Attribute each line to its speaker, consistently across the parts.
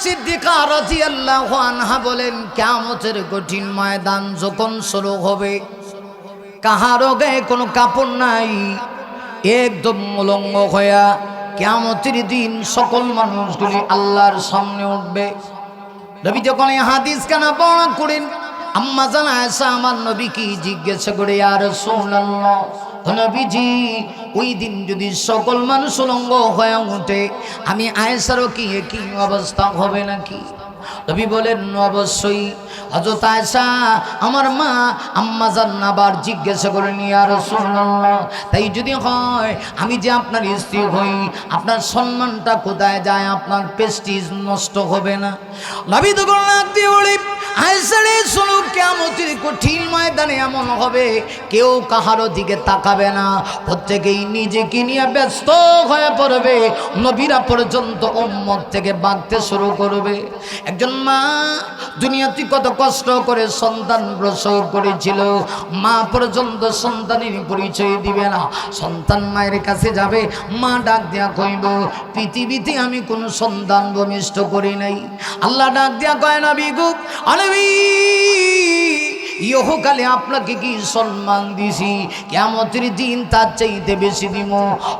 Speaker 1: সিদ্দিকা রাদিয়াল্লাহু আনহা বলেন, কিয়ামতের কঠিন ময়দান যখন শুরু হবে, কাহারও গায়ে কোনো কাপড় নাই, একদম উলঙ্গ হইয়া কিয়ামতের দিন সকল মানুষগুলি আল্লাহর সামনে উঠবে। নবী যখন এই হাদিস কানা বর্ণনা করেন, আম্মা জান আয়েশা আমার নবীকে জিজ্ঞাসা করে, ইয়া রাসূলুল্লাহ, নবীজি ওই দিন যদি সকল মানুষ উলঙ্গ হয়ে ওঠে, আমি আয়েশারও কি একই অবস্থা হবে নাকি? নবী বলেন, অবশ্যই। হযরত আয়েশা আমার মা আম্মা জান আবার জিজ্ঞাসা করেন, ইয়া রাসূলুল্লাহ, তাই যদি হয় আমি যে আপনার স্ত্রী হই, আপনার সম্মানটা কোথায় যায়? আপনার প্রেস্টিজ নষ্ট হবে না? নবী তখন ডাক দিয়ে বলে, আয়েশা রে শোনো, কিয়ামতের কঠিন ময়দানে এমন হবে কেউ কাহারও দিকে তাকাবে না, প্রত্যেকেই নিজেকে নিয়ে ব্যস্ত হয়ে পড়বে, নবীরা পর্যন্ত উম্মত থেকে বাঁধতে শুরু করবে। একজন মা দুনিয়াতে কত কষ্ট করে সন্তান প্রসব করেছিল, মা পর্যন্ত সন্তানের পরিচয় দিবে না। সন্তান মায়ের কাছে যাবে, মা ডাক দিয়া কইব, পৃথিবীতে আমি কোনো সন্তান ভূমিষ্ঠ করি নাই। আল্লাহ ডাক দিয়া কয়, নবী গো, নবী, ইহকালে আপনাকে কি সম্মান দিছি, কিয়ামতের দিন তার চাইতে বেশি দিব।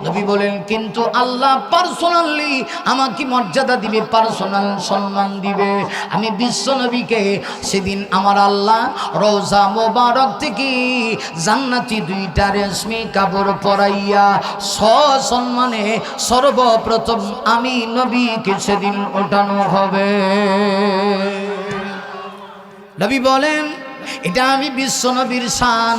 Speaker 1: নবী বলেন, কিন্তু আল্লাহ পার্সোনালি আমাকে মর্যাদা দিবে, পার্সোনাল সম্মান দিবে। আমি বিশ্ব নবীকে সেদিন আমার আল্লাহ রওজা মোবারক থেকে জান্নাতি দুইটা রেশমি কাপড় পরাইয়া সসম্মানে সর্বপ্রথম আমি নবীকে সেদিন ওঠানো হবে। নবী বলেন, এটা আমি বিশ্ব নবীর শান,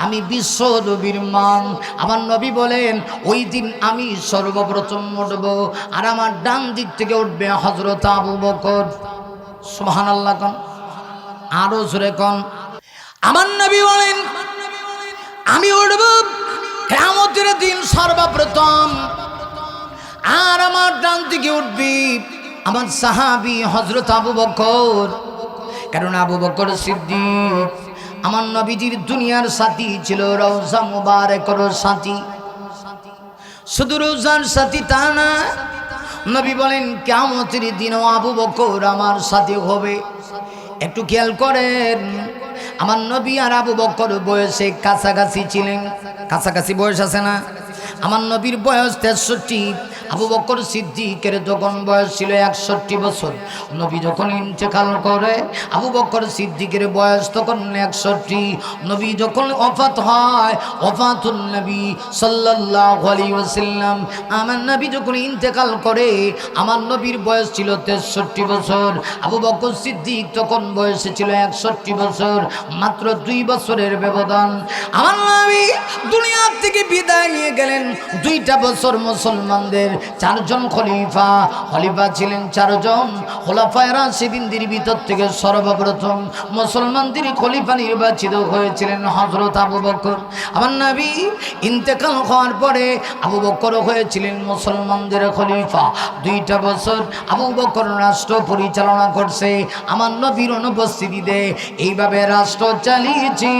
Speaker 1: আমি বিশ্ব নবীর মান। আমার নবী বলেন, ওই দিন আমি সর্বপ্রথম উঠব, আর আমার ডান দিক থেকে উঠবে হযরত আবু বকর। সুবহানাল্লাহ কোন, আরো জোরে কোন। আমার নবী বলেন, আমি উঠব কিয়ামতের দিন সর্বপ্রথম, আর আমার ডান দিকে উঠবি আমার সাহাবী হযরত আবু বকর। কারণ আবু বকর সিদ্দিক আমার নবীজির দুনিয়ার সাথী ছিল, রওজা মুবারকের সাথী। শুধু রওজার সাথী তা না, নবী বলেন কিয়ামতের দিনও আবু বকর আমার সাথী হবে। একটু খেয়াল করেন, আমার নবী আর আবু বকর বয়সে কাছাকাছি ছিলেন। কাছাকাছি বয়স আছে না? আমার নবীর বয়স 63, আবু বকর সিদ্দিকের যখন বয়স ছিল 61 বছর। নবী যখন ইন্তেকাল করে, আবু বকর সিদ্দিকের বয়স তখন 61। নবী যখন ওফাত হয়, ওফাতুন নবী সাল্লাল্লাহু আলাইহি ওয়াসাল্লাম, আমার নবী যখন ইন্তেকাল করে, আমার নবীর বয়স ছিল 63 বছর। আবু বকর সিদ্দিক তখন বয়সে ছিল 61 বছর, মাত্র 2 বছরের ব্যবধান। আমার নবী দুনিয়া থেকে বিদায় নিয়ে গেলেন। 2টা বছর মুসলমানদের 4 জন খলিফা ছিলেন, 4 জন খোলাফায়ে রাশিদিনদের ভিতর থেকে সর্বপ্রথম মুসলমানদের খলিফা নির্বাচিত হয়েছিলেন হযরত আবু বকর। আমার নবী ইন্তেকাল হওয়ার পরে আবু বকর হয়েছিলেন মুসলমানদের খলিফা। 2টা বছর আবু বকর রাষ্ট্র পরিচালনা করছে আমার নবীর অনুপস্থিতিতে। এইভাবে রাষ্ট্র চালিয়েছে।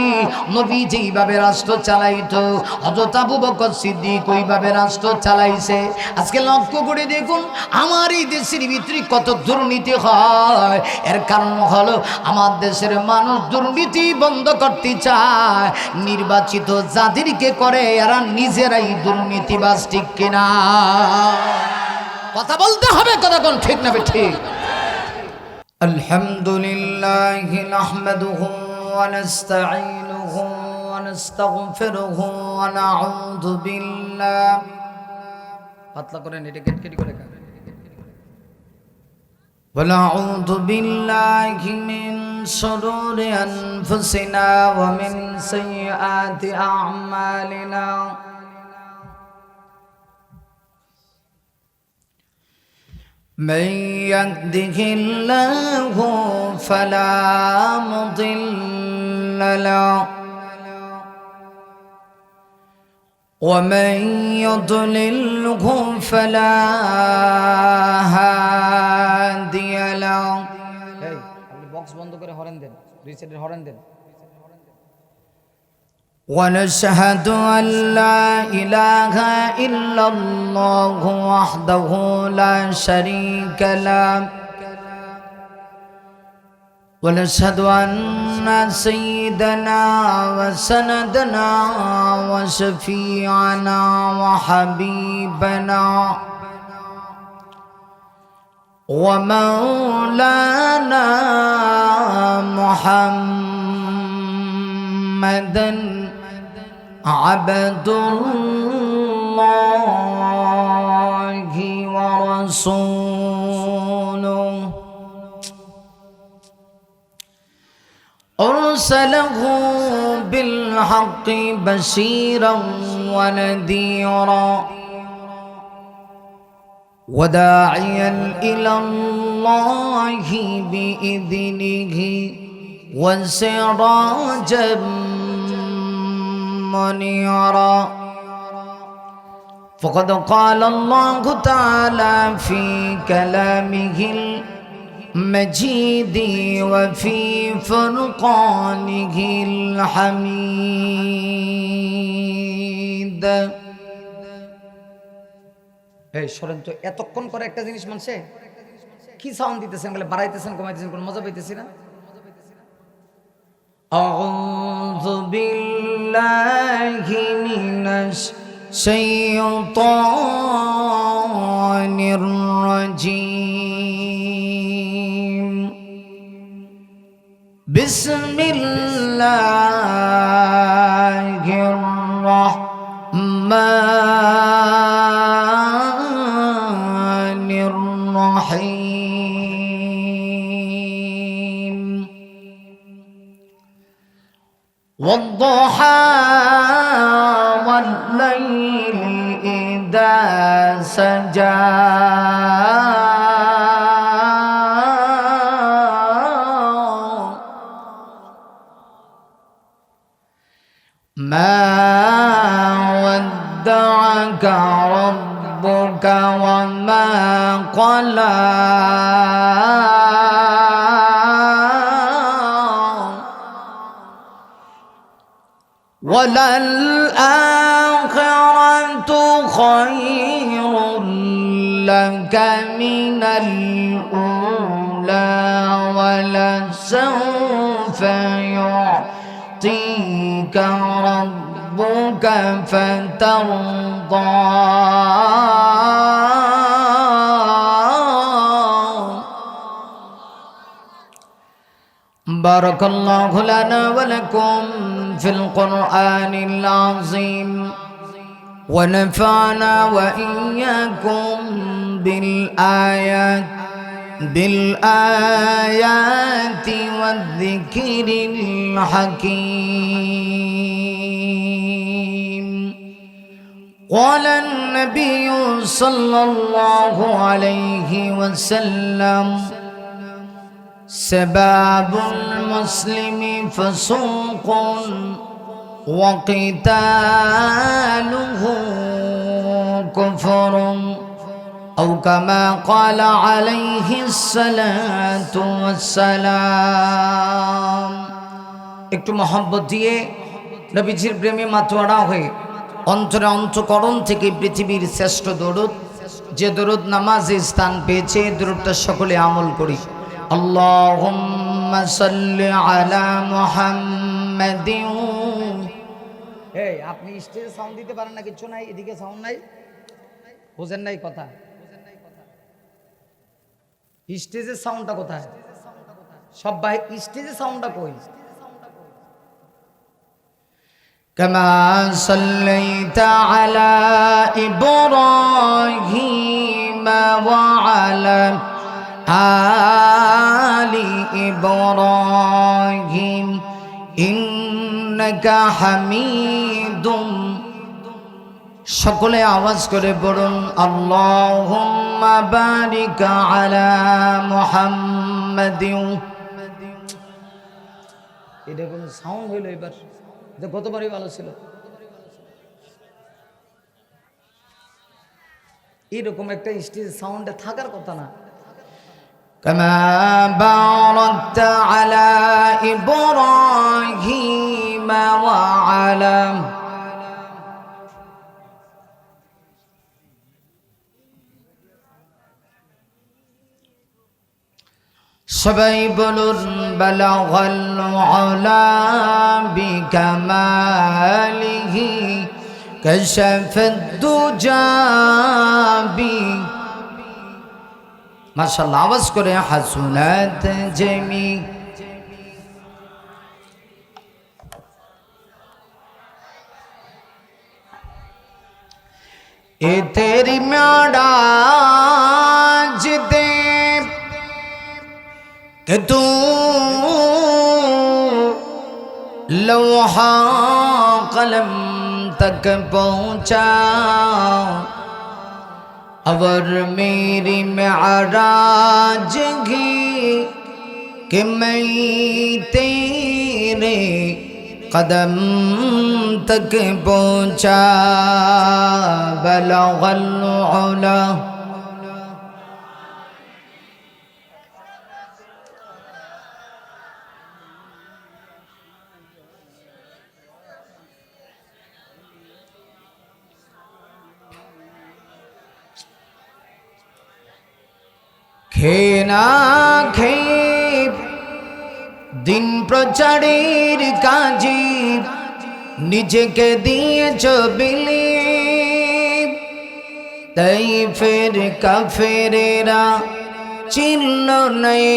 Speaker 1: নবী যেইভাবে রাষ্ট্র চালাইতো, হযরত আবু বকর সিদ্দিক ওইভাবে রাষ্ট্র চালাইছে। আজকে লক্ষ্য করে দেখুন, আমার এই দেশের ভিতরে কত দুর্নীতি হয়। এর কারণ হলো আমার দেশের মানুষ দুর্নীতি বন্ধ করতে চায়, নির্বাচিত যাদেরকে করে এরা নিজেরাই দুর্নীতিবাজ। ঠিক কিনা? কথা বলতে হবে, কথা কোন ঠিক না ঠিক? আলহামদুলিল্লাহ নাহমাদুহু ওয়া নাস্তাঈনুহু ওয়া নাস্তাগফিরুহু ওয়া নাউযু বিল্লাহ। পাতলা করেন, এটা কেটকেটি করে কান। ওয়া নাউযু বিল্লাহি মিন শুরুরি আনফুসিনা ওয়া মিন সাইয়্যাতি আ'মালিনা। من يهده الله فلا مضل له ومن يضلله فلا هادي له. আপনি বক্স বন্ধ করে হরেন দেন, দুই সাইডে হরেন দেন। ونشهد أن لا إله إلا الله وحده لا شريك له ونشهد أن سيدنا وسندنا وشفيعنا وحبيبنا ومولانا محمدا عبد الله ورسوله أرسله بالحق بشيرا ونذيرا وداعيا إلى الله بإذنه وسراجا منيرا فقد قال الله تعالى في كلامه المجيد وفي فرقانه الحميد এই শোনেন তো এতক্ষণ করে একটা জিনিস মানছে কি সাউন্ড দিতেছেন বলে বাড়াইতেছেন কমাইতেছেন কোন মজা পাইতেছি না আউযু বিল্লাহি মিনাশ শাইতানির রাজীম বিসমিল্লাহির রাহমানির রহিম والضحى والليل إذا سجى ما ودعك ربك وما قلى وللآخرة خير لك من الأولى ولسوف يعطيك ربك فترضى بارك الله لنا ولكم في القرآن العظيم ونفعنا وإياكم بالآيات والذكر الحكيم قال النبي صلى الله عليه وسلم سباب المسلم فسوق وقتاله كفر أو كما قال عليه الصلاة والسلام একটু মহব্বত দিয়ে নবীজির প্রেমে মাতোয়ারা হয়ে অন্তরে অন্তঃকরণ থেকে পৃথিবীর শ্রেষ্ঠ দরুদ যে দরুদ নামাজে স্থান পেয়েছে দরুদটা সকলে আমল করি আল্লাহুম্মা সাল্লি আলা মুহাম্মাদিন। এই আপনি স্টেজে সাউন্ড দিতে পারেন না, কিছু নাই, এদিকে সাউন্ড নাই, বুঝেন নাই কথা? স্টেজের সাউন্ডটা কোথায়? সব ভাই স্টেজের সাউন্ডটা কই? কামা সাল্লাইতা আলা ইব্রাহিম ওয়া আলা আলি ইব্রাহিম ইন্নাকা হামিদুম। সকলে আওয়াজ করে বলুন আল্লাহুম্মা বারিক আলা মুহাম্মাদিন। এটা কোন সাউন্ড হইল এবার? গতবারই ভালো ছিল। এরকম একটা স্টেজ সাউন্ডে থাকার কথা না। কামা বারাকতা আলা ইব্রাহিম ওয়া আলা সবাই বলুন বালাগাল উলা বিকামালিহি কাশাফাদ দুজা বি। মাশাআল্লাহ, আওয়াজ করে হাসুনাত জামি। ए तेरी म्याराज दे कि तू लौहा कलम तक पहुँचा, और मेरी म्याराज की कि मैं तेरे कदम तक पहुँचा। बलगल उला। খেনা খে দিন প্রচারের কাজে নিজেকে দিয়েছ বিলি, তাই ফের কাফেরেরা চিনল নাই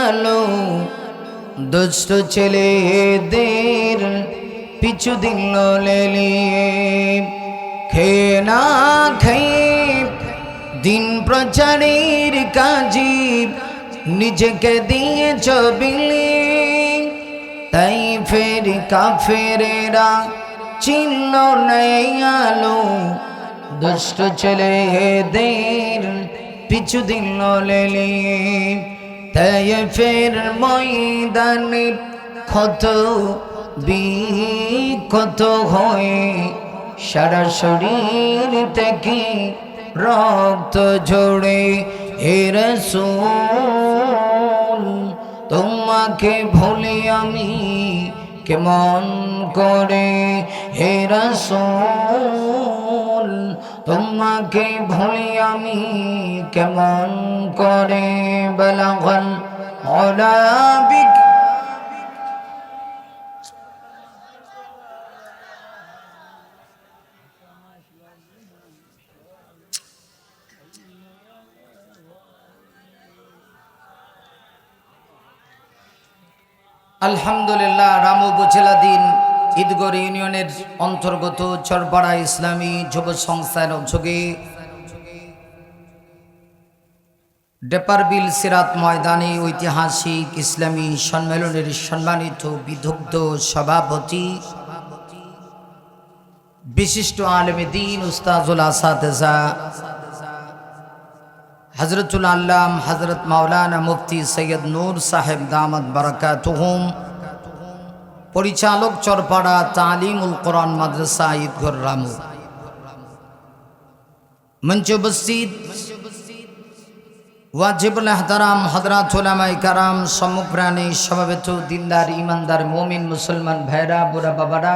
Speaker 1: আলো, দুষ্ট ছেলেদের পিছু দিল লেলিয়ে। খেয়ে না খেয়ে দিন প্রচারের কাজে নিজেকে দিয়েছ বিলি, তাই ফের কাফেরেরা চিনল নাই আলো, দুষ্ট ছেলেদের পিছু দিল লেলিয়ে। তাই ফের ময়দানে ক্ষত বিক্ষত হয়ে সারা শরীর থেকে রক্ত ঝরে। হে রাসূল, তোমাকে ভুলি আমি কেমন করে। হে রাসূল, তোমাকে ভুলি আমি কেমন করে। বালাগাল উলা বিক। আলহামদুলিল্লাহ, রামু উপজেলাধীন ঈদগড় ইউনিয়নের অন্তর্গত চরপাড়া ইসলামী যুব সংস্থার উদ্যোগে ডেপারবিল সিরাত ময়দানে ঐতিহাসিক ইসলামী সম্মেলনের সম্মানিত বিদগ্ধ সভাপতি বিশিষ্ট আলেমে দ্বীন উস্তাজুল আসাতিজা হযরতুল আল্লাম হযরত মাওলানা মুফতি সৈয়দ নূর সাহেব দামাত বারাকাতুহুম, পরিচালক চরপাড়া তালিমুল কোরআন মাদ্রাসা ঈদগড় রামু, মঞ্চে উপস্থিত ওয়াজিবুল এহতারাম হযরত উলামায়ে কেরাম, সম্মুখপ্রাণী সমবেত দিনদার ইমানদার মুমিন মুসলমান ভাইরা, বুড়া বাবারা,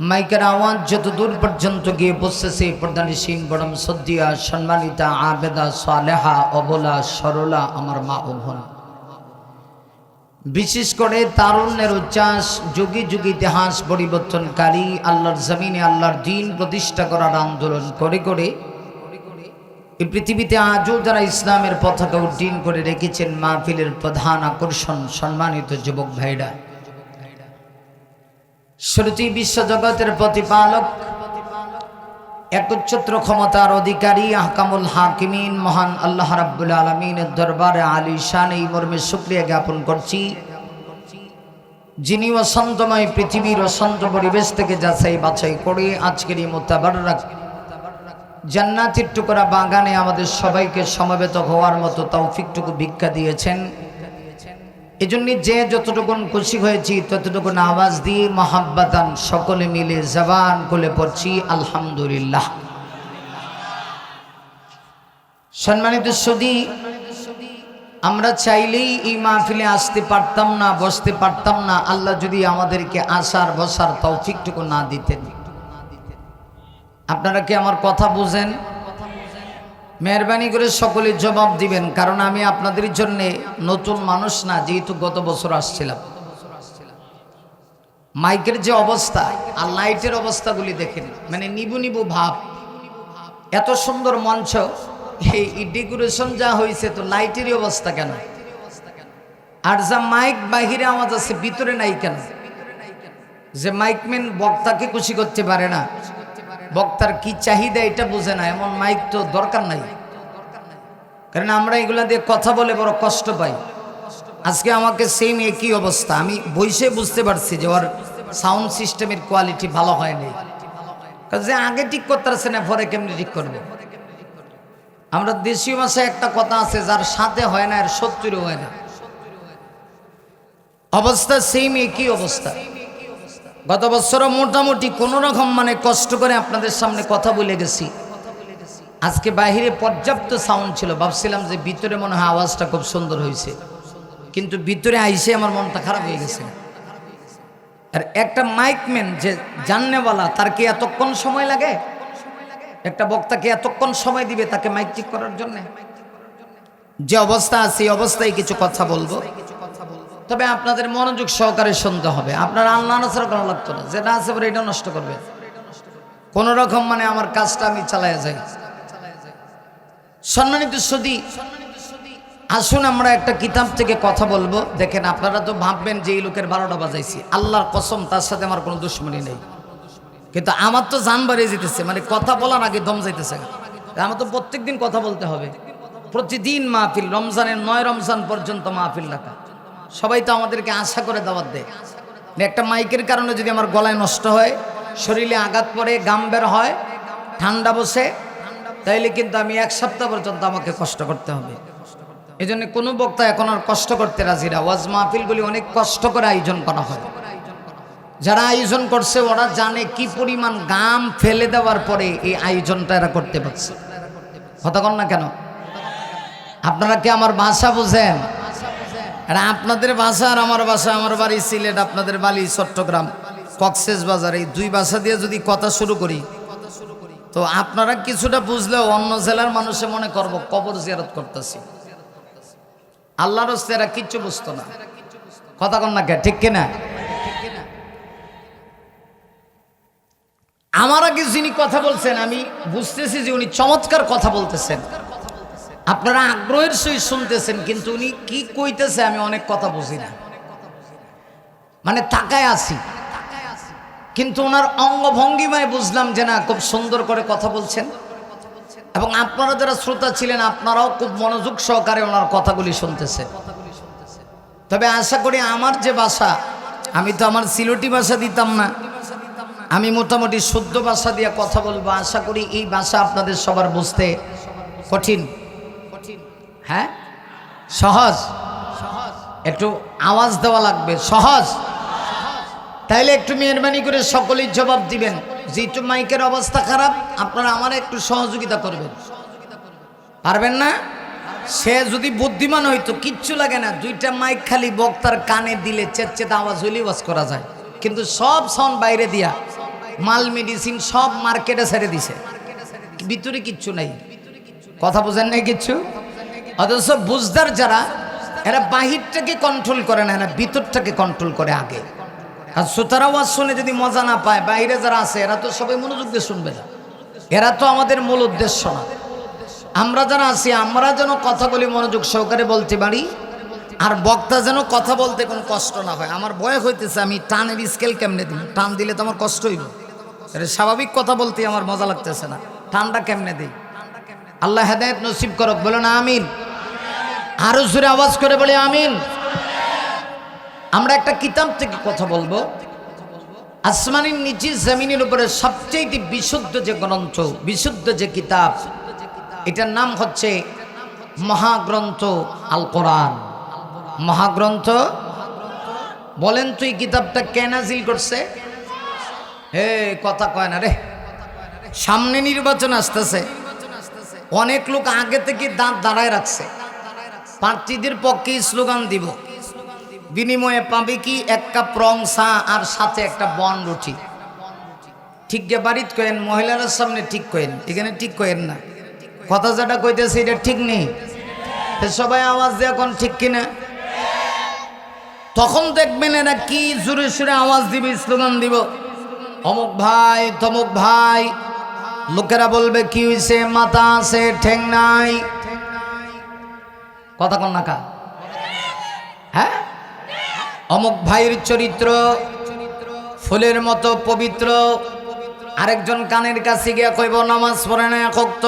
Speaker 1: মাইকের আওয়াজ যত দূর পর্যন্ত গিয়ে পৌঁছেছে প্রধানশীল বড়ম সদ্দিয়া সম্মানিতা আবেদা সালেহা অবলা সরলা আমার মা ও বোন, বিশেষ করে তারুণ্যের উচ্ছ্বাস, যুগে যুগে ইতিহাস পরিবর্তনকারী আল্লাহর জমিনে আল্লাহর দ্বীন প্রতিষ্ঠা করার আন্দোলন করে করে এই পৃথিবীতে আজও যারা ইসলামের পতাকা উড্ডীন করে রেখেছেন, মাহফিলের প্রধান আকর্ষণ সম্মানিত যুবক ভাইরা, শ্রুতি বিশ্বজগতের প্রতিপালক, একচ্ছত্র ক্ষমতার অধিকারী আহকামুল হাকিমিন মহান আল্লাহ রাব্বুল আলামিনের দরবারে আলিশান এই মর্মে শুকরিয়া জ্ঞাপন করছি, যিনি অশান্তময় পৃথিবীর অশান্ত পরিবেশ থেকে যাচাই বাছাই করে আজকের এই মুতাবাররাক জান্নাতের টুকরা বাগানে আমাদের সবাইকে সমবেত হওয়ার মতো তৌফিকটুকু ভিক্ষা দিয়েছেন। এজন্য যে যতটুকুন খুশি হয়েছি ততটুকুন আওয়াজ দিয়ে মহাব্বাতান সকলে মিলে জবান খুলে পড়ছি আলহামদুলিল্লাহ। সম্মানিত সুধী, আমরা চাইলেই এই মাহফিলে আসতে পারতাম না, বসতে পারতাম না, আল্লাহ যদি আমাদেরকে আসার বসার তৌফিকটুকু না দিতেন। আপনারা কি আমার কথা বুঝেন? মেহরবানি করে সকলে জবাব দিবেন, কারণ আমি আপনাদের জন্য নতুন মানুষ না, যেহেতু গত বছর আসছিলাম। মাইকের যে অবস্থা আর লাইটের অবস্থাগুলি দেখেন, মানে নিবু নিবু ভাব। এত সুন্দর মঞ্চ, এই ডেকোরেশন যা হয়েছে, তো লাইটেরই অবস্থা কেন? আর যা মাইক বাহিরে আওয়াজ আছে, ভিতরে নাই কেন? যে মাইকম্যান বক্তাকে খুশি করতে পারে না, বক্তার কি চাহিদা এটা বুঝে না, এমন মাইক তো দরকার নাই। কারণ আমরা এগুলা দিয়ে কথা বলে বড় কষ্ট পাই। আজকে আমাকে সেম একই অবস্থা, আমি বইসে বুঝতে পারছি যে ওর সাউন্ড সিস্টেমের কোয়ালিটি ভালো হয়নি। যে আগে ঠিক করতে পারছে না, পরে কেমনি ঠিক করবে? আমরা দেশীয় ভাষায় একটা কথা আছে, যার সাথে হয় না এর শত্রু হয় না। অবস্থা সেম একই অবস্থা। গত বছরও মোটামুটি কোনো রকম মানে কষ্ট করে আপনাদের সামনে কথা বলে গেছি। আজকে বাহিরে পর্যাপ্ত সাউন্ড ছিল, ভাবছিলাম যে ভিতরে মনে হয় আওয়াজটা খুব সুন্দর হয়েছে, কিন্তু ভিতরে আইসে আমার মনটা খারাপ হয়ে গেছে। আর একটা মাইকম্যান যে জাননেওয়ালা, তার কি এতক্ষণ সময় লাগে? একটা বক্তাকে এতক্ষণ সময় দিবে তাকে মাইক ঠিক করার জন্য? যে অবস্থা আছে এই অবস্থায় কিছু কথা বলবো, তবে আপনাদের মনোযোগ সহকারে শুনতে হবে। আপনার আল্লাহ নাছাড়া করা লাগতো না, যেটা আছে পরে এটা নষ্ট করবে কোন রকম, মানে আমার কাজটা আমি চালাইয়া যাই। সম্মানিত সুধী, আসুন আমরা একটা কিতাব থেকে কথা বলবো। দেখেন, আপনারা তো ভাববেন যে এই লোকের 12টা বাজাইছি, আল্লাহর কসম তার সাথে আমার কোনো দুশ্মনী নেই, কিন্তু আমার তো জান বাড়িয়ে যেতেছে, মানে কথা বলার আগে দম যাইতেছে। আমার তো প্রত্যেকদিন কথা বলতে হবে, প্রতিদিন মাহফিল, রমজানের 9 রমজান পর্যন্ত মাহফিল রাখা। সবাই তো আমাদেরকে আশা করে দাওয়াত দেয়। একটা মাইকের কারণে যদি আমার গলায় নষ্ট হয়, শরীরে আঘাত পড়ে, গাম বের হয়, ঠান্ডা বসে, তাইলে কিন্তু আমি 1 সপ্তাহ পর্যন্ত আমাকে কষ্ট করতে হবে। এই জন্য কোনো বক্তা এখন আর কষ্ট করতে রাজি না। ওয়াজ মাহফিলগুলি অনেক কষ্ট করে আয়োজন করা হয়। যারা আয়োজন করছে ওরা জানে কি পরিমাণ গাম ফেলে দেওয়ার পরে এই আয়োজনটা এরা করতে পারছে। কথা কন না কেন? আপনারা কি আমার ভাষা বুঝেন? আর আপনাদের ভাষা আর আমার ভাষা, আমার বাড়ি সিলেট, আপনাদের বাড়ি চট্টগ্রাম, কক্সেস বাজার, এই 2 ভাষা দিয়ে যদি কথা শুরু করি, তো আপনারা কিছুটা বুঝলেও অন্য জেলার মানুষে মনে করবো কবর জিয়ারত করতেছি। আল্লাহর রাস্তায় এরা কিচ্ছু বুঝতো না। কথা কন না কে, ঠিক কিনা? আমার আগে যিনি কথা বলছেন, আমি বুঝতেছি যে উনি চমৎকার কথা বলতেছেন, আপনারা আগ্রহের সহিত শুনতেছেন, কিন্তু উনি কি কইতেছে আমি অনেক কথা বুঝি না, মানে তাকায় আছি, কিন্তু ওনার অঙ্গভঙ্গিমায় বুঝলাম যে না, খুব সুন্দর করে কথা বলছেন। এবং আপনারা যারা শ্রোতা ছিলেন, আপনারাও খুব মনোযোগ সহকারে ওনার কথাগুলি শুনতেছেন। তবে আশা করি আমার যে ভাষা, আমি তো আমার সিলেটি ভাষা দিতাম না, আমি মোটামুটি শুদ্ধ ভাষা দিয়ে কথা বলবো। আশা করি এই ভাষা আপনাদের সবার বুঝতে কঠিন, হ্যাঁ সহজ, একটু আওয়াজ দেওয়া লাগবে, সহজ। তাইলে একটু মেহরবানি করে সকলেই জবাব দিবেন। যেহেতু মাইকের অবস্থা খারাপ, আপনারা আমার একটু সহযোগিতা করবেন, পারবেন না? সে যদি বুদ্ধিমান হইতো কিচ্ছু লাগে না, 2টা মাইক খালি বক্তার কানে দিলে চেঁচেতে আওয়াজ হইলেই ওয়াজ করা যায়, কিন্তু সব সাউন্ড বাইরে দিয়া, মাল মেডিসিন সব মার্কেটে ছেড়ে দিছে, ভিতরে কিচ্ছু নাই। কথা বোঝেন নাই কিচ্ছু? অথচ বুঝদার যারা, এরা বাহিরটাকে কন্ট্রোল করে না, এরা ভিতরটাকে কন্ট্রোল করে আগে। আর শ্রোতারা ওয়াজ শুনে যদি মজা না পায়, বাইরে যারা আছে এরা তো সবাই মনোযোগ দিয়ে শুনবে না, এরা তো আমাদের মূল উদ্দেশ্য না। আমরা যারা আছি, আমরা যেন কথাগুলি মনোযোগ সহকারে বলতে পারি, আর বক্তা যেন কথা বলতে কোনো কষ্ট না হয়। আমার ভয় হইতেছে, আমি টানের স্কেল কেমনে দিই? টান দিলে তো আমার কষ্ট হইব, এটা স্বাভাবিক কথা বলতে আমার মজা লাগতেছে না, টানটা কেমনে দিই? আল্লাহ হেদায়েত নসিব করুক, বলো না আমিন। আরো জোরে আওয়াজ করে বলি আমিন। আমরা একটা কিতাব থেকে কথা বলবো। আসমানের নিচে জমিনের উপরে সবচেয়ে বিশুদ্ধ যে গ্রন্থ, বিশুদ্ধ যে কিতাব, এটার নাম হচ্ছে মহাগ্রন্থ আল কোরআন। মহাগ্রন্থ। বলেন তো এই কিতাবটা কে নাজিল করছে? হে কথা কয় না রে। সামনে নির্বাচন আসতেছে, অনেক লোক আগে থেকে দাঁত দাঁড়ায় রাখছে, প্রার্থীদের পক্ষে স্লোগান দিব, বিনিময়ে পাবে কি 1 কাপ রং চা আর সাথে একটা বন রুটি। ঠিক গে বাড়িত কয়েন, মহিলার সামনে ঠিক কয়েন, এখানে ঠিক কয়েন না। কথা যেটা কইতেছে এটা ঠিক নেই, সবাই আওয়াজ দিয়ে এখন ঠিক কিনা? তখন দেখবেন এরা কি জোরে সুরে আওয়াজ দিবে, স্লোগান দিব, অমুক ভাই তমুক ভাই। লোকেরা বলবে কি হইছে, মাথা আছে ঠেং নাই। কথা কন না কা? হ্যাঁ, অমুক ভাইয়ের চরিত্র ফুলের মতো পবিত্র, আরেকজন কানের কাছে গিয়া কইব নামাজ পড়ে না 1 ওয়াক্ত,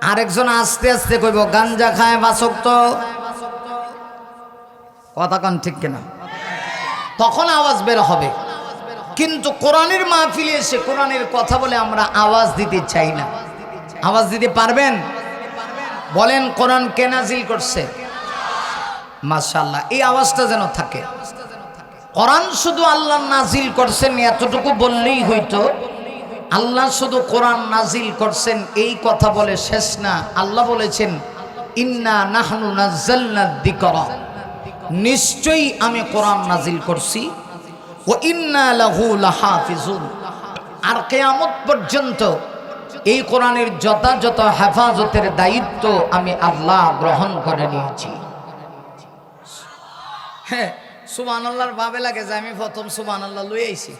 Speaker 1: আরেকজন আস্তে আস্তে কইব গাঞ্জা খায় 5 ওয়াক্ত। কথা কন ঠিক কিনা? তখন আওয়াজ বের হবে। কিন্তু কোরআনের মাহফিলে এসে কোরআনের কথা বলে আমরা আওয়াজ দিতে চাই না। আওয়াজ দিতে পারবেন? বলেন কোরআন কে নাজিল করছে? মাশাআল্লাহ, এই আওয়াজটা যেন থাকে। কোরআন শুধু আল্লাহ নাজিল করছেন এতটুকু বললেই হইতো। আল্লাহ শুধু কোরআন নাজিল করছেন এই কথা বলে শেষ না। আল্লাহ বলেছেন ইন্না নাহনু নাযালনা যিকরা, নিশ্চয়ই আমি কোরআন নাজিল করছি, ও ইন্না লাহু লাহাফিজুন, আর কিয়ামত পর্যন্ত এই কোরআনের যথাযথ হেফাজতের দায়িত্ব আমি আল্লাহ গ্রহণ করে নিয়েছি। হ্যাঁ, সুবহানাল্লাহর ভাবে লাগে যে আমি প্রথম সুবহানাল্লাহ লই আইছি।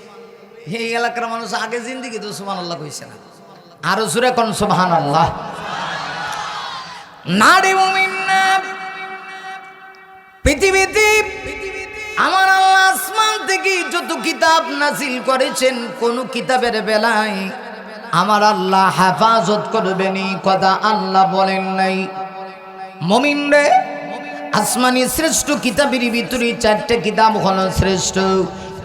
Speaker 1: এই এলাকার মানুষ আগে জিন্দিগি তো সুবহানাল্লাহ কইছে না। আরো জোরে কোন সুবহানাল্লাহ। না রে মুমিন না, পৃথিবীতে আমার আল্লাহ আসমান থেকে যত কিতাব নাজিল করেছেন, কোন কিতাবের বেলায় আমার আল্লাহ হেফাজত করবেন এই কথা আল্লাহ বলেন নাই। মুমিন রে, আসমানি শ্রেষ্ঠ কিতাবের ভিতরে 4টা কিতাব হলো শ্রেষ্ঠ।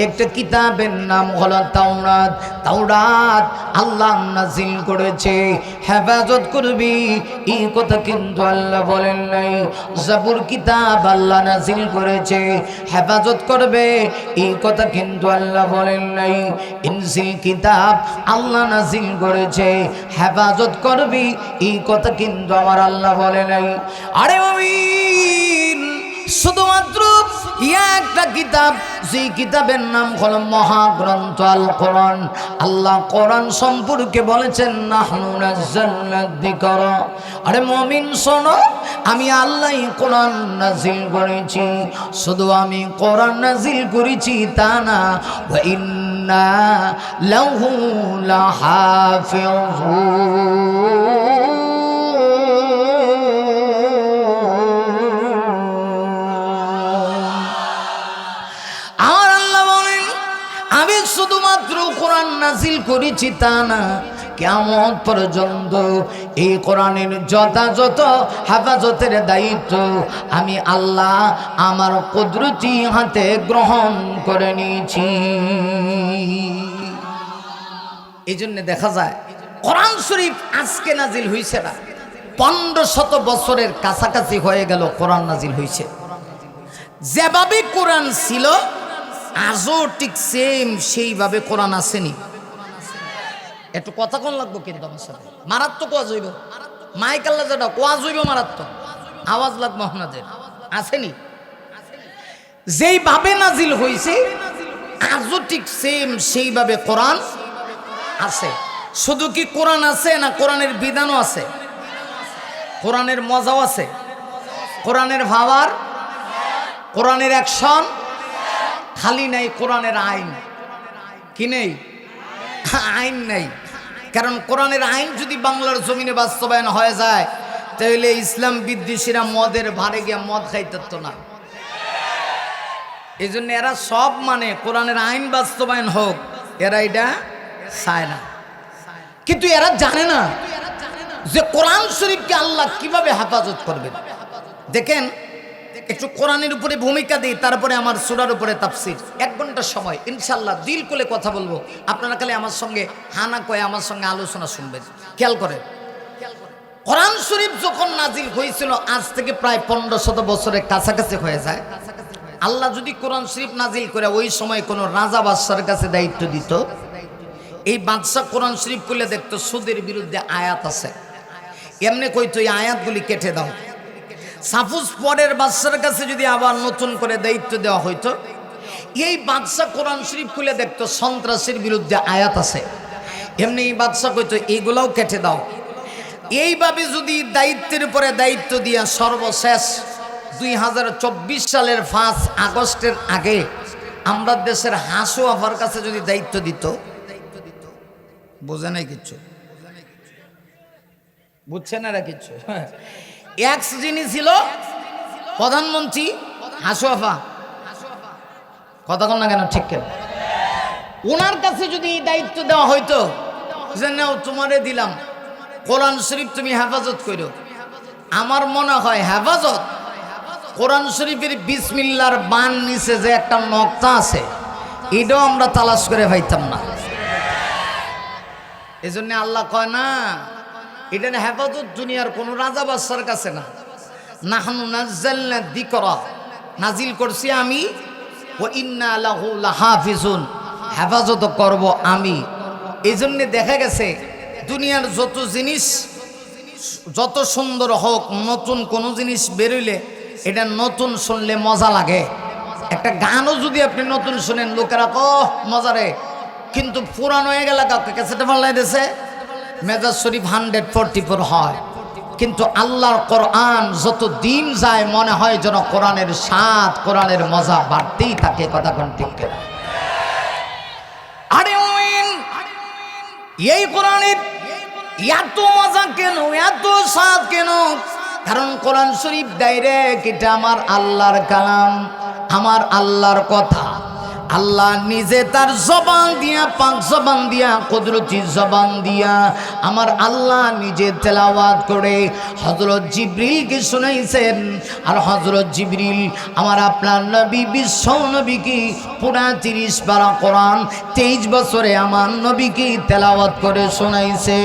Speaker 1: একটা কিতাবের নাম হলো তাওরাত। তাওরাত আল্লাহ নাজিল করেছে, হেফাজত করবি এই কথা কিন্তু আল্লাহ বলেন নাই। জাবুর কিতাব আল্লাহ নাজিল করেছে, হেফাজত করবে এই কথা কিন্তু আল্লাহ বলেন নাই। ইনজিল কিতাব আল্লাহ নাজিল করেছে, হেফাজত করবি এই কথা কিন্তু আমার আল্লাহ বলে নাই। আরে মুমিন, শুধুমাত্র একটা কিতাব, সেই কিতাবের নাম হলো মহাগ্রন্থ আল কোরআন। আল্লাহ কোরআন সম্পর্কে বলেছেন নাহনু নাযালনা যিকরা। আরে মুমিন শোনো, আমি আল্লাহ কোরআন নাজিল করেছি। শুধু আমি কোরআন নাজিল করেছি তা না, ওয়া ইন্না লাহু লাহাফিজুন। শুধুমাত্র কোরআন নাজিল করেছি তা না, কিয়ামত পর্যন্ত এই কোরআনের যথাযথ হেফাজতের দায়িত্ব আমি আল্লাহ আমার কুদরতি হাতে গ্রহণ করে নিয়েছি। এই জন্য দেখা যায় কোরআন শরীফ আজকে নাজিল হয়েছে না, 1500 বছরের কাছাকাছি হয়ে গেল কোরআন নাজিল হয়েছে। যেভাবে কোরআন ছিল আজও ঠিক সেম সেইভাবে কোরআন আসেনি। একটু কথা কোন লাগবো কিন্তু আমার সাথে, মারাত্মক ওয়াজ হইব, মাইক আল্লাহ যেটা ওয়াজ হইব মারাত্মক আওয়াজ লাগবো আপনাদের। আসেনি, যেইভাবে নাজিল হয়েছে আজও ঠিক সেম সেইভাবে কোরআন আছে। শুধু কি কোরআন আছে না, কোরআনের বিধানও আছে, কোরআনের মজাও আছে, কোরআনের ভাবার, কোরআনের অ্যাকশন। খালি নাই কোরআনের আইন। কি নেই? আইন নাই। কারণ কোরআনের আইন যদি বাংলার জমিনে বাস্তবায়ন হয়ে যায়, তাহলে ইসলাম বিদ্বেষীরা মদের ভারে গিয়া মদ খাইতে না। এই জন্য এরা সব মানে কোরআনের আইন বাস্তবায়ন হোক, এরা এটা চায় না। কিন্তু এরা জানে না যে কোরআন শরীফকে আল্লাহ কিভাবে হেফাজত করবেন। দেখেন, একটু কোরআনের উপরে ভূমিকা দিই, তারপরে আমার সূরার উপরে তাফসীর। 1 ঘন্টা সময় ইনশাআল্লাহ দিল খুলে কথা বলবো। আপনারা খালি আমার সঙ্গে হানা কয়ে আমার সঙ্গে আলোচনা শুনবেন। খেয়াল করেন, কোরআন শরীফ যখন নাজিল হয়েছিল আজ থেকে প্রায় 1500 বছরের কাছাকাছি হয়ে যায়। আল্লাহ যদি কোরআন শরীফ নাজিল করে ওই সময় কোনো রাজা বাদশার কাছে দায়িত্ব দিত, এই বাদশা কোরআন শরীফ খুলে দেখতো সুদের বিরুদ্ধে আয়াত আছে, এমনি কইতো এই আয়াতগুলি কেটে দাও। সাপোজ পরের বাদশার কাছে যদি আবার নতুন করে দায়িত্ব দেওয়া হইতো, এই বাদশা কোরআন শরীফ খুলে দেখতো সন্ত্রাসের বিরুদ্ধে আয়াত আছে, এমনি এই বাদশা কইতো এইগুলাও কেটে দাও। এইভাবে যদি দায়িত্বের পরে দায়িত্ব দিয়া সর্বশেষ 2024 সালের 5 আগস্টের আগে আমরা দেশের হাসু আফার কাছে যদি দায়িত্ব দিত, বোঝে নাই কিচ্ছু, বুঝছে না এরা কিচ্ছু। এক্স যিনি ছিল প্রধানমন্ত্রী হাসু আফা, কথা কন না কেন, ঠিক কেন, ওনার কাছে যদি এই দায়িত্ব দেওয়া হইতো যে নাও তোমারে দিলাম, কোরআন শরীফ তুমি হেফাজত করো, আমার মনে হয় হেফাজত কোরআন শরীফের বিসমিল্লাহর বান নিচে যে একটা নকতা আছে এটাও আমরা তালাশ করে পাইতাম না। এজন্য আল্লাহ কয় না এটা হেফাজত দুনিয়ার কোন রাজা বাদশার কাছে না। নাহনু নাযালনা যিকরা, নাজিল করছি আমি, ওয়া ইন্না লাহু লাহাফিজুন, হেফাজত করব আমি। এই জন্য দেখা গেছে দুনিয়ার যত জিনিস যত সুন্দর হোক, নতুন কোনো জিনিস বেরোইলে এটা নতুন শুনলে মজা লাগে। একটা গানও যদি আপনি নতুন শুনেন লোকেরা কহ মজা রে, কিন্তু পুরানো হয়ে গেলে কাউকে ক্যাসেটে পাল্লাই দিয়েছে মেজাজ শরীফ 144 হয়। কিন্তু আল্লাহর কোরআন যত দিন যায় মনে হয় যেন কোরআনের স্বাদ, কোরআনের মজা বাড়তেই থাকে। কথা কোন ঠিক কিনা? আরে এই কোরআনের এত মজা কেন, এত স্বাদ কেন? কারণ কোরআন শরীফ ডাইরেক্ট এটা আমার আল্লাহর কালাম, আমার আল্লাহর কথা। আল্লাহ নিজে তার জবান দিয়া, পাক জবান দিয়া, কুদরতি জবান দিয়া আমার আল্লাহ নিজে তেলাওয়াত করে হযরত জিবরিলকে শুনাইছেন। আর হযরত জিবরিল আমার আপনার নবী, বিশ্ব নবীকে পুরা 30 পারা কোরআন 23 বছরে আমার নবীকে তেলাওয়াত করে শোনাইছে।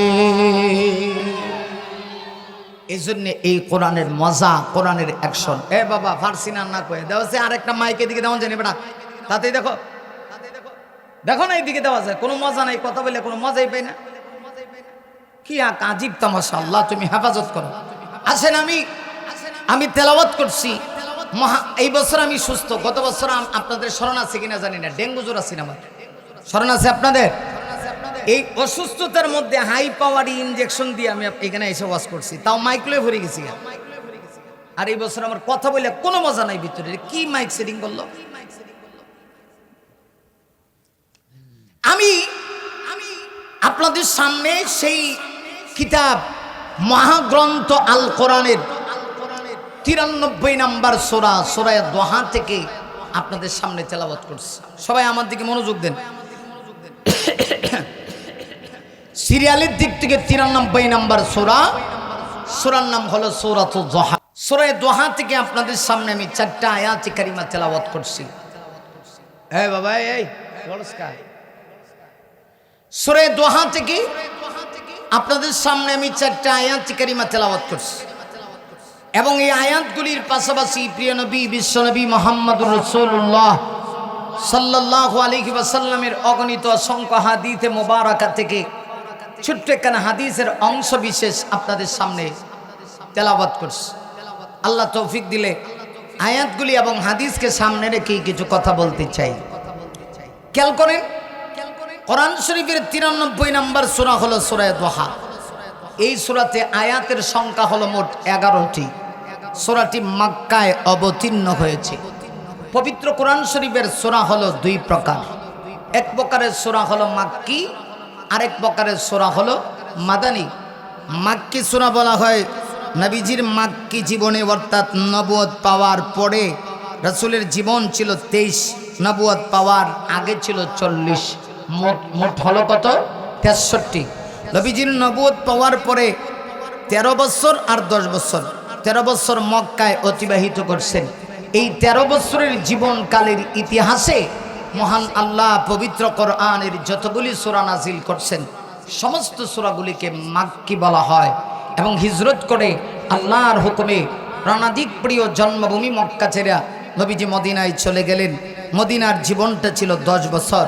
Speaker 1: এই জন্য এই কোরআনের মজা, কোরআনের অ্যাকশন। এ বাবা ফার্সি না কয়ে দেওয়া আছে, আরেকটা মাইকে দিকে দেওয়া জানি বেটা, তাতেই দেখো দেখো না, এইদিকে দেওয়া যায়, কোনো মজা নাই, কথা বলে কোনো মজাই পাই না। কি এক আজীব তামাশা, আল্লাহ তুমি হেফাজত করো। আসেন আমি তেলাওয়াত করছি, এই বছর আমি সুস্থ। গত বছর আপনাদের স্মরণ আছে কিনা জানি না, ডেঙ্গু জ্বর আছে আমার, স্মরণ আছে আপনাদের? এই অসুস্থতার মধ্যে হাই পাওয়ারি ইনজেকশন দিয়ে আমি এখানে এসে ওয়াশ করছি, তাও মাইক্রোওয়েভ ভরে গেছি। আর এই বছর আমার কথা বলে কোনো মজা নাই ভিতরে। কি মাইক সেটিং করলো? আমি আপনাদের সামনে সেই কিতাব মহাগ্রন্থ আল কোরআনের 93 নম্বর সূরা, সূরা দোহা থেকে আপনাদের সামনে তেলাওয়াত করছি। সবাই আমার দিকে মনোযোগ দেন। সিরিয়ালের দিক থেকে 93 নম্বর সূরা, সূরার নাম হলো সূরাতুল দোহা। সূরা দোহা থেকে আপনাদের সামনে আমি 4টা আয়াত কারিমা তেলাওয়াত করছি। এই বাবা এই নমস্কার। সূরা দোহা থেকে আপনাদের সামনে আমি 4টা আয়াত কারিমা তেলাওয়াত করছি, এবং এই আয়াতগুলির পাশাপাশি প্রিয় নবী বিশ্বনবী মুহাম্মদুর রাসূলুল্লাহ সাল্লাল্লাহু আলাইহি ওয়াসাল্লামের অগণিত অসংখ্য হাদিসে মোবারকা থেকে ছোট্ট একখানা হাদিসের অংশ বিশেষ আপনাদের সামনে তেলাওয়াত করছি। আল্লাহ তৌফিক দিলে আয়াতগুলি এবং হাদিসকে সামনে রেখে কিছু কথা বলতে চাই। খেয়াল করেন, কোরআন শরীফের 93 নম্বর সূরা হলো সূরা দোহা। এই সূরাতে আয়াতের সংখ্যা হলো মোট 11টি। সূরাটি মক্কায় অবতীর্ণ হয়েছে। পবিত্র কোরআন শরীফের সূরা হলো 2 প্রকার। এক প্রকারের সূরা হলো মাক্কি, আরেক প্রকারের সূরা হলো মাদানী। মাক্কি সূরা বলা হয় নবীজির মাক্কি জীবনে, অর্থাৎ নবুয়ত পাওয়ার পরে। রাসূলের জীবন ছিল 23, নবুয়ত পাওয়ার আগে ছিল 40। মোট হলো কত? 63। নবীজির নবুয়ত পাওয়ার পরে 13 বছর আর 10 বছর, 13 বছর মক্কায় অতিবাহিত করছেন। এই 13 বছরের জীবনকালের ইতিহাসে মহান আল্লাহ পবিত্র কোরআনের যতগুলি সূরা নাজিল করছেন সমস্ত সূরাগুলিকে মাক্কি বলা হয়। এবং হিজরত করে আল্লাহর হুকুমে প্রাণাধিক প্রিয় জন্মভূমি মক্কা ছেড়ে নবীজি মদিনায় চলে গেলেন। মদিনার জীবনটা ছিল 10 বছর।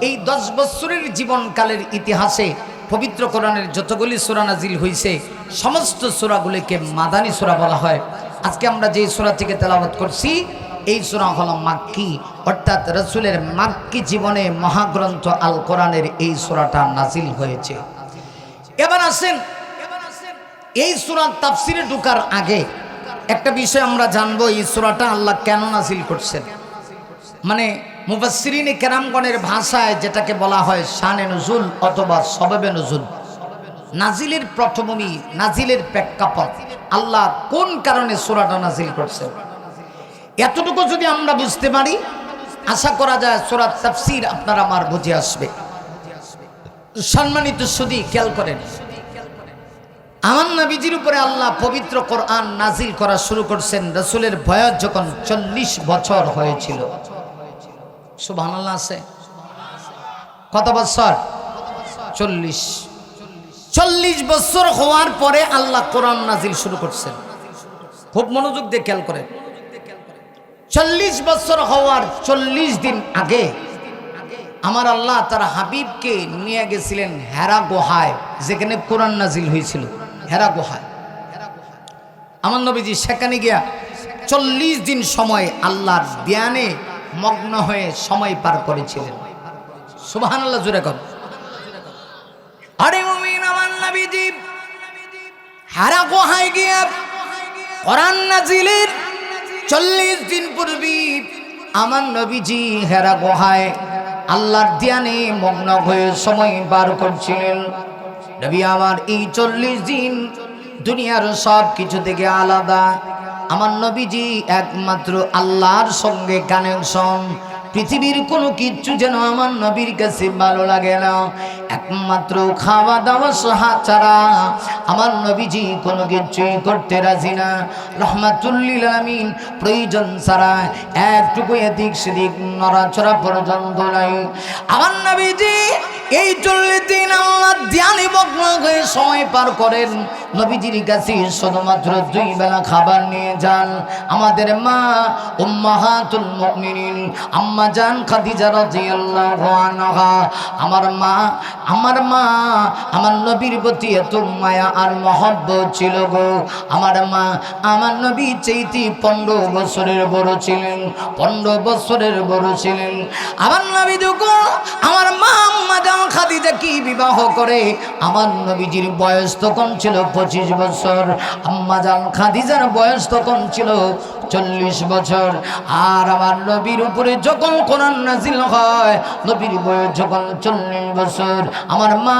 Speaker 1: এই 10 বছরের জীবনকালের ইতিহাসে পবিত্র কোরআনের যতগুলি সূরা নাজিল হয়েছে সমস্ত সূরাগুলিকে মাদানী সূরা বলা হয়। আজকে আমরা যে সূরা থেকে তেলাওয়াত করছি এই সূরা হলো মাক্কি, অর্থাৎ রাসূলের মাক্কি জীবনে মহাগ্রন্থ আল কোরআনের এই সূরাটা নাজিল হয়েছে। এবার আসেন, এই সূরার তাফসিরে ঢোকার আগে একটা বিষয় আমরা জানবো, এই সূরাটা আল্লাহ কেন নাজিল করছেন। মানে মুফাসসিরিনে কেরামগণের ভাষায় যেটাকে বলা হয় শানে নুজুল অথবা সবাবে নুজুল। নাজিলের পটভূমি, নাজিলের প্রেক্ষাপট, আল্লাহ কোন কারণে সূরাটা নাজিল করছেন, এতটুকু যদি আমরা বুঝতে পারি আশা করা যায় সূরার তাফসীর আপনার আমার বুঝে আসবে। সম্মানিত সুধী, খেয়াল করেন, আমার নবীজির উপরে আল্লাহ পবিত্র কোরআন নাজিল করা শুরু করছেন রাসূলের বয়স যখন 40 বছর হয়েছিল। সুবহানাল্লাহ আছে। কত বছর? 40 বছর হওয়ার পরে আল্লাহ কোরআন নাজিল শুরু করছেন। খুব মনোযোগ দিয়ে খেয়াল করেন। 40 বছর হওয়ার 40 দিন আগে আমার আল্লাহ তার হাবিবকে নিয়ে গেছিলেন হেরা গুহায়, যেখানে কোরআন নাজিল হয়েছিল। হেরা গুহায় আমার নবীজি সেখানে গিয়া 40 দিন সময় আল্লাহর ধ্যানে মগ্ন হয়ে সময় পার করেছিলেন। সুবহানাল্লাহ জোরে কর। আরে মুমিন, আমার নবীজি হেরা গুহায় গিয়া কোরআন নাজিলের 40 দিন পূর্বে আমার নবীজি হেরা গুহায় আল্লাহর ধ্যানে মগ্ন হয়ে সময় পার করছিলেন। নবী আমার এই 40 দিন দুনিয়ার সব কিছু থেকে আলাদা। আমার নবীজি একমাত্র আল্লাহর সঙ্গে কানেকশন। পৃথিবীর কোনো কিচ্ছু যেন আমার নবীর কাছে ভালো লাগে না। একমাত্র খাওয়া দাওয়া ছাড়া আমার নবীজি কোনো কিছুই করতে রাজি না। রহমাতুল লিল আলামিন প্রয়োজন ছাড়া একটুকু এদিক সেদিক নড়াচড়া পর্যন্ত নাই। আমার নবীজি এই 40 দিন আল্লাহর ধ্যানে মগ্ন হয়ে সময় পার করেন। নবীজির কাছে শুধুমাত্র 2 বেলা খাবার নিয়ে যান। আমাদের মা উম্মাহাতুল মুমিনিন আম্মা জান খাদিজা রাদিয়াল্লাহু আনহা, আমার মা আমার নবীর প্রতি এত মায়া আর মহব্বত ছিল গো। আমার মা আমার নবী চাইতে 15 বছরের বড় ছিলেন, 15 বছরের বড় ছিলেন। আমার নবী যখন আমার মা আম্মা জান খাদিজা কি বিবাহ করে, আমার নবীজির বয়স তখন ছিল 25 বছর, আম্মা জান খাদিজার বয়স তখন ছিল 40 বছর। আর আমার নবীর উপরে যখন কোরআন নাজিল হয়, নবীর বয়স যখন 40 বছর, আমার মা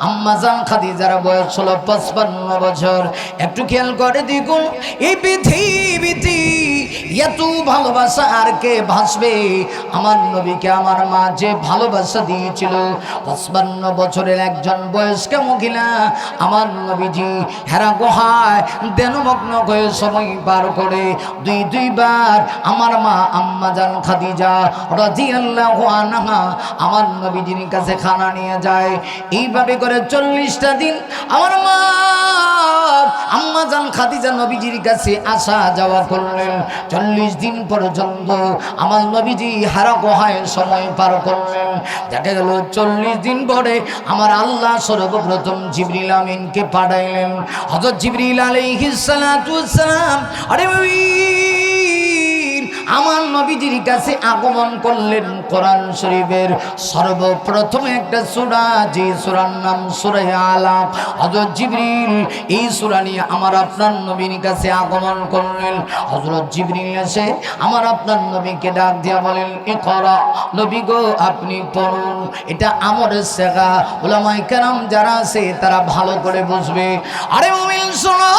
Speaker 1: আম্মা জান খাদিজার বয়স ছিল 55 বছর। একটু খেয়াল করে দেখুন, এই পৃথিবীতে এত ভালোবাসা আর কে ভাসবে? আমার নবীকে আমার মা যে ভালোবাসা দিয়েছিল, 55 বছরের একজন বয়স্ক মহিলা আমার নবীজি হেরা গুহায় ধ্যানমগ্ন হয়ে সময় পার করে দুইবার আমার মা আম্মা জান খাদিজা রাদিয়াল্লাহু আনহা আমার নবীজির কাছে খানা নিয়ে যায়। এইভাবে করে 40টা দিন আমার মা আম্মা জান খাদিজা নবীজির কাছে আসা যাওয়া করলেন। 40 দিন পর্যন্ত আমার নবীজি হেরা গুহায় সময় পার করলেন। দেখা গেল 40 দিন পরে আমার আল্লাহ সর্বপ্রথম জিবরিল আমিনকে পাঠাইলেন। হযরত জিবরিল আলাইহিস সালাতু ওয়াস সালাম আমার নবীজির কাছে আগমন করলেন। কোরআন শরীফের সর্বপ্রথম একটা সূরা, যে সূরার নাম সূরা আলাক। হযরত জিবরিল এই সূরা নিয়ে আমার আপনার নবীর কাছে আগমন করলেন। হযরত জিবরিল এসে আমার আপনার নবীকে ডাক দিয়া বলেন, ইকরা, নবী গো আপনি পড়ুন। এটা আমরের শেখা, উলামায়ে কেরাম যারা আছে তারা ভালো করে বুঝবে। আরে মুমিন শোনো,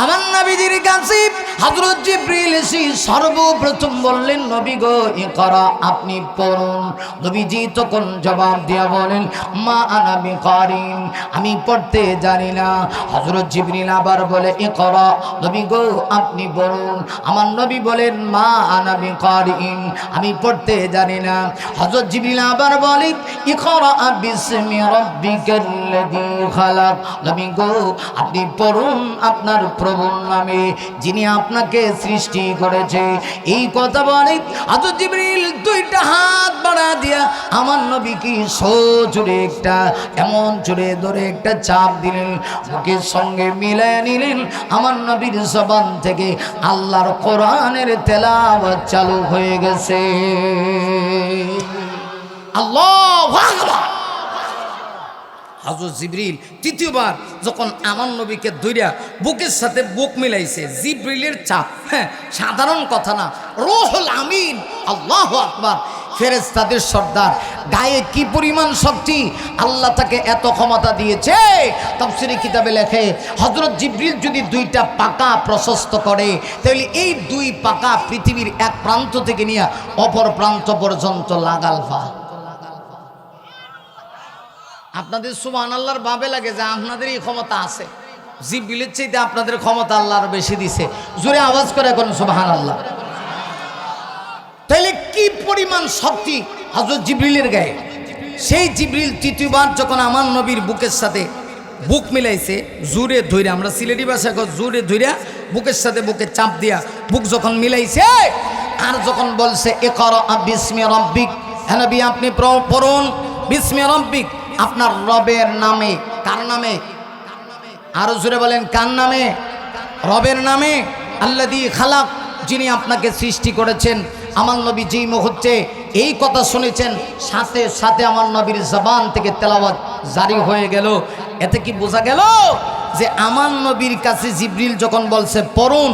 Speaker 1: আমার নবীজির কাছে হযরত জিবরিল এসে সর্বপ্রথম বললেন, নবী গো ইকরা, আপনি পড়ুন। নবীজি তখন জবাব দিয়া বলেন, মা আনা বিকারিন, আমি পড়তে জানি না। হযরত জিবরিল আবার বলে, ইকরা, নবী গো আপনি পড়ুন। আমার নবী বলেন, মা আনা বিকারিন, আমি পড়তে জানি না। হযরত জিবরিল আবার বলে, ইকরা বিসমি রাব্বিকাল্লাযী খালাক, নবী গো আপনি পড়ুন আপনার প্রভুর নামে, যিনি আপনাকে সৃষ্টি করেছে। এই কথা বলে হযরত জিবরিল 2টা হাত বাড়া দিয়া আমার নবীকে সোজুরে একটা এমন জোরে ধরে একটা চাপ দিলেন, মুখের সঙ্গে মিলায় নিলেন। আমার নবীর জবান থেকে আল্লাহর কোরআনের তেলাওয়াত চালু হয়ে গেছে। আল্লাহু আকবার। হযরত জিবরিল তৃতীয়বার যখন আমার নবীকে ধইরা বুকের সাথে বুক মিলাইছে, জিবরিলের চাপ, হ্যাঁ সাধারণ কথা না, রূহুল আমিন, আল্লাহু আকবার, ফেরেশতাদের সর্দার, গায়ে কি পরিমাণ শক্তি, আল্লাহ তাকে এত ক্ষমতা দিয়েছে। তাফসীরে কিতাবে লেখে হযরত জিবরিল যদি দুইটা পাকা প্রশস্ত করে তাহলে এই দুই পাকা পৃথিবীর এক প্রান্ত থেকে নিয়ে অপর প্রান্ত পর্যন্ত লাগাল ফা। আপনাদের সুবহানাল্লাহর বাবে লাগে যে আপনাদের এই ক্ষমতা আছে, জিবরিলের চাইতে আপনাদের ক্ষমতা আল্লাহর বেশি দিছে। জোরে আওয়াজ করে এখন সুবহানাল্লাহ। তাইলে কি পরিমাণ শক্তি হযরত জিবরিলের গায়ে। সেই জিবরিল তৃতীয়বার যখন আমার নবীর বুকের সাথে বুক মিলাইছে, জোরে ধইরা, আমরা সিলেটি ভাষায় জোরে ধইরা বুকের সাথে বুকে চাপ দিয়া বুক যখন মিলাইছে, আর যখন বলছে ইকরা বিসমি রাব্বিক, হে নবী আপনি পড়ুন বিসমি রাব্বিক, আপনার রবের নামে। কার নামে? আরো জোরে বলেন, কার নামে? রবের নামে। আল্লাযী খালাক, যিনি আপনাকে সৃষ্টি করেছেন। আমার নবী যেই মুহূর্তে এই কথা শুনেছেন, সাথে সাথে আমার নবীর জবান থেকে তেলাওয়াত জারি হয়ে গেল। এতে কি বোঝা গেল যে আমার নবীর কাছে জিবরিল যখন বলছে পড়ুন,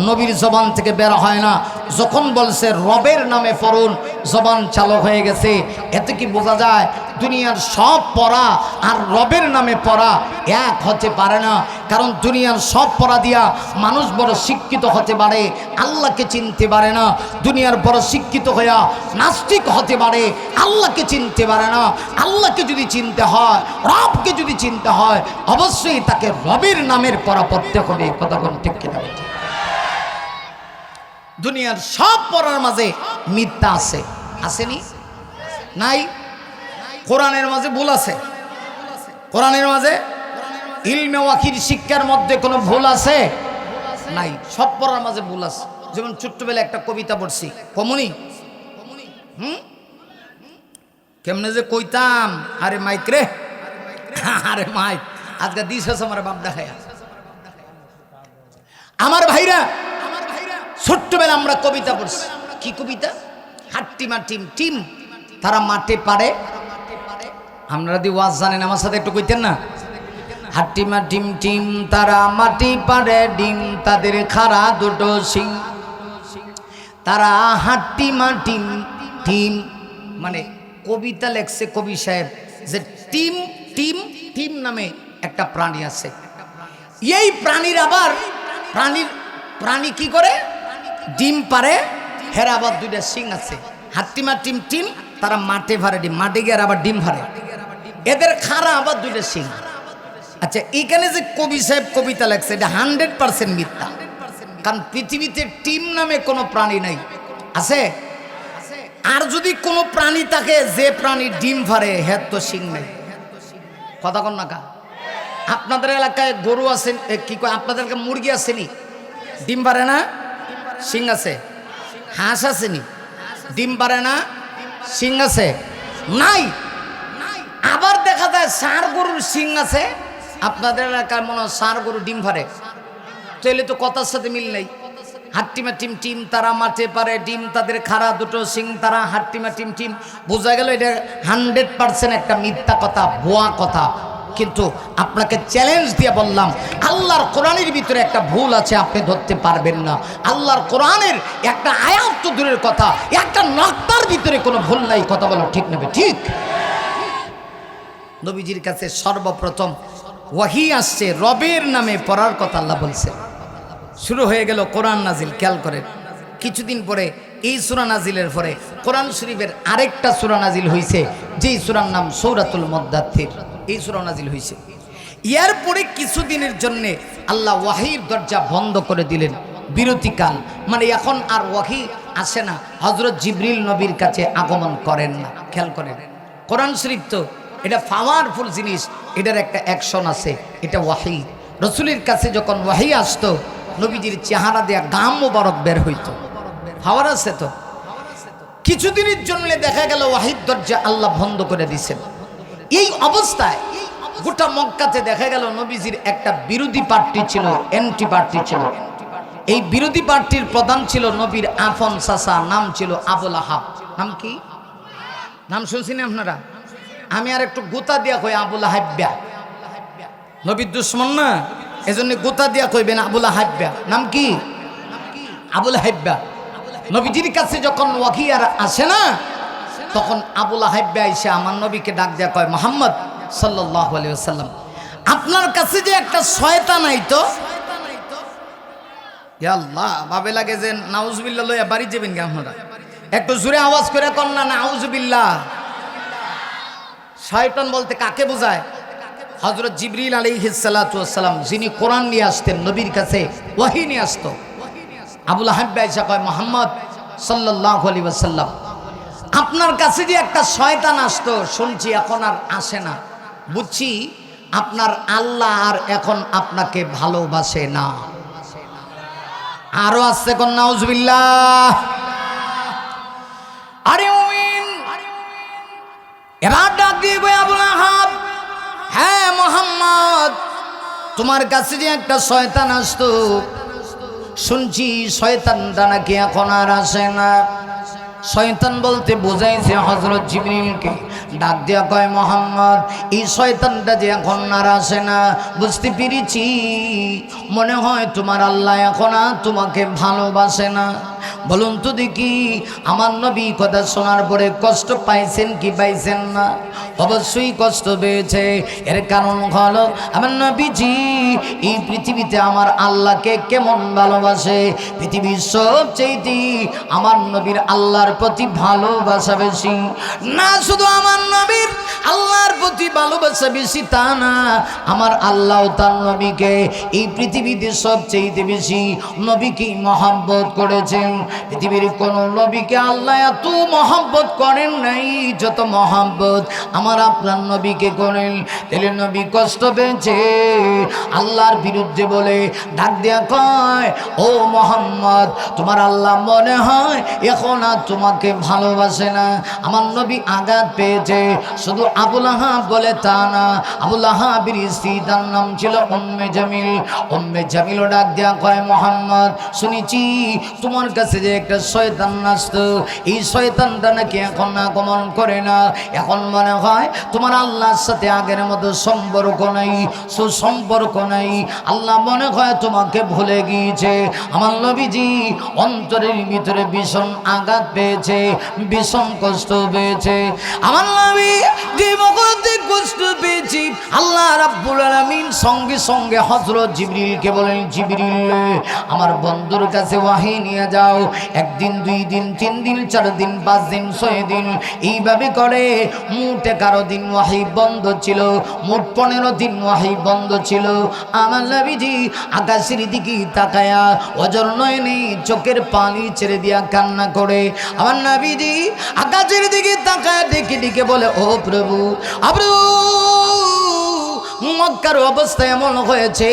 Speaker 1: নবীর জবান থেকে বের হয় না, যখন বলছে রবের নামে পড়ুন জবান চালু হয়ে গেছে। এতে কি বোঝা যায় দুনিয়ার সব পড়া আর রবের নামে পড়া এক হতে পারে না। কারণ দুনিয়ার সব পড়া দিয়া মানুষ বড় শিক্ষিত হতে পারে, আল্লাহকে চিনতে পারে না। দুনিয়ার বড় শিক্ষিত হইয়া নাস্তিক হতে পারে, আল্লাহকে চিনতে পারে না। আল্লাহকে যদি চিনতে হয়, রবকে যদি চিনতে হয়, অবশ্যই তাকে রবের নামের পড়া পড়তে হবে। কথা কোন ঠিক কিনা? দুনিয়ার সব পড়ার মাঝে মিথ্যা আছে, আসেনি? নাই? কোরআনের মাঝে ভুল আছে? কোরআনের মাঝে ইলমে ওয়াহির শিক্ষার মধ্যে কোনো ভুল আছে? নাই। সব পড়ার মাঝে ভুল আছে। যেমন ছোট্টবেলা একটা কবিতা পড়ছি, কমুনি কেমনে যে কইতাম, আরে মাইক রে, আরে মাইক আজকে দিস আমার বাপ দেখায়। আমার ভাইরা, ছোট্টবেলা আমরা কবিতা পড়ছি। কি কবিতা? হাট্টিমা টিম টিম তারা মাঠে পারে। আপনারা যদি ওয়াজ জানেন আমার সাথে একটু কইতেন না? হাট্টিমা টিম টিম তারা মাটি পারে ডিম, তাদের খাড়া দুটো সিং, তারা হাট্টিমা টিম টিম। মানে কবিতা লেখছে কবি সাহেব যে টিম টিম টিম নামে একটা প্রাণী আছে। এই প্রাণীর আবার প্রাণী কি করে? ডিম পারে, হেরা আবার দুইটা সিং আছে। হাট্টিমা টিম টিম তারা মাঠে ভারে ডিম, মাঠে গিয়ে আবার ডিম ভারে, এদের খাড়া আবার দুইটা সিং। আচ্ছা, এখানে যে কবি সাহেব কবিতা লেখছে এটা 100% মিথ্যা। কারণ পৃথিবীতে টিম নামে কোনো প্রাণী নাই, আছে? আর যদি কোনো প্রাণী থাকে যে প্রাণী ডিম ভারে, হের তো সিং নাই। কথা কন না কা? আপনাদের এলাকায় গরু আছে, কি কয় আপনাদের এলাকায় মুরগি আসেনি? ডিম পারে না, সিং আছে। হাঁস আসেনি, ডিম পারে না, সিং আছে? নাই। আবার দেখা যায় ষাঁড় গরুর সিং আছে। আপনাদের এলাকায় মনে হয় ষাঁড় গরু ডিম পারে, তাহলে তো কথার সাথে মিল নেই। হাট্টিমা টিম টিম তারা মাঠে পারে ডিম, তাদের খাড়া দুটো সিং, তারা হাট্টিমা টিম টিম। বোঝা গেল এটা 100% একটা মিথ্যা কথা, ভুয়া কথা। কিন্তু আপনাকে চ্যালেঞ্জ দিয়ে বললাম, আল্লাহর কোরআনের ভিতরে একটা ভুল আছে, আপনি ধরতে পারবেন না। আল্লাহর কোরআনের একটা আয়াত তো দূরের কথা, একটা নক্তার ভিতরে কোনো ভুল নাই। কথা বলো ঠিক নেবে? ঠিক। নবীজির কাছে সর্বপ্রথম ওয়াহি আসছে রবের নামে পড়ার কথা আল্লাহ বলছে। শুরু হয়ে গেল কোরআন নাজিল। খেয়াল করেন, কিছুদিন পরে এই সূরা নাজিলের পরে কোরআন শরীফের আরেকটা সূরা নাজিল হয়েছে, যেই সূরার নাম সূরাতুল মুদ্দাথির। এই সূরা নাজিল হয়েছে। এর পরে কিছুদিনের জন্য আল্লাহ ওয়াহির দরজা বন্ধ করে দিলেন, বিরতিকাল। মানে এখন আর ওয়াহি আসে না, হযরত জিবরিল নবীর কাছে আগমন করেন না। খেয়াল করেন, কোরআন শরীফ তো এটা পাওয়ারফুল জিনিস, এটার একটা অ্যাকশন আছে, এটা ওয়াহি। রসুলের কাছে যখন ওয়াহি আসতো, নবীজির চেহারা দেয়া গাম মোবারক বের হইতো। পাওয়ার আছে তো। কিছুদিনের জন্য দেখা গেল ওয়াহির দরজা আল্লাহ বন্ধ করে দিয়েছেন। এই অবস্থায় গোটা মক্কাতে দেখা গেল নবীজির একটা বিরোধী পার্টি ছিল, এন্টি পার্টি ছিল। এই বিরোধী পার্টির প্রধান ছিল নবীর আফন চাচা, নাম ছিল আবুল আহাব। নাম কি? নাম শুনছেন আপনারা? আমি আর একটু গোতা দিয়া কই আবুল হাব্বা, নবীর দুশ্মন না, এজন্য গোতা দিয়া কইবেন আবুল হাব্বা। নাম কি? আবুল হাব্বা। নবীজির কাছে যখন ওয়াহি আর আসে না, তখন আবুল হাব্বা এসে আমার নবীকে ডাক দেয়া কয়, মুহাম্মদ সাল্লাল্লাহু আলাইহি ওয়াসাল্লাম, আপনার কাছে যে একটা শয়তান আইতো, ইয়া আল্লাহ, ভাবে লাগে যে নাউজুবিল্লাহ লইয়া বাড়ি যাবেন কি আপনারা? একটু জোরে আওয়াজ করে কন না, নাউজুবিল্লাহ। শয়তান বলতে কাকে বোঝায়? হযরত জিবরিল আলাইহিস সালাতু ওয়াস সালাম, যিনি কোরআন নিয়ে আসতেন, নবীর কাছে ওয়াহি নিয়ে আসতো। আবুল হাব্বা এসে কয়, মুহাম্মদ সাল্লাল্লাহু আলাইহি ওয়াসাল্লাম, আপনার কাছে যে একটা শয়তান আসতো, শুনছি এখন আর আসে না, বুঝছি আপনার আল্লাহ আর এখন আপনাকে ভালোবাসে না। আরো আসছে কোন নাউজুবিল্লাহ। আরে মুমিন, এবার ডাক দিয়ে কই, আবুল আহাব, হ্যাঁ মুহাম্মদ, তোমার কাছে যে একটা শয়তান আসতো, শুনছি শয়তানটা নাকি এখন আর আসে না। শয়তান বলতে বোঝাইছে হযরত জিবরিলকে। ডাক দিয়া কয়, মুহাম্মদ, এই শয়তানটা যে এখন আর আসে না, বুঝতে পেরেছি মনে হয় তোমার আল্লাহ এখন আর তোমাকে ভালোবাসে না। বলুন তো দেখি, আমার নবী কথা শোনার পরে কষ্ট পাইছেন কি পাইছেন না? অবশ্যই কষ্ট পেয়েছে। এর কারণ হলো আমার নবীজি এই পৃথিবীতে আমার আল্লাহকে কেমন ভালোবাসে। পৃথিবীর সবচেয়ে আমার নবীর আল্লাহর প্রতি ভালোবাসা বেশি না। শুধু আমার নবীর আল্লাহর প্রতি ভালোবাসা বেশি তা না, আমার আল্লাহ তার নবীকে এই পৃথিবীতে সবচেয়ে বেশি নবীকে মহব্বত করেছেন। পৃথিবীর কোন নবীকে আল্লাহ এত মহব্বত করেন নাই যত মহব্বত আমার আপনার নবীকে করেন। তাহলে নবী কষ্ট পেয়েছে আল্লাহর বিরুদ্ধে বলে ডাক দেয়া কয়, ও মুহাম্মদ, তোমার আল্লাহ মনে হয় এখন আর তোমাকে ভালোবাসে না। আমার নবী আঘাত পেয়েছে। শুধু আবুল আহাব বলে তা না, আবুল আহাবের স্ত্রী, তার নাম ছিল উম্মে জামিল। উম্মে জামিলও ডাক দেয়া কয়, মুহাম্মদ, শুনেছি তোমার কাছে যে একটা শয়তান আসতো, এই শয়তানটা নাকি এখন আগমন করে না। এখন মনে হয় তোমার আল্লাহর সাথে আগের মতো সম্পর্ক নাই, সুসম্পর্ক নাই। আল্লাহ মনে হয় তোমাকে ভুলে গিয়েছে। আমার নবীজি অন্তরের ভিতরে ভীষণ আঘাত পেয়েছে, ভীষণ কষ্ট পেয়েছে। আমার নবী যে মগজে কষ্ট পেয়েছি, আল্লাহ রাব্বুল আলামিন সঙ্গে সঙ্গে হযরত জিবরিলকে বলেন, জিবরিল, আমার বন্ধুর কাছে ওয়াহি নিয়ে যাও। একদিন, 2 দিন, 3 দিন, 4 দিন, 5 দিন, 6 দিন, এইভাবে করে মোট 11 দিন ওয়াহি বন্ধ ছিল, মোট 15 দিন ওয়াহি বন্ধ ছিল। আমার নবীজি আকাশের দিকে তাকায়া অজর নয়নে চোখের পানি ছেড়ে দিয়া কান্না করে। আমার নবীজি আকাশের দিকে তাকায়া ডেকে ডেকে বলে, ও প্রভু, মক্কার অবস্থা এমন হয়েছে,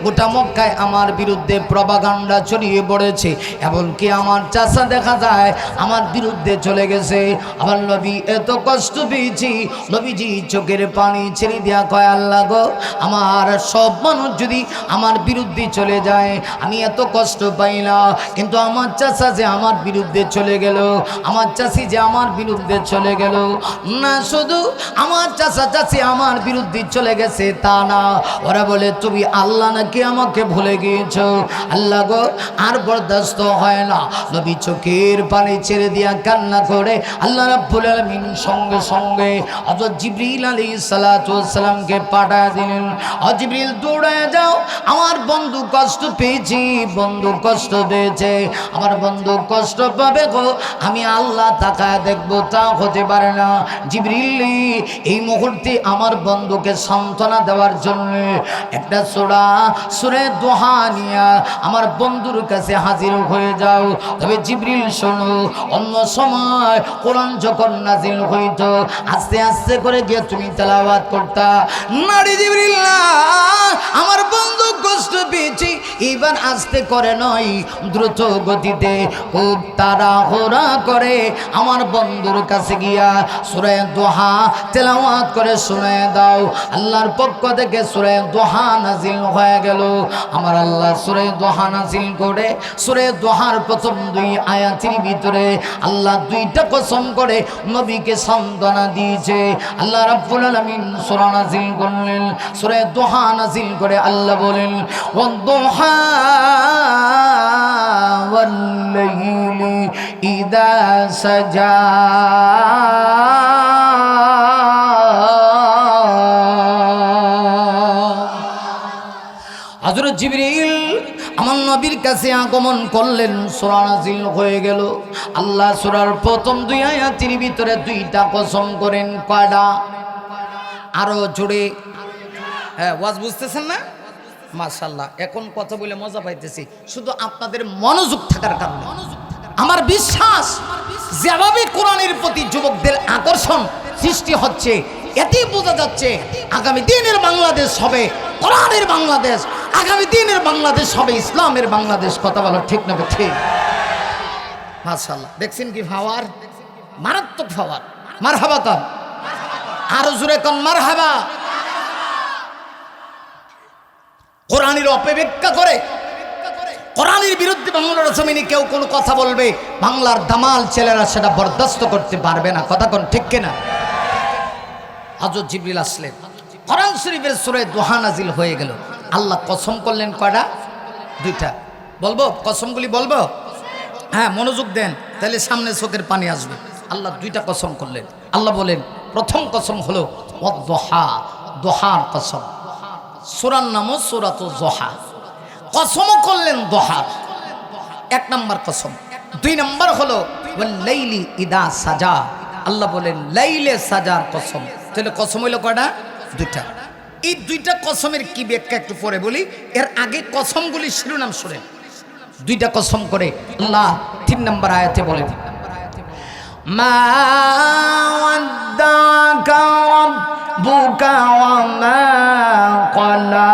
Speaker 1: গোটা মক্কায় আমার বিরুদ্ধে প্রপাগান্ডা ছড়িয়ে পড়েছে। এমনকি আমার চাচা দেখা যায় আমার বিরুদ্ধে চলে গেছে। আমার নবী এত কষ্ট পেয়েছি। নবীজি চোখের পানি ছেড়ে দেয়া কয়, আল্লাহ গো, আমার সব মানুষ যদি আমার বিরুদ্ধে চলে যায় আমি এত কষ্ট পাই না, কিন্তু আমার চাচা যে আমার বিরুদ্ধে চলে গেল, আমার চাচি যে আমার বিরুদ্ধে চলে গেল, না শুধু আমার চাচা চাচি আমার বিরুদ্ধে চলে গেছে তা না, ওরা বলে তুমি আল্লাহ নাকি আমাকে ভুলে গিয়েছো। আল্লাহ গো, আর বরদাস্ত হয় না। নবী চোখের পানি ছেড়ে দিয়া কান্না করে আল্লাহ রাব্বুল আলামিন সঙ্গে সঙ্গে হযরত জিবরিল আলাইহিস সালাতু ওয়াস সালামকে পাঠিয়ে দিলেন। ও জিবরিল, দৌড়ায় যাও, আমার বন্ধু কষ্ট পেয়েছে, বন্ধু কষ্ট পেয়েছে, আমার বন্ধু কষ্ট পাবে গো, আমি আল্লাহ তাকায় দেখবো তা হতে পারে না। জিবরিল, এই মুহূর্তে আমার বন্ধুকে সান্ত্বনা দেওয়ার জন্য একটা সূরা দোহা নিয়া আমার বন্ধুর কাছে হাজির হয়ে যাও। তবে জিবরিল শোনো, অন্য সময় কোরআন যখন নাজিল হইতো আস্তে আস্তে করে গিয়ে তুমি তেলাওয়াত করতা। নারী জিবরিল, আমার বন্ধু কষ্ট পেয়েছি, এবার আস্তে করে নয়, দ্রুত গতিতে খুব তাড়াহুড়া করে আমার বন্ধুর কাছে গিয়া সূরা দোহা তেলাওয়াত করে শোনায় দাও। আল্লাহর পক্ষ থেকে সূরা দোহা নাজিল হয়ে গেল। আমার আল্লাহ সূরা দোহা নাজিল করে সূরা দোহার প্রথম 2 আয়াতের ভিতরে আল্লাহ 2টা কসম করে নবীকে সান্ত্বনা দিয়েছে। আল্লাহ রাব্বুল আলামিন সূরা নাজিল করলেন, সূরা দোহা নাজিল করে আল্লাহ বলেন ওয়াদ-দুহা ওয়াল-লাইলি ইযা সাজা। হযরত জিবরিল আমার নবীর কাছে আগমন করলেন, সূরা নাজিল হয়ে গেল। আল্লাহ সূরার প্রথম 2 আয়াতের ভিতরে 2টা কসম করেন। কয়টা? আরো জোরে। হ্যাঁ, ওয়াজ বুঝতেছেন না? মাশাআল্লাহ, এখন কথা বলে মজা পাইতেছি শুধু আপনাদের মনোযোগ থাকার কারণে। আমার বিশ্বাস যেভাবে কোরআনের প্রতি যুবকদের আকর্ষণ সৃষ্টি হচ্ছে, এতেই বোঝা যাচ্ছে আগামী দিনের বাংলাদেশ হবে কোরআনের বাংলাদেশ, আগামী দিনের বাংলাদেশ হবে ইসলামের বাংলাদেশ। কথা বলো ঠিক না ঠিক? মাশাআল্লাহ, দেখছেন কি পাওয়ার, মারাত্মক পাওয়ার। মারহাবা কন, আরো জোরে কন মারহাবা। কোরআনের অপব্যাখ্যা করে কোরআনের বিরুদ্ধে বাংলার জমিনে কেউ কোনো কথা বলবে, বাংলার দামাল ছেলেরা সেটা বরদাস্ত করতে পারবে না। কথা কোন ঠিক কিনা? হযরত জিবরিল আসলেন, কোরআন শরীফের সূরা দোহা নাজিল হয়ে গেল। আল্লাহ কসম করলেন কয়টা? 2টা। বলবো কসমগুলি বলবো? হ্যাঁ, মনোযোগ দেন, তাহলে সামনে চোখের পানি আসবে। আল্লাহ 2টা কসম করলেন। আল্লাহ বলেন প্রথম কসম হলো ওয়াদ-দুহা, দোহার কসম। সূরার নামও সূরাতুজ যুহা। কসমও করলেন দোহার, 1 নম্বর কসম। 2 নম্বর হলো ওয়াল-লাইলি ইযা সাজা। আল্লাহ বলেন লাইলে সাজার কসম। তাহলে কসম হইল কয়টা? 2টা। এই 2টা কসমের কি ব্যাখ্যা একটু পরে বলি, এর আগে কসমগুলি শিরোনাম শুনে। 2টা কসম করে আল্লাহ 3 নম্বর আয়াতে বলেন মা ওয়াদ্দাকা রাব্বুকা ওয়া মা ক্বালা।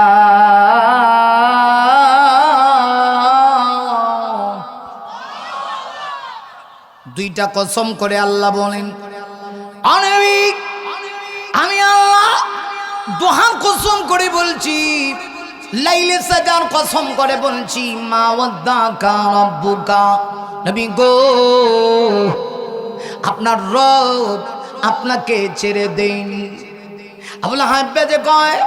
Speaker 1: 2টা কসম করে আল্লাহ বলেন আমি আল্লাহ দোহার কসম করে বলছি, লাইলে সাজার কসম করে বলছি, মা ওয়াদ্দাকা রাব্বুকা, নবী গো আপনার রব আপনাকে ছেড়ে দেয়নি। আবুল হাব্বাজে কয়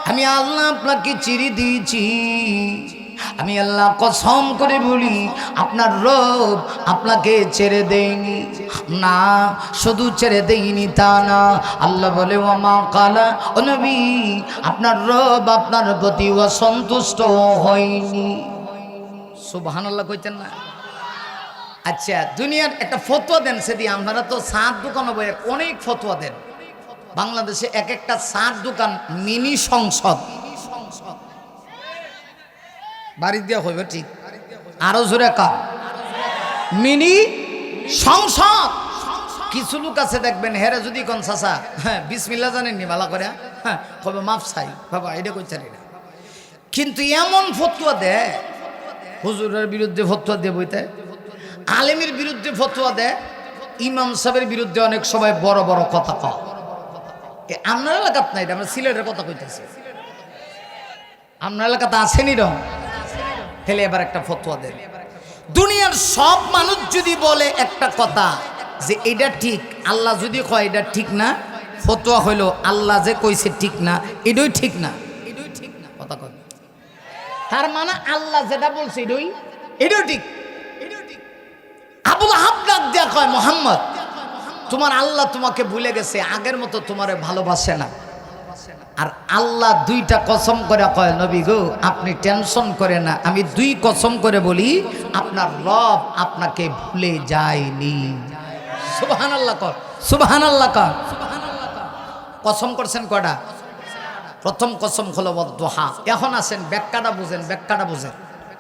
Speaker 1: আমি আল্লাহ আপনাকে ছেড়ে দিয়েছি। আমি আল্লাহ কসম করে বলি আপনার রব আপনাকে ছেড়ে দেয়নি। না, শুধু ছেড়ে দেয়নি তা না, আল্লাহ বলে ওয়া মা ক্বালা, ও নবী আপনার রব আপনার প্রতি অসন্তুষ্ট হয়নি। সুবহানাল্লাহ কইতেন না? আচ্ছা, দুনিয়ার একটা ফতোয়া দেন সেদি। আপনারা তো চার দোকান হবে, অনেক ফতোয়া দেন। বাংলাদেশে এক একটা চার দোকান মিনি সংসদ বাড়ি দেওয়া হইবে, ঠিক? আরো জোরে কার মিনি সংসদ। কিছু লোক আছে দেখবেন হেরে যদি কোন চাচা হ্যাঁ বিসমিল্লাহ জানেননি ভালো করে, হ্যাঁ কবে মাফ চাই বাবা, এটা কইছেন না। কিন্তু এমন ফতোয়া দেয়, হুজুরের বিরুদ্ধে ফতোয়া দিয়ে বইতে, আলেমের বিরুদ্ধে ফতোয়া দেয়, ইমাম সাহেবের বিরুদ্ধে অনেক সময় বড় বড় কথা কয়। আপনার এলাকাত নাই, আমরা সিলেটের কথা কইতেছি। আপনার এলাকাতে আসেনি রকম হেলে এবার একটা ফতোয়া দেন। দুনিয়ার সব মানুষ যদি বলে একটা কথা যে এটা ঠিক, আল্লাহ যদি কয় এটা ঠিক না, ফতোয়া হইল আল্লাহ যে কইছে ঠিক না, এটাই ঠিক না, এটাই ঠিক না। কথা কয় তার মানে আল্লাহ যেটা বলছে এটাই ঠিক। আবুল আহাব ডাক দিয়া কয় মুহাম্মদ তোমার আল্লাহ তোমাকে ভুলে গেছে, আগের মতো তোমারে ভালোবাসে না। আর আল্লাহ 2টা কসম করে কয় নবী গো আপনি টেনশন করে না, আমি 2 কসম করে বলি আপনার রব আপনাকে ভুলে যায়নি। সুবহানাল্লাহ কর, সুবহানাল্লাহ কর। কসম করছেন কয়টা? প্রথম কসম হলো ওয়াদ-দুহা। এখন আসেন ব্যাখ্যাটা বুঝেন, ব্যাখ্যাটা বুঝেন।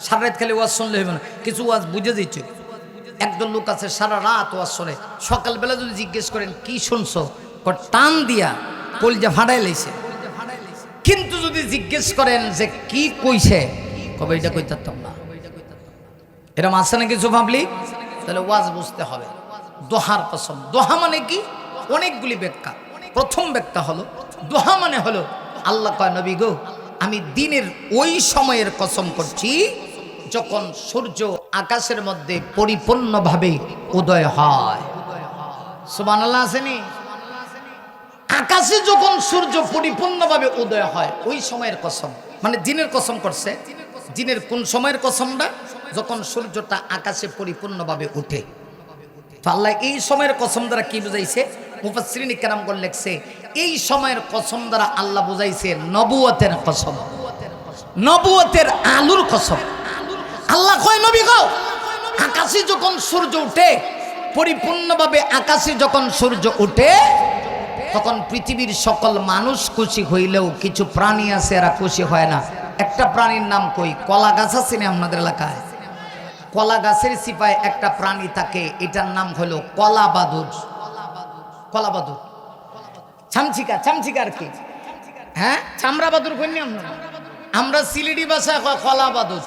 Speaker 1: সারা রাত খালি ওয়াজ শুনলে হইবে না, কিছু ওয়াজ বুঝে দিচ্ছে। একজন লোক আছে সারা রাত ওয়াজ শুনে, সকালবেলা যদি জিজ্ঞেস করেন কি শুনছো, টান দিয়া কলজা ফাটাই লাইছে। কিন্তু যদি জিজ্ঞেস করেন যে কি কইছে, কবে এটা কইতাম না, এরকম আছে না কিছু ভাবলি? তাহলে ওয়াজ বুঝতে হবে। দোহার কসম, দোহা মানে কি? অনেকগুলি ব্যাখ্যা। প্রথম ব্যাখ্যা হলো, দোহা মানে হলো আল্লাহ কয় নবী গো আমি দিনের ওই সময়ের কসম করছি যখন সূর্য আকাশের মধ্যে পরিপূর্ণভাবে উদয় হয়। সুবহানাল্লাহ আসেনি? আকাশে যখন সূর্য পরিপূর্ণভাবে উদয় হয় ওই সময়ের কসম, মানে দিনের কসম করছে। দিনের কোন সময়ের কসমটা? যখন সূর্যটা আকাশে পরিপূর্ণভাবে উঠে। তো আল্লাহ এই সময়ের কসম দ্বারা কি বুঝাইছে? মুফাসসিরিন কেরামগণ লেখছে এই সময়ের কসম দ্বারা আল্লাহ বুঝাইছে নবুয়তের কসম, নবুয়তের আলুর কসম। আল্লাহ কয় নবী গো আকাশে যখন সূর্য উঠে, পরিপূর্ণভাবে আকাশে যখন সূর্য উঠে তখন পৃথিবীর সকল মানুষ খুশি হইলেও কিছু প্রাণী আছে এরা খুশি হয় না। একটা প্রাণীর নাম কই, কলা গাছ আছে না আপনাদের এলাকায়? কলা গাছের সিপায় একটা প্রাণী থাকে, এটার নাম হলো কলা বাদুর। কলা বাদুর, চামচিকা, চামচিকা আর কি, হ্যাঁ চামড়া বাদুর কই না আমরা সিলেটি ভাষায় কলা বাদুর।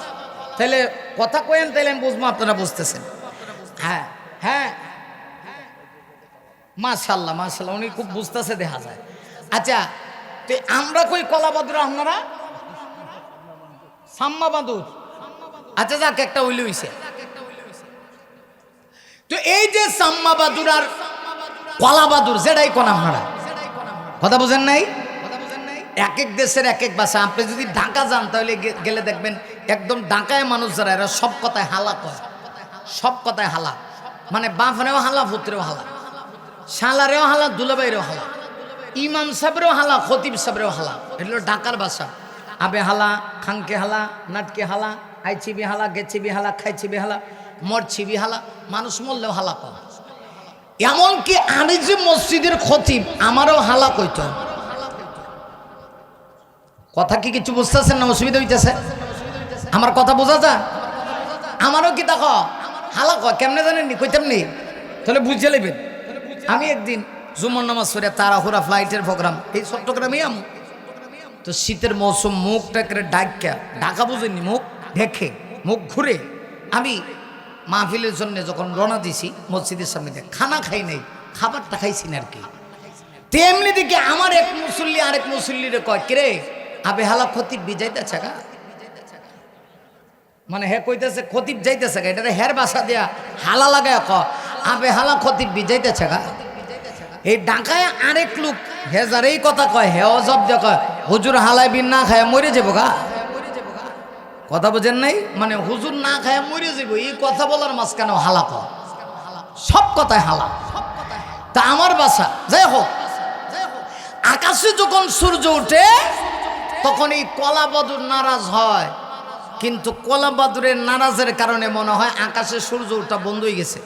Speaker 1: তাহলে কথা কয়েন, তাহলে আমি বুঝবো আপনারা বুঝতেছেন। হ্যাঁ হ্যাঁ মাশাআল্লাহ মাশাআল্লাহ, উনি খুব বুঝতেছে দেখা যায়। আচ্ছা তো আমরা কই কলা বাদুর, আপনারা সাম্মা বাদুর। আচ্ছা যাক একটা উইলি হইছে। তো এই যে সাম্মা বাদুর আর কলা বাদুর যেটাই কোন আপনারা কথা বুঝেন নাই? এক এক দেশের এক এক ভাষা। আপনি যদি ঢাকা যান তাহলে গেলে দেখবেন একদম ঢাকায় মানুষ যারা এরা সব কথায় হালা কয়, সব কথায় হালা, মানে বাপরেও হালা পুত্রেও হালা, শালারেও হালা দুলাবাইরেও হালা, ইমাম সাহেবরেও হালা খতিব সাহেবরেও হালা। এগুলো ঢাকার ভাষা। আবে হালা, খানকে হালা, নাটকে হালা, আইছি বি হালা, গেছি বি হালা, খাইছি বি হালা, মরছি বি হালা, মানুষ মরলেও হালা কয়। এমনকি আমি যে মসজিদের খতিব আমারও হালা কইত। কথা কি কিছু বুঝতেছেন না? অসুবিধা হইতেছে? আমার কথা বোঝা যায়? আমারও কি দেখো হালা কয়, কেমনে জানেননি? কইতাম নি, তাহলে বুঝে নেবেন। আমি একদিন জুমার নামাজ পড়ে তাড়াহুড়া ফ্লাইটের প্রোগ্রাম এই চট্টগ্রামে আমি, তো শীতের মৌসুম, মুখটাকে ডাকা, ঢাকা বুঝেননি, মুখ ঢেকে মুখ ঘুরে আমি মাহফিলের জন্য যখন রওনা দিছি মসজিদের সামনে দিয়ে খানা খাই নাই, খাবারটা খাইছি না আর কি। তেমনি দিকে আমার এক মুসল্লি আরেক মুসল্লিরে কয় কিরে আবে হালা খতিব বিজাইতেছে গা, মানে হে কইতেছে খতিব যাইতেছে গা, এটা হের বাসা দেয়া হালা লাগায় ক আবে হালা খতিব বিজাইতেছে গা। এই ঢাকায় আরেক লোক হে যার এই কথা কয় হে অজব দিয়ে কয় হুজুর হালাই বিন না খায় মরে যাবো গা। কথা বোঝেন নাই? মানে হুজুর না খায় মরে যাবো, এই কথা বলার মাঝখানে হালা কয়, সব কথায় হালা। তা আমার বাসা যাই হোক, আকাশে যখন সূর্য ওঠে তখন এই কলা বাদুর নারাজ হয়, কিন্তু কলা বাদুরের নারাজের কারণে মনে হয় আকাশে সূর্য ওঠা বন্ধ হয়ে গেছে।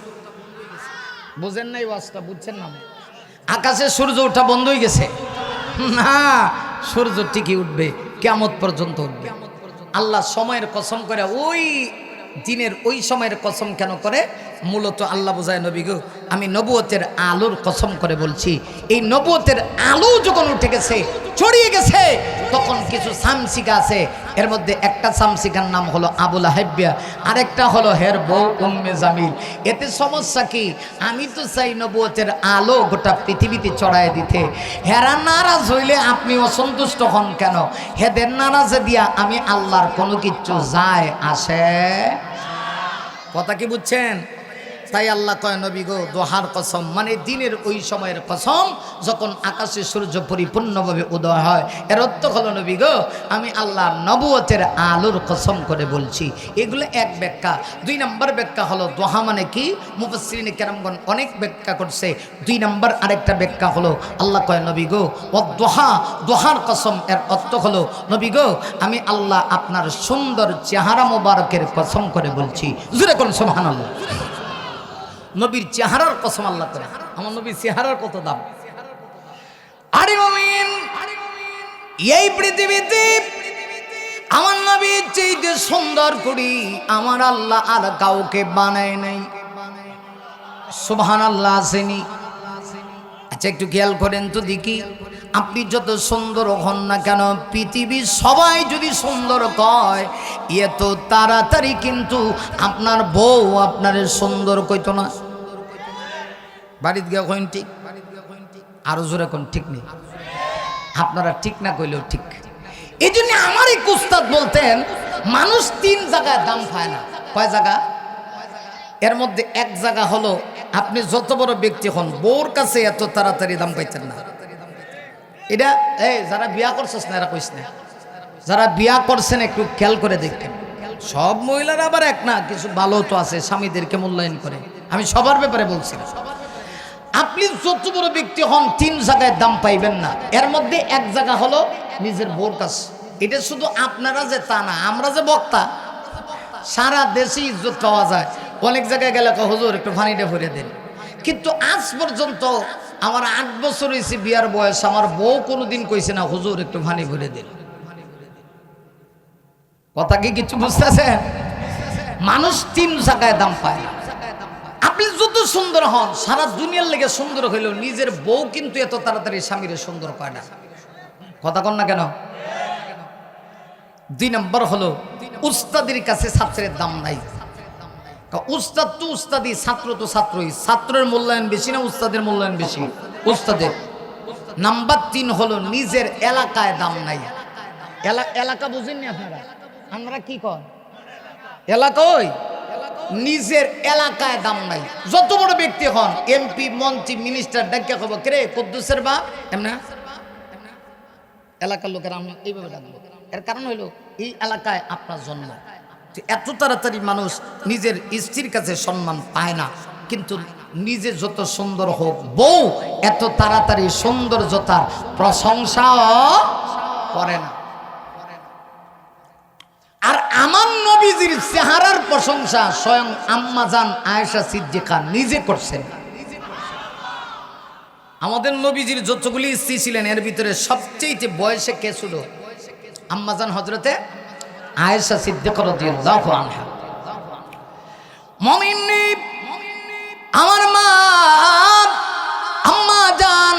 Speaker 1: বুঝেন নাই ওয়াজটা? বুঝছেন না? আকাশে সূর্য ওঠা বন্ধ হয়ে গেছে না, সূর্য ঠিকই উঠবে, কিয়ামত পর্যন্ত উঠবে। আল্লাহ সময়ের কসম করে ওই দিনের ওই সময়ের কসম কেন করে? মূলত আল্লাহ বোঝায় নবী গো আমি নবুয়তের আলোর কসম করে বলছি, এই নবুয়তের আলো যখন উঠে গেছে, ছড়িয়ে গেছে, তখন কিছু সামসিকা আছে, এর মধ্যে একটা সামসিকার নাম হলো আবুল হাব্বিয়া, আরেকটা হলো হের বউ উম্মে জামিল। এতে সমস্যা কি? আমি তো চাই নবুয়তের আলো গোটা পৃথিবীতে ছড়ায় দিতে। হেরা নারাজ হইলে আপনি অসন্তুষ্ট হন কেন? হেদের নারাজে দিয়া আমি আল্লাহর কোনো কিচ্ছু যায় আসে? কথা কি বুঝছেন? তাই আল্লাহ কয় নবী গো দোহার কসম, মানে দিনের ওই সময়ের কসম যখন আকাশে সূর্য পরিপূর্ণভাবে উদয় হয়। এর অর্থ হলো নবী গো আমি আল্লাহর নবুয়তের আলোর কসম করে বলছি। এগুলো এক ব্যাখ্যা। দুই নম্বর ব্যাখ্যা হলো দোহা মানে কি? মুফাসসিরিন কেরামগণ অনেক ব্যাখ্যা করছে। দুই নম্বর আরেকটা ব্যাখ্যা হলো আল্লাহ কয় নবী গো ও দোহা, দোহার কসম এর অর্থ হলো নবী গো আমি আল্লাহ আপনার সুন্দর চেহারা মোবারকের কসম করে বলছি। জোরে কোন সুবহানাল্লাহ। নবীর চেহারার কসম আল্লাহ করে। আমার নবীর চেহারার কত দাম! আরে মুমিন, এই পৃথিবীতে আমার নবীর চেয়ে সুন্দর করি আমার আল্লাহ আর কাউকে বানায় নাই। সুবহানাল্লাহ আসেনি? আচ্ছা একটু খেয়াল করেন তো দেখি, আপনি যত সুন্দর হন না কেন, পৃথিবীর সবাই যদি সুন্দর কয় এত তাড়াতাড়ি কিন্তু আপনার বউ আপনারে সুন্দর কইতো না। বাড়িতে গিয়া কইন ঠিক, আরো জোরে কোন ঠিক নেই, আপনারা ঠিক না কইলেও ঠিক। এই জন্য আমার এক উস্তাদ বলতেন মানুষ 3 জায়গায় দাম পায় না। কয় জায়গা? এর মধ্যে এক জায়গা হলো আপনি যত বড় ব্যক্তি হন বউর কাছে এত তাড়াতাড়ি দাম পাইতেন না। এটা যারা বিয়া করছিস না এরা কইস না, যারা বিয়া করছেন একটু খেয়াল করে দেখেন। সব মহিলারা আবার এক না, কিছু ভালো তো আছে স্বামীদেরকে মূল্যায়ন করে, আমি সবার ব্যাপারে বলছি। আপনি যত বড় ব্যক্তি হন 3 জায়গায় দাম পাইবেন না। এর মধ্যে এক জায়গা হলো নিজের বউর কাছে। এটা শুধু আপনারা যে তা না, আমরা যে বক্তা সারা দেশে ইজ্জত পাওয়া যায়। অনেক জায়গায় গেলে হুজুর একটু পানিটা ভরে দেন, কিন্তু আজ পর্যন্ত আমার 8 বছর হয়েছে বিয়ার বয়স, আমার বউ কোনোদিন কইছে না হুজুর একটু পানি ভরে দেন। কথা কি কিছু বুঝতেছেন? মানুষ 3 জায়গায় দাম পায় না। আপনি যত সুন্দর হন, সারা দুনিয়ার লেগে সুন্দর হইলেও নিজের বউ কিন্তু এত তাড়াতাড়ি স্বামীরে সুন্দর পায় না। কথা কন না কেন? 2 নম্বর হলো উস্তাদের কাছে ছাত্রের দাম নাই। উস্তাদ তো উস্তাদি, ছাত্র তো ছাত্রই। ছাত্রের মূল্যায়ন বেশি না উস্তাদের মূল্যায়ন বেশি? উস্তাদের। নাম্বার 3 হলো নিজের এলাকায় দাম নাই। এলাকা বুঝেননি আপনারা? আমরা কি কর এলাকা, ওই নিজের এলাকায় দাম নাই। যত বড় ব্যক্তি হন, এমপি মন্ত্রী মিনিস্টার ডাকিয়া খবর কে রে কুদ্দুসের বাপ, এমনা এলাকার লোকেরা আমি এইভাবে ডাকবো। এর কারণ হইল এই এলাকায় আপনার জন্ম। এত তাড়াতাড়ি মানুষ নিজের স্ত্রীর কাছে সম্মান পায় না, কিন্তু নিজে যত সুন্দর হোক বউ এত তাড়াতাড়ি সৌন্দর্যতার প্রশংসাও করে না। আর আমার নবীজির চেহারার প্রশংসা স্বয়ং আম্মাজান আয়েশা সিদ্দিকা নিজে করছেন। আমাদের নবীজির যতগুলি স্ত্রী ছিলেন এর ভিতরে সবচেয়ে বয়সে কে ছিল? আম্মাজান হযরতে আয়েশা সিদ্দিকা রাদিয়াল্লাহু আনহা। মুমিনী আমার মা আম্মাজান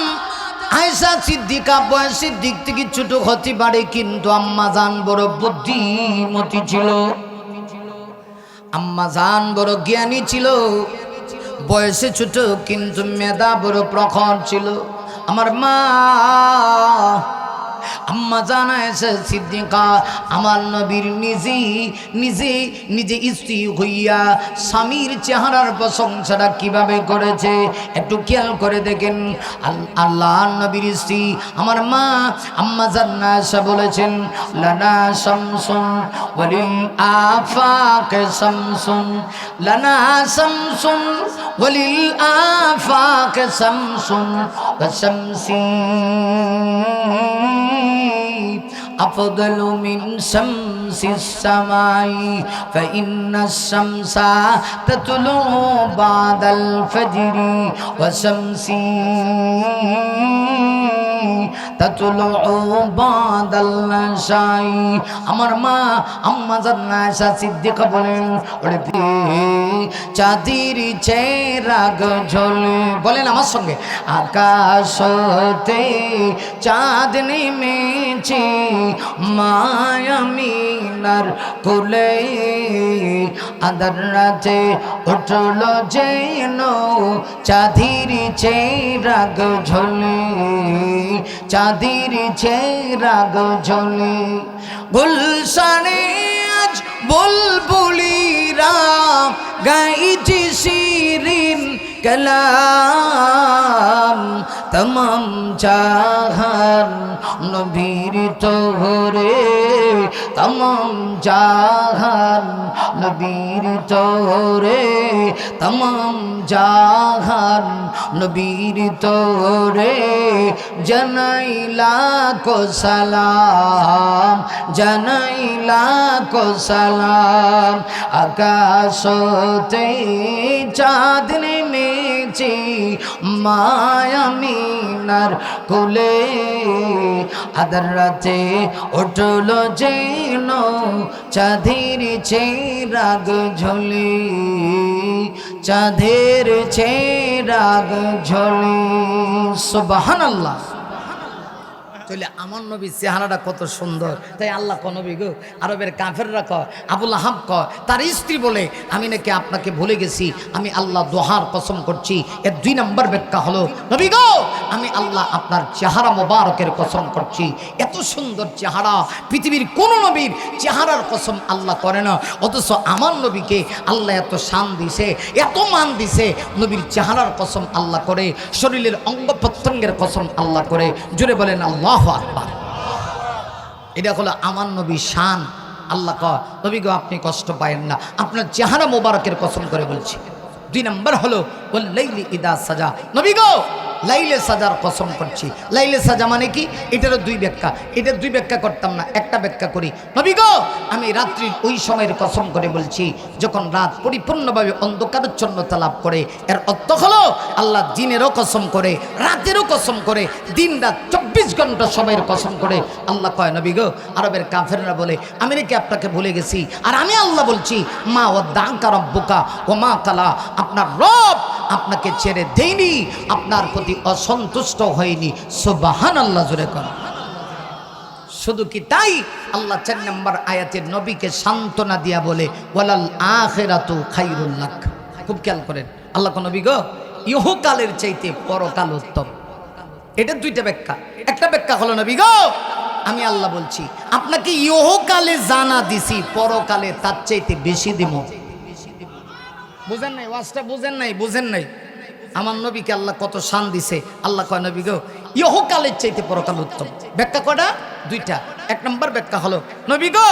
Speaker 1: আয়েশা সিদ্দিকা বয়সের দিক থেকে ছোট হতে পারে, কিন্তু আম্মাজান বড় বুদ্ধিমতী ছিল, আম্মাজান বড় জ্ঞানী ছিল। বয়সে ছোট কিন্তু মেধা বড় প্রখর ছিল। আমার মা আম্মাজান আয়েশা সিদ্দিকা আমার নবীর নিজে স্ত্রী হইয়া স্বামীর চেহারার প্রশংসাটা কিভাবে করেছে একটু খেয়াল করে দেখেন। আল্লাহর নবীর স্ত্রী আমার মা আম্মাজান আয়েশা বলেছেন, লানা শামসুন ওয়ালিল আফাক শামসুন, লানা শামসুন ওয়ালিল আফাক শামসুন ওয়া শামসি أفضل من شمس السماء فإن الشمس تطلع بعد الفجر وشمسي তাতুলু বাদাল শাই। আমার মা আম্মাজান আয়েশা সিদ্দিকা বলেন, ওরে চাঁদের চেরাগ ঝোলে, বলেন আমার সঙ্গে, আকাশ হতে চাঁদ নেমেছে মায়ামিনার কোলে, আদার রাতে উঠল যেন চাঁদের চেরাগ ঝোলে, চাঁদের চেরাগ ঝোলে। গুলশানে আজ বুলবুলিরা গাইছে শিরিন কালাম, তমাম জাহান নবীর তোরে, তমাম জাহান নবীর তোরে, তমাম জাহান নবীর তোরে জানাইলা কো সালাম, জানাইলা কো সালাম। আকাশতে চাঁদ নেমেছে মায়ামিনার কোলে, আদার রাতে উঠল যেন চাঁদের চেরাগ ঝোলে, চাঁদের চেরাগ ঝোলে। সুবহানাল্লাহ। তাহলে আমার নবীর চেহারাটা কত সুন্দর। তাই আল্লাহ ক নবী গো, আরবের কাফেররা কয়, আবুল আহাব কয়, তার স্ত্রী বলে আমি নাকি আপনাকে ভুলে গেছি। আমি আল্লাহ দোহার কসম করছি। এর 2 নম্বর ব্যাখ্যা হলো, নবী গো আমি আল্লাহ আপনার চেহারা মোবারকের কসম করছি, এত সুন্দর চেহারা পৃথিবীর কোন নবীর চেহারার কসম আল্লাহ করে না, অথচ আমার নবীকে আল্লাহ এত শান দিছে, এত মান দিছে। নবীর চেহারার কসম আল্লাহ করে, শরীরের অঙ্গ প্রত্যঙ্গের কসম আল্লাহ করে। জুড়ে বলেন আল্লাহু আকবার। এটা হলো আমার নবীর শান। আল্লাহ কয়, নবী গো আপনি কষ্ট পায়েন না, আপনার চেহারা মোবারকের কসম করে বলছি। 2 নম্বর হলো ওয়াল লাইলি ইদা সাজা, নবী গো লাইলে সাজার কসম করছি। লাইলে সাজা মানে কি? এটারও 2 ব্যাখ্যা। এটার 2 ব্যাখ্যা করতাম না, একটা ব্যাখ্যা করি। নবী গো আমি রাত্রির ওই সময়ের কসম করে বলছি যখন রাত পরিপূর্ণভাবে অন্ধকারাচ্ছন্নতা লাভ করে। এর অর্থ হলো আল্লাহ দিনেরও কসম করে, রাতেরও কসম করে, দিন রাত 24 ঘন্টা সময়ের কসম করে। আল্লাহ কয়, নবী গো আরবের কাফেররা বলে আমি নাকি আপনাকে ভুলে গেছি। আর আমি আল্লাহ বলছি, মা ওয়াদ্দাকা রাব্বুকা ওয়া মা কালা, আপনার রব আপনাকে ছেড়ে দেয়নি, আপনার প্রতি অসন্তুষ্ট হয়নি। সুবহানাল্লাহ, জোরে কর। শুধু কি তাই, আল্লাহ 4 নম্বর আয়াতের নবীকে সান্ত্বনা দিয়া বলে ওয়ালাল আখিরাতু খায়রুল লাক। খুব খেয়াল করেন, আল্লাহ কোন নবী গো ইহকালের চাইতে পরকাল উত্তম। এটা 2টা ব্যাখ্যা। একটা ব্যাখ্যা হলো, নবী গো আমি আল্লাহ বলছি আপনাকে ইহকালে জানা দিছি, পরকালে তার চাইতে বেশি দিব। বুঝেন নাই ওয়াজটা? বুঝেন নাই আমার নবীকে আল্লাহ কত শান দিছে। আল্লাহ কয়, নবী গো ইহকালের চাইতে পরকাল উত্তম। ব্যাখ্যা কটা? 2টা। 1 নম্বর ব্যাখ্যা হলো, নবী গো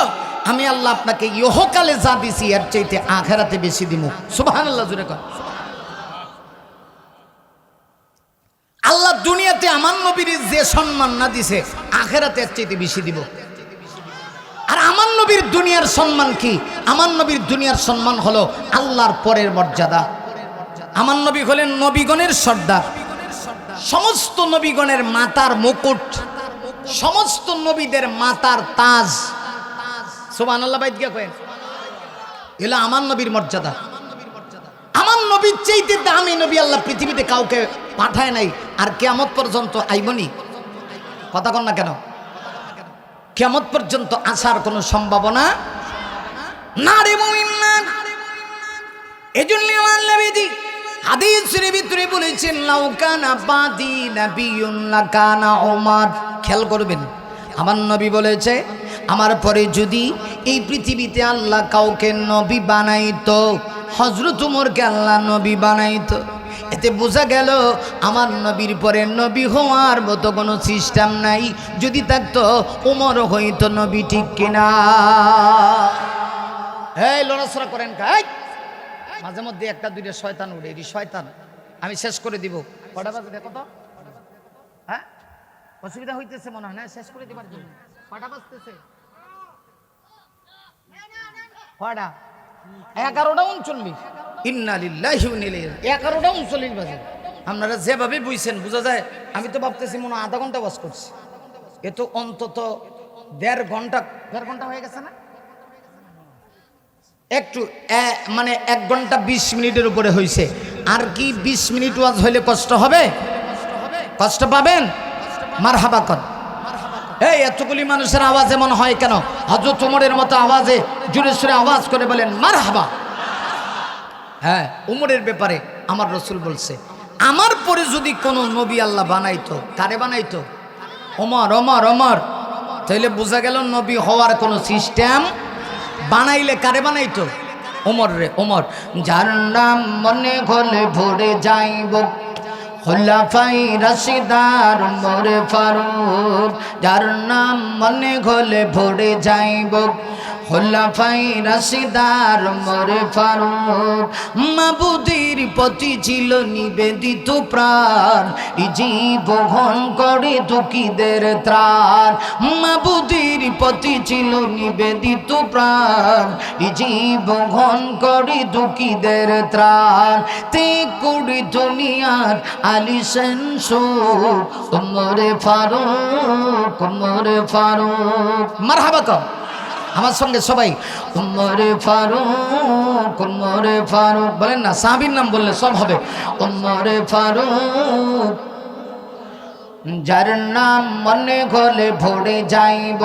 Speaker 1: আমি আল্লাহ আপনাকে ইহকালে যা দিছি এর চাইতে আখিরাতে বেশি দিব। সুবহানাল্লাহ, জোরে কর। আল্লাহ দুনিয়াতে আমার নবীর যে সম্মান না দিছে, আখিরাতে এর চাইতে বেশি দিব। আর আমার নবীর দুনিয়ার সম্মান কি? আমার নবীর দুনিয়ার সম্মান হলো আল্লাহর পরের মর্যাদা। আমার নবী হলেন নবীগণের সর্দার, সমস্ত নবীগণের মাতার মুকুট, সমস্ত নবীদের মাতার তাজ। সুবহানাল্লাহ, বাইত গিয়া কয়েন, এলা আমার নবীর মর্যাদা। আমার নবীর চাইতে দামি নবী আল্লাহ পৃথিবীতে কাউকে পাঠায় নাই, আর কিয়ামত পর্যন্ত আইবনি। কথা কন না কেন? কিয়ামত পর্যন্ত আসার কোনো সম্ভাবনা না রে মুমিন না। এজন্য আমার নবীজি হাদিসের ভিতরে বলেছেন, লাউ কানা বাদি নাবিয়ুন লাকানা উমর। খেয়াল করবেন, আমার নবী বলেছে আমার পরে যদি এই পৃথিবীতে আল্লাহ কাউকে নবী বানাইতো, হযরত ওমরকে আল্লাহ নবী বানাইতো। এতে বোঝা গেল আমার নবীর পরে নবী হওয়ার মতো কোনো সিস্টেম নাই। যদি থাকতো ওমর হইতো নবী, ঠিক কিনা? এই লড়াচড়া করেন কাই, মাঝে মধ্যে 1-2টা শয়তান উঠে, এটি শয়তান। আমি শেষ করে দিব। কটা বাজে দেখো তো? হ্যাঁ, অসুবিধা হইতেছে মনে হয় না শেষ করে দিবার জন্য? কটা বাজতেছে? কটা? 11:39। ইন্না লিল্লাহি ওয়া ইন্না ইলাইহি রাজিউন। 11:39 বাজে। আপনারা যেভাবে বুঝছেন বোঝা যায় আমি তো ভাবতেছি মনে হয় আধা ঘন্টা ওয়াজ করছি। এ তো অন্তত 1.5 ঘন্টা হয়ে গেছে না? একটু মানে 1 ঘন্টা 20 মিনিটের উপরে হয়েছে। আর কি 20 মিনিট ওয়াজ হইলে কষ্ট হবে? কষ্ট পাবেন? মারহাবা কর। এই এতগুলি মানুষের আওয়াজ এমন হয় কেন? হযরত ওমরের মতো আওয়াজে জোরে সোরে আওয়াজ করে বলেন মারহাবা। হ্যাঁ, ওমরের ব্যাপারে আমার রাসূল বলছে, আমার পরে যদি কোনো নবী আল্লাহ বানাইতো, কারে বানাইতো? ওমর। ওমর ওমর। তাইলে বোঝা গেল নবী হওয়ার কোনো সিস্টেম বানাইলে কারে বানাইতো? ওমর রে। ওমর যার নাম মনে হলে ভরে যাইব, খোলাফাই রাশিদার ওমর ফারুক। যার নাম মনে হলে ভরে যাইব, খোলাফাই রাশিদার ওমর ফারুক। মাবুদের প্রতি ছিল নিবেদিত প্রাণ, জীবন করে দুঃখীদের ত্রাণ। মাবুদের প্রতি ছিল নিবেদিত প্রাণ, জীবন করে দুঃখীদের ত্রাণ। তে কুড়ি দুনিয়ার আলিশান সুখ, ওমর ফারুক, ওমর ফারুক। মারহাবা কর আমার সঙ্গে সবাই, ওমর ফারুক, ওমর ফারুক বলেন না। সাহাবীর নাম বললে সব হবে। ওমর ফারুক, যার নাম মনে হলে ভরে যাইব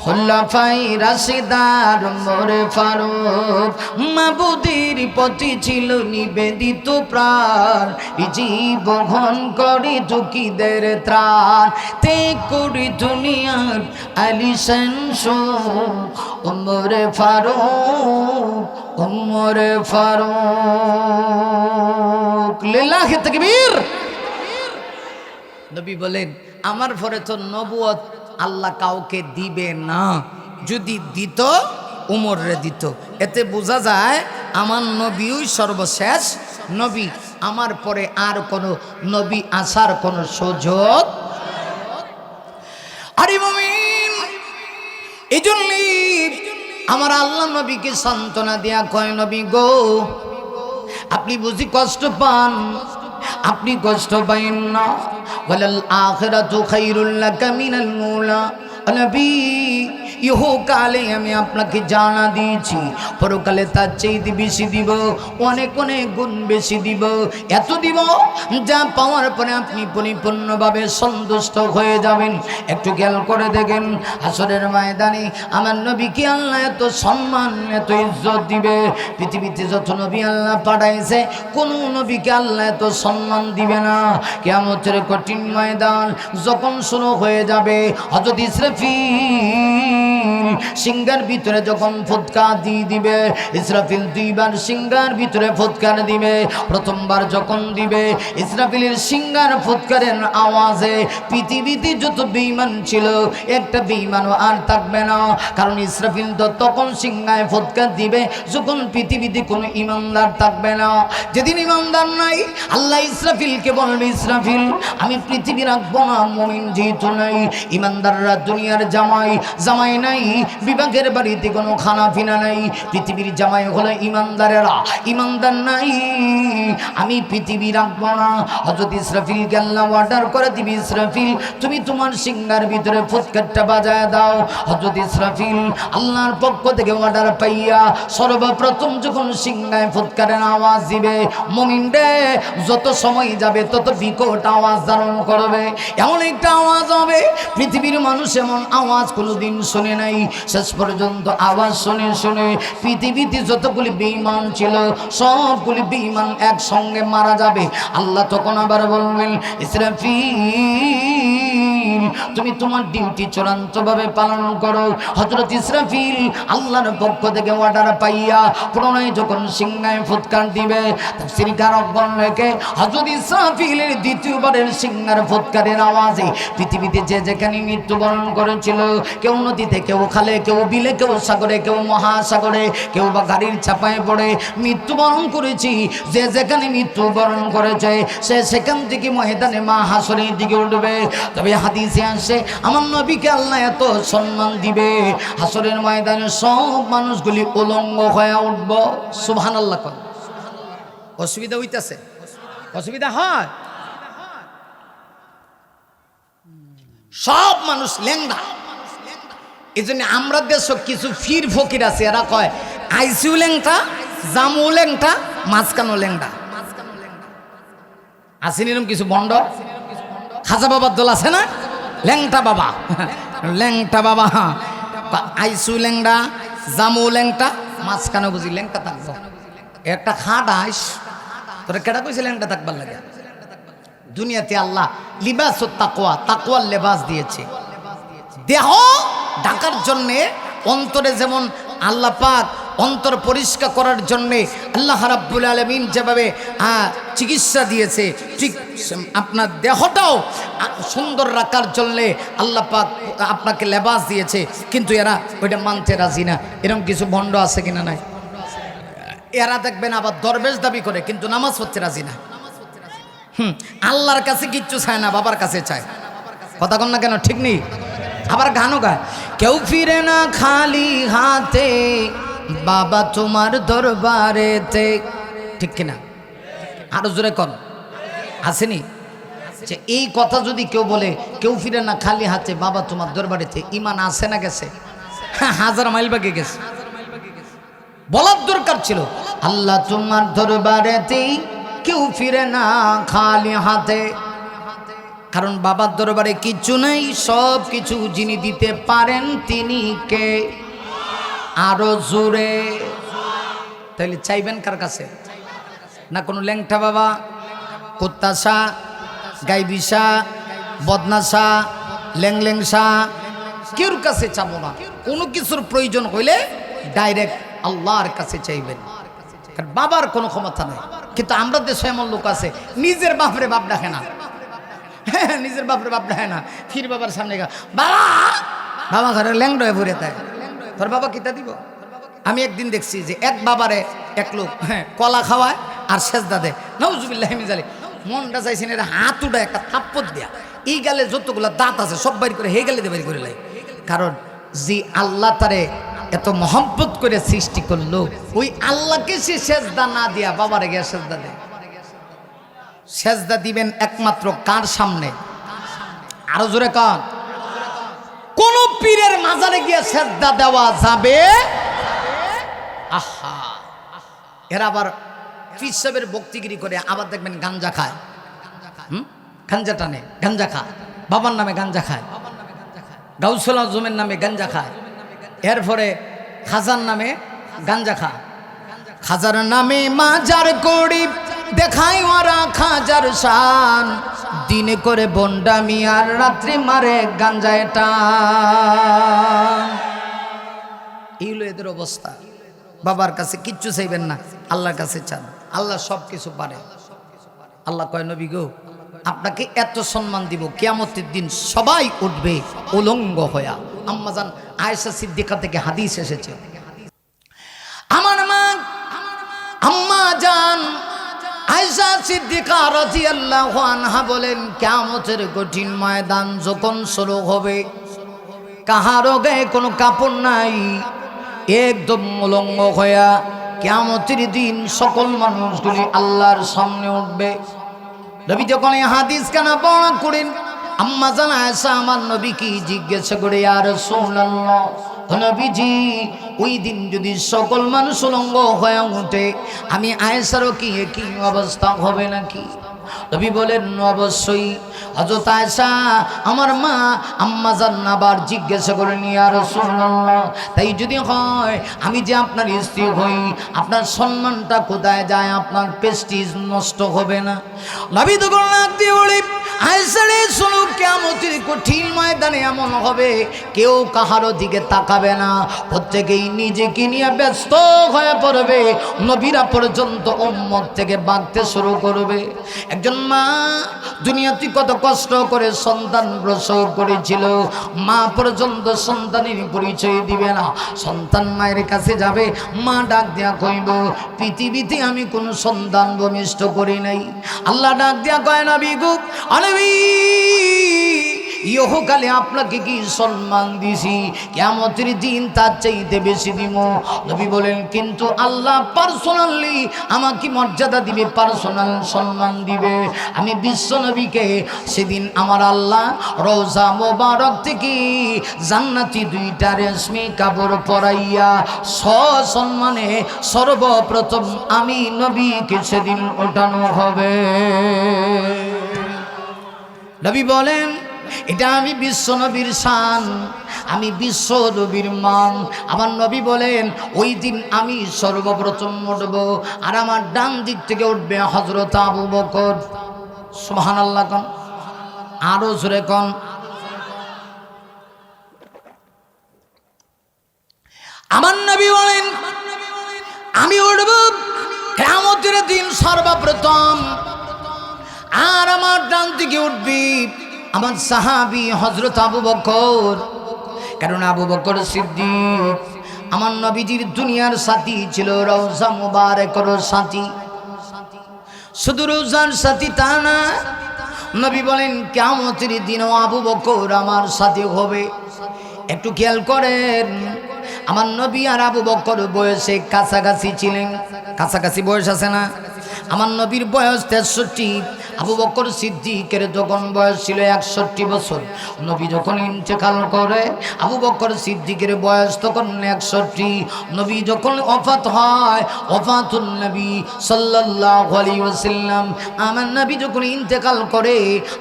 Speaker 1: খোলাফাই রাশিদার মোরে ফারুক মাবুদের প্রতি ছিল নিবেদিত প্রাণ জীবন করে দুঃখীদের ত্রাণ তে করি দুনিয়ার আলিশান সুখ ওমরে ফারুক ওমরে ফারুক লিল্লাহি তাকবীর। নবী বলেন আমার পরে তো নবুয়ত আল্লাহ কাউকে দিবে না, যদি দিত উমরে দিত। এতে বোঝা যায় আমার নবীই সর্বশেষ নবী, আমার পরে আর কোনো নবী আসার কোনো সুযোগ। আরে মুমিন, এই জন্যই আমার আল্লাহ নবীকে সান্ত্বনা দেয়া কয়, নবী গো আপনি বুঝি কষ্ট পান, আপনি কষ্ট পাইন না। ওয়ালাল আখিরাতু খায়রুল লাকা মিনাল উলা। নবী ইহকালে আমি আপনাকে জানা দিয়েছি, পরকালে তার চাইতে বেশি দিব, অনেক অনেক গুণ বেশি দিব, এত দিব যা পাওয়ার পরে আপনি পরিপূর্ণভাবে সন্তুষ্ট হয়ে যাবেন। একটু খেয়াল করে দেখেন হাসরের ময়দানে আমার নবীকে আল্লাহ এত সম্মান এত ইজ্জত দিবে। পৃথিবীতে যত নবী আল্লাহ পাঠাইছে কোন নবীকে আল্লাহ এত সম্মান দিবে না। কিয়ামতের কঠিন ময়দান যখন শুরু হয়ে যাবে, হযরত ইসরাফিল সিংহার ভিতরে যখন ফুৎকার দিয়ে দিবে, ইসরাফিল দুইবার সিংহার ভিতরে ফুৎকার দিবে। প্রথমবার যখন দিবে ইসরাফিলের সিংহার ফুৎকারের আওয়াজে পৃথিবীতে যত বেঈমান ছিল একটা বেঈমানও আর থাকবে না, কারণ ইসরাফিল তো তখন সিংহায় ফুৎকার দিবে যখন পৃথিবীতে কোনো ইমানদার থাকবে না। যেদিন ইমানদার নাই আল্লাহ ইসরাফিলকে বলবে, ইসরাফিল আমি পৃথিবী রাখবো না, মুমিন যেহেতু নাই, ইমানদাররা দুনিয়ার জামাই, জামাই নাই, বিভাগের বাড়িতে কোনো খানা পিনা নাই, পৃথিবীর জামাই হলো ইমানদারেরা, ইমানদার নাই, আমি পৃথিবী রাখবো না। হযরত ইসরাফিলকে আল্লাহ অর্ডার করে দিবি, ইসরাফিল তুমি তোমার সিংহার ভিতরে ফুৎকারটা বাজায় দাও। হযরত ইসরাফিল আল্লাহর পক্ষ থেকে অর্ডার পাইয়া সর্বপ্রথম যখন সিংহায় ফুৎকারের আওয়াজ দিবে, মুমিন রে যত সময় যাবে তত বিকট আওয়াজ ধারণ করবে, এমন একটা আওয়াজ হবে পৃথিবীর মানুষ এমন আওয়াজ কোনোদিন শুনে নাই। শেষ পর্যন্ত আওয়াজ শুনে শুনে পৃথিবীতে যতগুলি বেঈমান ছিল সবগুলি বেঈমান একসঙ্গে মারা যাবে। আল্লাহ তখন আবার বলবেন, ইসরাফিল তুমি তোমার ডিউটি চূড়ান্তভাবে পালন করো। হযরত ইসরাফিল আল্লাহর পক্ষ থেকে অর্ডার পাইয়া প্রণয় যখন সিংহায় ফুৎকার দিবে, তাফসীর কারকগণ লেখে হযরত ইসরাফিলের দ্বিতীয়বারের সিংহার ফুৎকারের আওয়াজে পৃথিবীতে যে যেখানে মৃত্যুবরণ করেছিল, কেউ নদীতে, কেউ খালে, কেউ বিলে, কেউ সাগরে, কেউ মহাসাগরে, কেউ বা গাড়ির চাপায় পড়ে মৃত্যুবরণ করেছি, যে যেখানে মৃত্যুবরণ করেছে সে সেখান থেকে ময়দানে মা হাসরের দিকে উঠবে। তবে হাদিসে আসে আমার নবীকে আল্লাহ এত সম্মান দিবে হাসরের ময়দানে সব মানুষগুলি উলঙ্গ হয়ে উঠব। সুবহানাল্লাহ। অসুবিধা হইতেছে? অসুবিধা হয়? সব মানুষ লেংদা। এই জন্য আমরা দেশ কিছু ফির ফকির আছে, এরা কয় আইসিউ লেংটা, জামু লেংটা, মাঝখানো লেংটা। আসেন এরকম কিছু বন্ড, খাজা বাবার দল আছে না, ল্যাংটা বাবা, ল্যাংটা বাবা, আইসু ল্যাংটা, জামু ল্যাংটা, মাঝখানে বুঝি ল্যাংটা থাকবো। একটা খাট আইস তোরা কেটা কইছে ল্যাংটা থাকবার লাগে? দুনিয়াতে আল্লাহ লিবাস ও তাকওয়া, তাকওয়ার লেবাস দিয়েছে। দেহ ঢাকার জন্যে, অন্তরে যেমন আল্লাহ পাক অন্তর পরিষ্কার করার জন্যে আল্লাহ রাব্বুল আলামিন যেভাবে চিকিৎসা দিয়েছে, ঠিক আপনার দেহটাও সুন্দর রাখার জন্যে আল্লাহ পাক আপনাকে লেবাস দিয়েছে। কিন্তু এরা ওইটা মানতে রাজি না। এরকম কিছু ভণ্ড আছে কিনা? নাই। এরা দেখবেন আবার দরবেশ দাবি করে কিন্তু নামাজ পড়তে রাজি না। আল্লাহর কাছে কিচ্ছু চায় না, বাবার কাছে চায়। কথা কন না কেন? ঠিক নেই? আবার গানও গায়, কেউ ফিরে না খালি হাতে বাবা তোমার দরবারেতে। ঠিক কিনা? আরো জোরে কর। আসেনি যে এই কথা যদি কেউ বলে কেউ ফিরে না খালি হাতে বাবা তোমার দরবারেতে, ইমান আসে না গেছে? হাজার মাইল বাগে গেছে। বলার দরকার ছিল আল্লাহ তোমার দরবারেতে কেউ ফিরে না খালি হাতে। কারণ বাবার দরবারে কিচ্ছু নেই, সব কিছু যিনি দিতে পারেন তিনি কে? আরো জোরে। তাহলে চাইবেন কার কাছে? না কোনো ল্যাংটা বাবা, কুত্তাশা, গাইবিশা, বদনাশা, ল্যাংলেংসা, কেউর কাছে চাবো না। কোনো কিছুর প্রয়োজন হইলে ডাইরেক্ট আল্লাহর কাছে চাইবেন, কারণ বাবার কোনো ক্ষমতা নেই। কিন্তু আমরা দেশে এমন লোক আছে নিজের বাপরে বাপ ডাকে না, হ্যাঁ নিজের বাপরে বাপ ডাকে না, ফির বাবার সামনে বাবা বাবা ঘরে ল্যাংড হয়ে ভরে তাই তোর বাবা কিতা দিব। আমি একদিন দেখছি যে এক বাবারে এক লোক কলা খাওয়ায় আর সেজদা দেয়, নাউজুবিল্লাহ মিন যালিক। মনটা চাইছেন এটা হাত উঠা একটা থাপ্পড় দেয়া, এই গালে যতগুলো দাঁত আছে সব বাইর করে হে গালে দিয়ে বাইর করে লাই। কারণ যে আল্লাহ তারে এত মহব্বত করে সৃষ্টি করলো, ওই আল্লাহকে সে সেজদা না দিয়া বাবারে গিয়ে সেজদা দেয়। সেজদা দিবেন একমাত্র কার সামনে? আরো জোরে কান। কোন পীরের মাজারে গিয়ে সেজদা দেওয়া যাবে? আহা, এরা আবার পীর সাহেবের ভক্তিগিরি করে, আবার দেখবেন গাঞ্জা খায়, গাঞ্জা টানে, গাঞ্জা খায়, বাবার নামে গাঞ্জা খায়, গাউসুল আজমের নামে গাঞ্জা খায়, এরপরে খাজার নামে গাঞ্জা খায়। খাজার নামে মাজার করি দেখাই ওরা খাজার শান, দিনে করে বন্ডামি আর রাত্রি মারে গাঞ্জায় টান। এই হলো এদের অবস্থা। বাবার কাছে কিচ্ছু চাইবেন না, আল্লাহর কাছে চান, আল্লাহ সব কিছু পারে। আল্লাহ কয় নবী গো আপনাকে এত সম্মান দিব, কিয়ামতের দিন সবাই উঠবে উলঙ্গ হয়া। আম্মাজান আয়েশা সিদ্দিকা থেকে হাদিস এসেছে, আমার মা আম্মা জান আয়েশা সিদ্দিকা রাদিয়াল্লাহু আনহা বলেন, কিয়ামতের কঠিন ময়দান যখন শুরু হবে, কাহারও গায়ে কোনো কাপড় নাই, একদম উলঙ্গ হয়া কিয়ামতের দিন সকল মানুষগুলি আল্লাহর সামনে উঠবে। নবী যখন এই হাদিস কানা বর্ণনা করেন, আম্মা জান আয়েশা আমার নবীকে জিজ্ঞাসা করে, ইয়া রাসূলুল্লাহ নবীজি ওই দিন যদি সকল মানুষ উলঙ্গ হয়ে ওঠে, আমি আয়েশারও কি একই অবস্থা হবে নাকি? নবী বলেন অবশ্যই। হযরত আয়েশা আমার মা আম্মা জান আবার জিজ্ঞাসা করেন, ইয়া রাসূলুল্লাহ তাই যদি হয় আমি যে আপনার স্ত্রী হই, আপনার সম্মানটা কোথায় যায়? আপনার প্রেস্টিজ নষ্ট হবে না? নবী তো লাগ দিয়ে বলে, আয়েশা রে শোনো, কিয়ামতের কঠিন ময়দানে এমন হবে কেউ কাহারো দিকে তাকাবে না, প্রত্যেকেই নিজেকে নিয়ে ব্যস্ত হয়ে পড়বে, নবীরা পর্যন্ত উম্মত থেকে বাঁধতে শুরু করবে। একজন মা দুনিয়াতে কত কষ্ট করে সন্তান প্রসব করেছিল, মা পর্যন্ত সন্তানের পরিচয় দিবে না। সন্তান মায়ের কাছে যাবে, মা ডাক দেয়া কইব, পৃথিবীতে আমি কোন সন্তান ভূমিষ্ঠ করি নাই। আল্লাহ ডাক দেয়া কয়, নবী গো নবী ইহকালে আপনাকে কি সম্মান দিছি, কিয়ামতের দিন তার চাইতে বেশি দিব। নবী বলেন, কিন্তু আল্লাহ পার্সোনালি আমাকে মর্যাদা দিবে, পার্সোনাল সম্মান দিবে। আমি বিশ্ব নবীকে সেদিন আমার আল্লাহ রওজা মোবারক থেকে জান্নাতি দুইটা রেশমি কাপড় পরাইয়া সসম্মানে সর্বপ্রথম আমি নবীকে সেদিন ওঠানো হবে। নবী বলেন, এটা আমি বিশ্ব নবীর শান, আমি বিশ্ব নবীর মান। আমার নবী বলেন, ওই দিন আমি সর্বপ্রথম উঠব, আর আমার ডান দিক থেকে উঠবে হযরত আবু বকর। সুবহানাল্লাহ কোন, আরো জোরে কোন। আমার নবী বলেন, আমি উঠব কিয়ামতের দিন সর্বপ্রথম, আর আমার ডান দিকে উঠবি আমার সাহাবী হযরত আবু বকর। কারণ আবু বকর সিদ্দিক আমার নবীজির দুনিয়ার সাথী ছিল, রওজা মুবারকের সাথী। শুধু রওজার সাথী তা না, নবী বলেন কিয়ামতের দিনও আবু বকর আমার সাথী হবে। একটু খেয়াল করেন, আমার নবী আর আবু বকর বয়সে কাছাকাছি ছিলেন, কাছাকাছি বয়স আছে না? আমার নবীর বয়স 63, আবু বকর সিদ্দিকের যখন বয়স ছিল 61 বছর। নবী যখন ইন্তেকাল করে আবু বকর সিদ্দিকের বয়স তখন 61। নবী যখন ওফাত হয়, ওফাতুন নবী সাল্লাল্লাহু আলাইহি ওয়াসাল্লাম, আমার নবী যখন ইন্তেকাল করে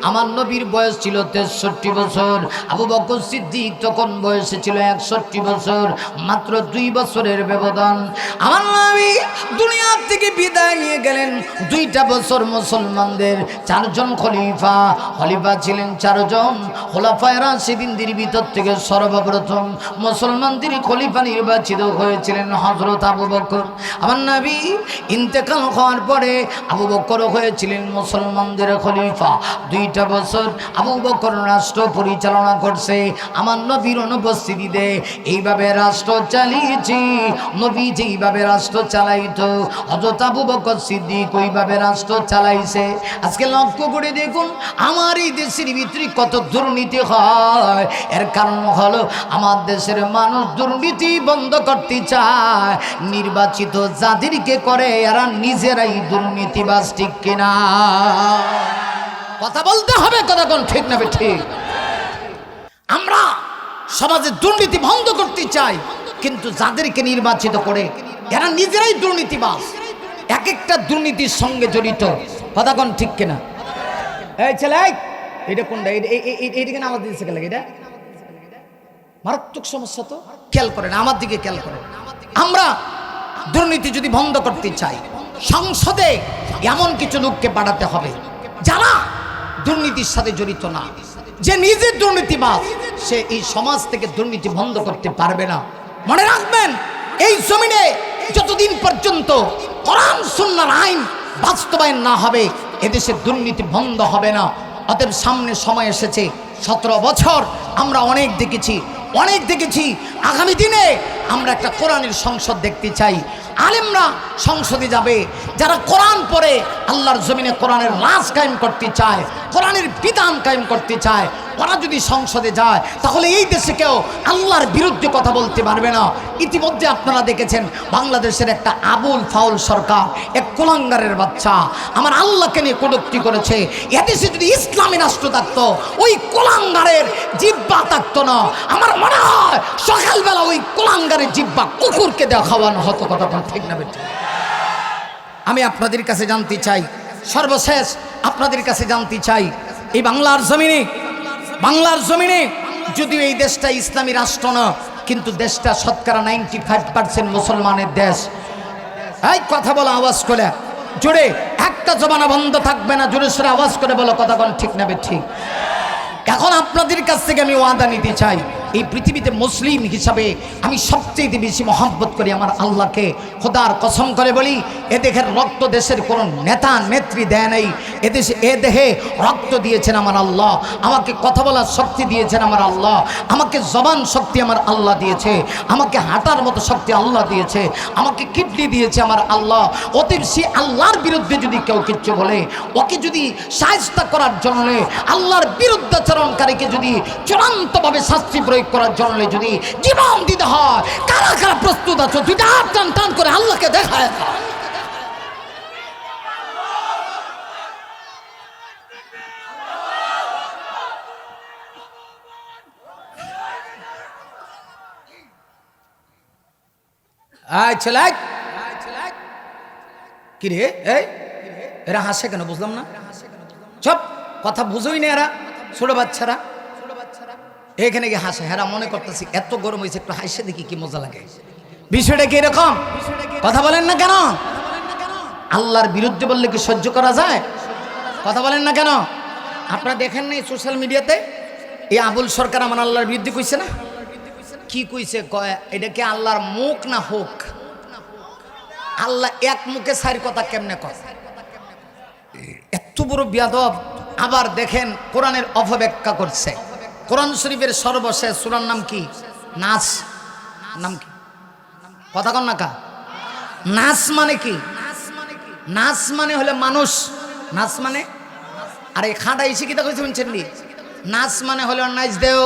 Speaker 1: আমার নবীর বয়স ছিল 63 বছর। আবু বকর সিদ্দিক তখন বয়সে ছিল 61 বছর, মাত্র 2 বছরের ব্যবধান। আমার নবী দুনিয়া থেকে বিদায় নিয়ে গেলেন। 2টা বছর মুসলমানদের 4 জন খলিফা ছিলেন 4 জন। খোলাফায়ে রাশিদিনদের ভিতর থেকে সর্বপ্রথম মুসলমানদের খলিফা নির্বাচিত হয়েছিলেন হযরত আবু বকর। আমার নবী ইন্তেকাল হওয়ার পরে আবু বকর হয়েছিলেন মুসলমানদের খলিফা। 2টা বছর আবু বকর রাষ্ট্র পরিচালনা করছে আমার নবীর অনুপস্থিতিতে। এইভাবে রাষ্ট্র চালিয়েছি। নবী যেইভাবে রাষ্ট্র চালাইতো হযরত আবু বকর সিদ্দিক ওইভাবে রাষ্ট্র চালাইছে। আজকে লক্ষ্য করে দেখুন আমার এই দেশের ভিতরে কত দুর্নীতি হয়। এর কারণ হলো আমার দেশের মানুষ দুর্নীতি বন্ধ করতে চায়। নির্বাচিত যাদেরকে করে এরা নিজেরাই দুর্নীতিবাজ, ঠিক কিনা? কথা বলতে হবে, কথা কোন ঠিক না ঠিক? আমরা সমাজে দুর্নীতি বন্ধ করতে চাই, কিন্তু যাদেরকে নির্বাচিত করে এরা নিজেরাই দুর্নীতিবাজ, এক একটা দুর্নীতির সঙ্গে জড়িত। কথা কোন ঠিক কিনা? এই ছেলে, এটা কোনটা? এইদিকে আওয়াজ দিচ্ছে কেন? এটা মারাত্মক সমস্যা, তো খেয়াল করেন, আমার দিকে খেয়াল করেন। আমরা দুর্নীতি যদি বন্ধ করতে চাই, সংসদে এমন কিছু লোককে পাঠাতে হবে যারা দুর্নীতির সাথে জড়িত না। যে নিজে দুর্নীতিবাজ সে এই সমাজ থেকে দুর্নীতি বন্ধ করতে পারবে না। মনে রাখবেন, এই জমিনে যতদিন পর্যন্ত কোরআন সুন্নাহর আইন বাস্তবায়ন না হবে এদেশে দুর্নীতি বন্ধ হবে না। অতএব সামনে সময় এসেছে, 17 বছর আমরা অনেক দেখেছি। আগামী দিনে আমরা একটা কোরআনের সংসদ দেখতে চাই। আলেমরা সংসদে যাবে, যারা কোরআন পড়ে আল্লাহর জমিনে কোরআনের রাজ কায়েম করতে চায়, কোরআনের বিধান কায়েম করতে চায়, ওরা যদি সংসদে যায় তাহলে এই দেশে কেউ আল্লাহর বিরুদ্ধে কথা বলতে পারবে না। ইতিমধ্যে আপনারা দেখেছেন বাংলাদেশের একটা আবুল ফাউল সরকার, এক কুলাঙ্গারের বাচ্চা আমার আল্লাহকে নিয়ে কটূক্তি করেছে। এদেশে যদি ইসলামী রাষ্ট্র থাকতো ওই কুলাঙ্গারের জিহ্বা থাকতো না। আমার মনে হয় সকালবেলা ওই কুলাঙ্গারের জিহ্বা কুকুরকে দেওয়া খাওয়ানো হতো। কথা ঠিক না বেঠিক? আমি আপনাদের কাছে জানতে চাই, সর্বশেষ আপনাদের কাছে জানতে চাই, এই বাংলার জমিনে যদিও এই দেশটা ইসলামী রাষ্ট্র না, কিন্তু দেশটা শতকরা 95% মুসলমানের দেশ। এই কথা বলো আওয়াজ করে জোরে, একটা জবানা বন্ধ থাকবে না, জোরে সোরে আওয়াজ করে বলো। কথা কোন ঠিক না ঠিক? এখন আপনাদের কাছ থেকে আমি ওয়াদা নিতে চাই, এই পৃথিবীতে মুসলিম হিসাবে আমি সবচেয়ে বেশি মহব্বত করি আমার আল্লাহকে। খোদার কসম করে বলি, এ দেশের রক্ত দেশের কোনো নেতা নেত্রী দেয় নাই। এ দেহে রক্ত দিয়েছেন আমার আল্লাহ, আমাকে কথা বলার শক্তি দিয়েছেন আমার আল্লাহ, আমাকে জবান শক্তি আমার আল্লাহ দিয়েছে, আমাকে হাঁটার মতো শক্তি আল্লাহ দিয়েছে, আমাকে কিডনি দিয়েছে আমার আল্লাহ। অতএব সে আল্লাহর বিরুদ্ধে যদি কেউ কিচ্ছু বলে, ওকে যদি সাহায্য করার জন্য আল্লাহর বিরুদ্ধাচরণকারীকে যদি চূড়ান্তভাবে শাস্তি প্রয়োগ করার জন্য যদি জীবন দিতে হয়, কারা কারা প্রস্তুত আছো? দুইটা হাত টান টান করে আল্লাহকে দেখায়। কি রে, এরা হাসে কেন বুঝলাম না? সব কথা বুঝোই না এরা, ছোট বাচ্চারা এখানে গিয়ে হাসে। হেরা মনে করতেছি এত গরম হয়েছে, একটু হাসে দেখি কি মজা লাগে। বিষয়টা কি এরকম? কথা বলেন না কেন? আল্লাহর বিরুদ্ধে বললে কি সহ্য করা যায়? কথা বলেন না কেন? আপনারা দেখেন নাই সোশ্যাল মিডিয়াতে এই আবুল সরকার আমার আল্লাহর বিরুদ্ধে কইছে না? কি কইছে? এটা কি আল্লাহর মুখ না হোক? আল্লাহ এক মুখে সারি কথা কেমনে কয়? এত বড় বিয়াদব। আবার দেখেন কোরআনের অপব্যাখ্যা করছে। কোরআন শরীফের সর্বশেষ সূরার নাম কি? নাস। নাম কি? কথা কন না কা? নাস মানে কি? নাস মানে হলো মানুষ। নাস মানে, আরে খাঁটা এসে কি দেখেছি শুনছেন নি? নাস মানে হলো নাইজ দেও,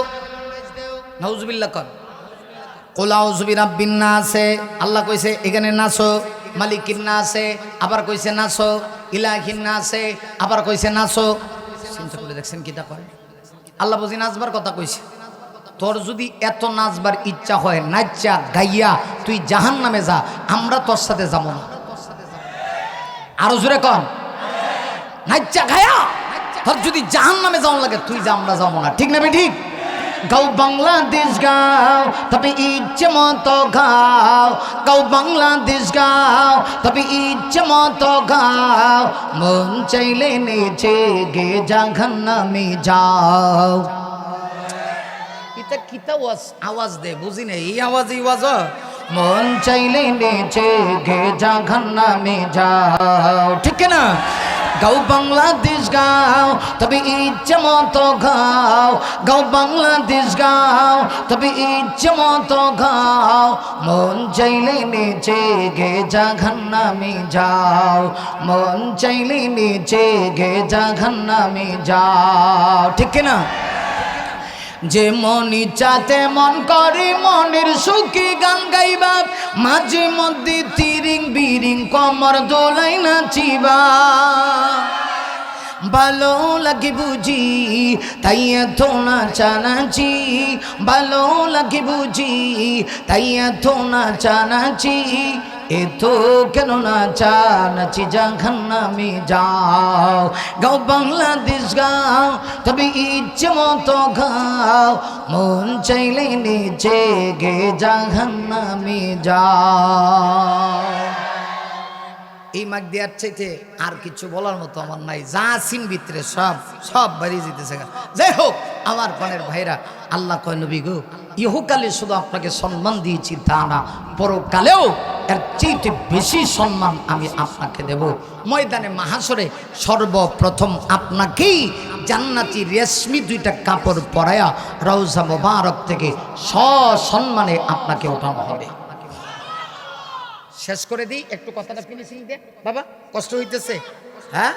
Speaker 1: নাউজুবিল্লাহ কর। কুল আউযু বিরাব্বিন নাসে আল্লাহ কইছে এখানে নাচো, মালিকিন নাসে আবার কইছে নাচো, ইলাহিন নাসে আবার কইছে নাচো। চিন্তা করে দেখছেন কিটা কয়? আল্লাহ বুঝি নাচবার কথা কইছে। তোর যদি এত নাচবার ইচ্ছা হয় নাচা গাইয়া তুই জাহান্নামে যা, আমরা তোর সাথে যাবো না। আরো জোরে কর, নাচা গায়া তোর যদি জাহান্নামে যাওয়া লাগে তুই যা, আমরা যাবো না। ঠিক না বে ঠিক? গাও বাংলাদেশ গাও তবে ইচ্ছে মতো গাও, গাও বাংলাদেশ গাও তবে ইচ্ছে মতো গাও, মন চাইলে নেচে গে জাহান্নামে যাও। এটা কিতা আওয়াজ দে বুঝি না, এই আওয়াজই আওয়াজ। মন চাইলে নেচে গে জাহান্নামে যাও, ঠিক না? গাও বাংলাদেশ গাও তবে ইচ্ছে মতো গাও, গাও বাংলাদেশ গাও তবে ইচ্ছে মতো গাও, মন চাইলে নেচে গে জাহান্নামে যাও, মন চাইলে নেচে গে জাহান্নামে যাও, ঠিক না? যে মন ইচ্ছাতে মন করে মনের সুখী গান গাইবা, মাঝে মধ্যে তিরিং বিরিং কমর দোলাই নাচিবা, ভালো লাগে বুঝি তাই এত নাচানাচি, ভালো লাগে বুঝি তাই এত নাচানাচি, এত কেন নাচানাচি জাহান্নামে যাও। গাও বাংলাদেশ গাও তবে ইচ্ছে মতো গাও, মন চাইলে নেচে গে জাহান্নামে যাও। এই মাগ দেওয়ার চাইতে আর কিছু বলার মতো আমার নাই, যা সিন ভিতরে সব সব বাড়ি যেতেছে। যাই হোক আমার প্রাণের ভাইরা, আল্লাহ কয় নবী গো ইহকালে শুধু আপনাকে সম্মান দিয়েছি তা না, পরকালেও এর চাইতে বেশি সম্মান আমি আপনাকে দেব। ময়দানে মাহাশরে সর্বপ্রথম আপনাকেই জান্নাতি রেশমি দুইটা কাপড় পরায়া রওজা মোবারক থেকে সসম্মানে আপনাকে ওঠানো হবে। শেষ করে দিই, একটু কথাটা ফিনিশিং দে বাবা, কষ্ট হইতেছে। হ্যাঁ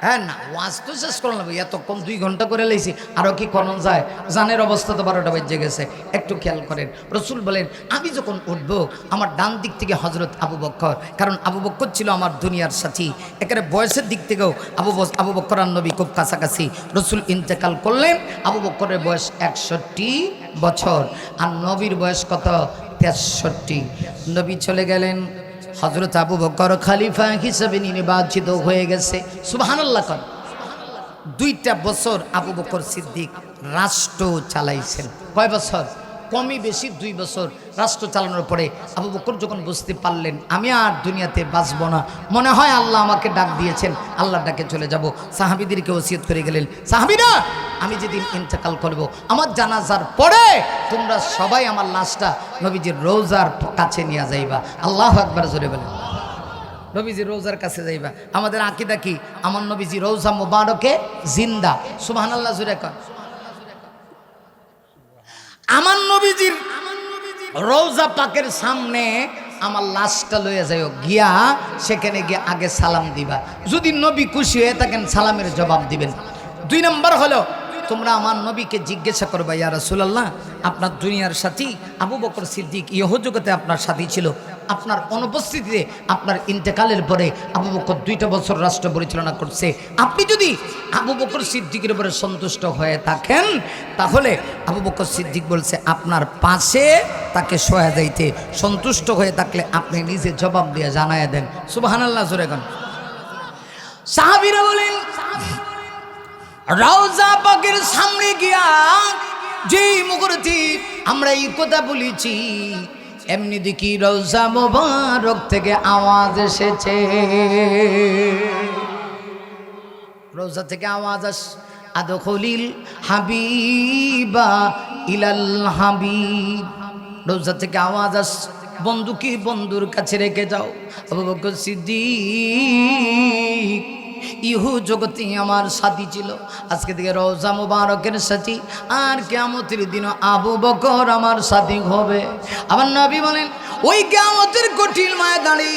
Speaker 1: হ্যাঁ না ওয়াজ তো শেষ করলাম, এতক্ষণ 2 ঘন্টা করে লেছি, আরও কি করণ যায়? জানের অবস্থা তো 12টা বেজে গেছে। একটু খেয়াল করেন, রসুল বলেন আমি যখন উঠব আমার ডান দিক থেকে হজরত আবু বকর, কারণ আবু বকর ছিল আমার দুনিয়ার সাথী। এখানে বয়সের দিক থেকেও আবু বকর আর নবী খুব কাছাকাছি। রসুল ইন্তেকাল করলেন, আবু বকরের বয়স 61 বছর আর নবীর বয়স কত? 63। নবী চলে গেলেন, হযরত আবু বকর খলিফা হিসেবে নির্বাচিত হয়ে গেছে। সুবহানাল্লাহ। 2টা বছর আবু বকর সিদ্দিক রাষ্ট্র চালাইছেন। কয় বছর? কমই বেশি 2 বছর রাষ্ট্র চালানোর পরে আবু বকর যখন বুঝতে পারলেন আমি আর দুনিয়াতে বাঁচব না, মনে হয় আল্লাহ আমাকে ডাক দিয়েছেন, আল্লাহর ডাকে চলে যাব, সাহাবীদেরকে ওসিয়ত করে গেলেন, সাহাবীরা আমি যেদিন ইন্তেকাল করব আমার জানাজার পরে তোমরা সবাই আমার লাশটা নবীজির রওজার কাছে নিয়ে যাইবা। আল্লাহু আকবার জোরে বলেন। নবীজির রওজার কাছে যাইবা। আমাদের আকীদা কি? আমার নবীজি রওজা মুবারকে জিন্দা। সুবহানাল্লাহ জোরে কর। আমার নবীজির রওজা পাকের সামনে আমার লাশটা লইয়া যাইও, গিয়া সেখানে গিয়ে আগে সালাম দিবা। যদি নবী খুশি হয়ে থাকেন সালামের জবাব দিবেন। 2 নম্বর হলো তোমরা আমার নবীকে জিজ্ঞাসা করবা, ইয়া রাসূলুল্লাহ আপনার দুনিয়ার সাথী আবু বকর সিদ্দিক ইহজগতে আপনার সাথী ছিল, আপনার অনুপস্থিতিতে আপনার ইন্তেকালের পরে আবু বকর 2টা বছর রাষ্ট্র পরিচালনা করছে, আপনি যদি আবু বকর সিদ্দিকের উপরে সন্তুষ্ট হয়ে থাকেন তাহলে আবু বকর সিদ্দিক বলছে আপনার পাশে তাকে শোয়া যাইতে, সন্তুষ্ট হয়ে থাকলে আপনি নিজে জবাব দিয়ে জানায়া দেন। সুবহানাল্লাহ জোরে গান। সাহাবীরা বলেন রওজা পাকের সামনে গিয়া যে মুহূর্তে আমরা এই কথা বলেছি এমনি দেখি রওজা মোবারক থেকে আওয়াজ এসেছে। রওজা থেকে আওয়াজ আদখুলিল হাবিবা ইলাল হাবিব। রওজা থেকে আওয়াজ বন্ধুকে বন্ধুর কাছে রেখে যাও। আবু বকর সিদ্দিক ইহু জগতে আমার সাথী ছিল, আজকে থেকে রওজা মুবারকের সাথী, আর কিয়ামতের দিন আবু বকর আমার সাথী হবে। আমার নবী বলেন ওই কিয়ামতের কঠিন ময়দানে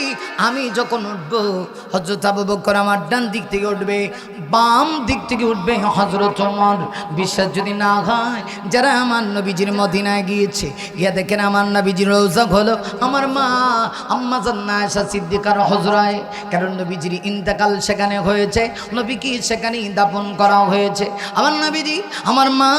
Speaker 1: আমি যখন উঠব, হযরত আবু বকর আমার ডান দিক থেকে উঠবে, বাম দিক থেকে উঠবে হযরত ওমর। বিশ্বাস যদি না হয়, যারা আমার নবীজির মদিনায় গিয়েছে, গিয়া দেখেন আমার নবীজির রওজা হলো আমার মা আম্মা জান আয়েশা সিদ্দিকার হুজরায়। কারণ নবীজির ইন্তেকাল সেখানে হয়েছে, নবীকে সেখানেই দাফন করা হয়েছে। আমার নবীজি আমার মা